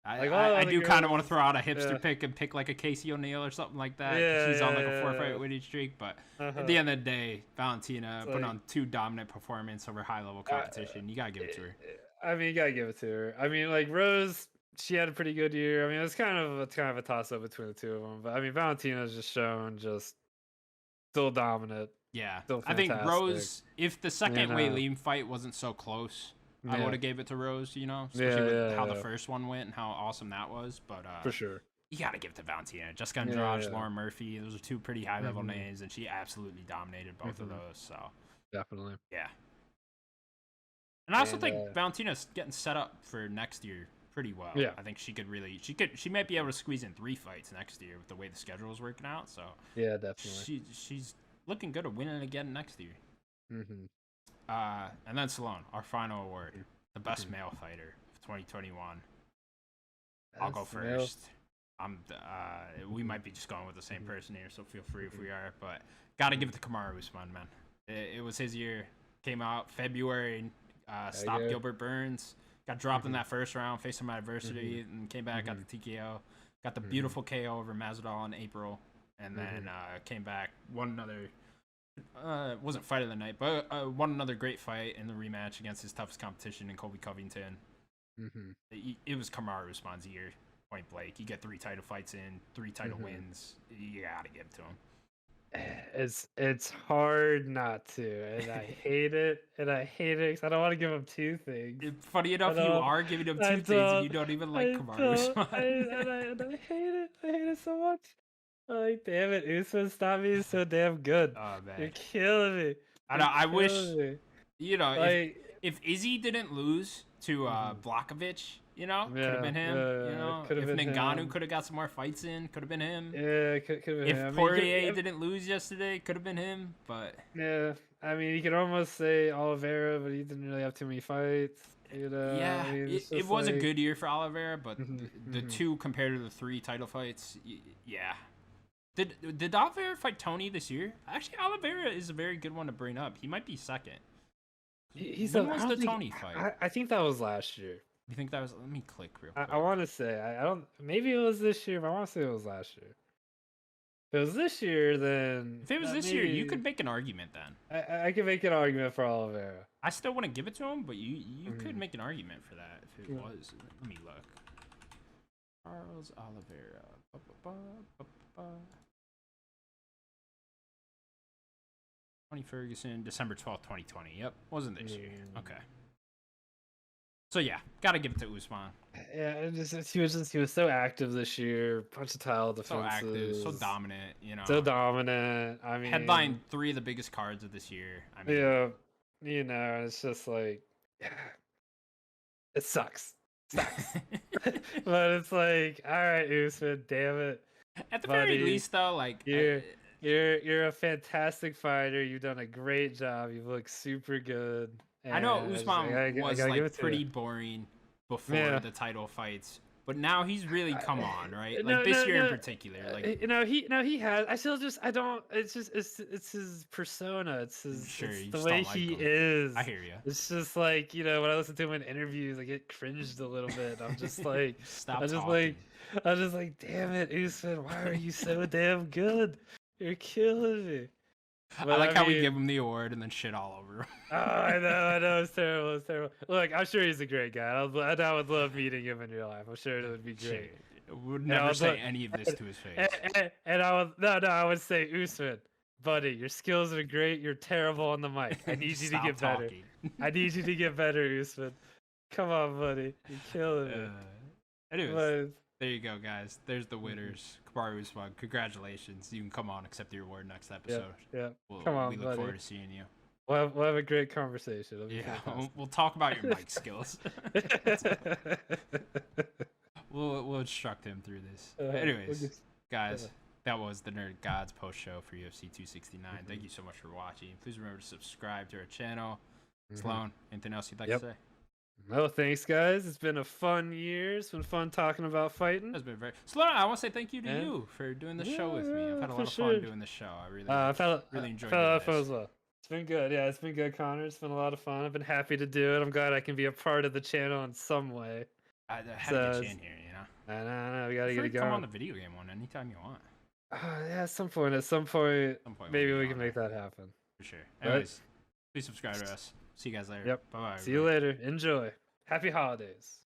I do kind of want to throw out a hipster pick and pick like a Casey O'Neill or something like that. Yeah, she's on like a 4-fight winning streak, but at the end of the day, Valentina put on 2 dominant performances over high level competition. You gotta give it to her. I mean, you gotta give it to her. I mean, like Rose, she had a pretty good year. I mean, it's kind of a toss up between the two of them, but I mean, Valentina's just shown still dominant. Yeah, I think Rose, if the second Weilin fight wasn't so close. I would have gave it to Rose, you know, especially with how the first one went and how awesome that was. But for sure, you got to give it to Valentina. Jessica Andrade, Lauren Murphy, those are 2 pretty high-level names, and she absolutely dominated both of those. So definitely, yeah. And I also think Valentina's getting set up for next year pretty well. Yeah, I think she might be able to squeeze in 3 fights next year with the way the schedule is working out. So yeah, definitely, she's looking good at winning again next year. And then Sloan, our final award, the best male fighter of 2021. I'll go first. We might be just going with the same person here, so feel free if we are. But gotta give it to Kamaru Usman, man. It was his year. Came out February. Stopped Gilbert Burns. Got dropped in that first round, faced some adversity, and came back, got the TKO. Got the beautiful KO over Masvidal in April, and then came back, won another, wasn't fight of the night, but won another great fight in the rematch against his toughest competition in Colby Covington. It was Kamaru Usman's year, point blank. You get 3 title fights in, 3 title wins. You gotta give it to him. It's hard not to, and I hate it, because I don't want to give him 2 things. Funny enough, you are giving him 2 things, and you don't even like Kamaru Usman. I hate it so much. Like, damn it, Usman, stop being so damn good. Oh man, you're killing me. I know. I wish, you know, like, if Izzy didn't lose to Blachowicz, you know, could have been him. You know, if Ngannou could have got some more fights in, could have been him. Yeah, could have been him. If Poirier didn't lose yesterday, could have been him. But yeah, I mean, you could almost say Oliveira, but he didn't really have too many fights. You know, yeah, I mean, it was a good year for Oliveira, but the 2 compared to the 3 title fights, yeah. Did Oliveira fight Tony this year? Actually, Oliveira is a very good one to bring up. He might be second. When was the Tony fight? I think that was last year. You think that was? Let me click real quick. I want to say I don't. Maybe it was this year, but I want to say it was last year. If it was this year, then if it was this year, you could make an argument then. I could make an argument for Oliveira. I still wouldn't give it to him, but you could make an argument for that if it was. Let me look. Charles Oliveira. Tony Ferguson, December 12th, 2020. Yep, wasn't this year. Okay. So yeah, gotta give it to Usman. Yeah, he was so active this year. Bunch of title defenses. So active, so dominant. You know. So dominant. I mean, headlined 3 of the biggest cards of this year. I mean, yeah, you know, it's just like, it sucks. But it's like, all right, Usman, damn it. At the very least, though, like you're a fantastic fighter. You've done a great job. You look super good. I know Usman was like pretty boring before the title fights, but now he's really come on, right? Like this year in particular, like he has. I don't. It's his persona. It's the way he is. I hear you. It's just like, you know, when I listen to him in interviews, I get cringed a little bit. I'm just like, I'm just like, damn it, Usman, why are you so damn good? You're killing me. But I like how we give him the award and then shit all over him. Oh, I know, it's terrible. Look, I'm sure he's a great guy. I would love meeting him in real life. I'm sure it would be great. Would never say any of this to his face. And I would say, Usman, buddy, your skills are great. You're terrible on the mic. I need you to get better. I need you to get better, Usman. Come on, buddy. You're killing me. Anyways, there you go, guys. There's the winners. Kamaru Usman, congratulations. You can come on, accept your award next episode. Yeah. Come on, we look forward to seeing you. We'll have a great conversation. We'll talk about your mic skills. we'll instruct him through this. Anyways, guys, that was the Nerd Gods post show for UFC 269. Thank you so much for watching. Please remember to subscribe to our channel. Sloan, anything else you'd like to say? No, thanks, guys. It's been a fun year. It's been fun talking about fighting. It's been very. Sloan, I want to say thank you to you for doing the show with me. I've had a lot of fun doing the show. I really enjoyed it as well. It's been good. Yeah, it's been good, Connor. It's been a lot of fun. I've been happy to do it. I'm glad I can be a part of the channel in some way. I had to get you in here, you know. I know. We gotta get it going. Come on the video game one anytime you want. Yeah, at some point, maybe we can make that happen. For sure. Anyways, please subscribe to us. See you guys later. Yep. Bye-bye. See you later. Enjoy. Happy holidays.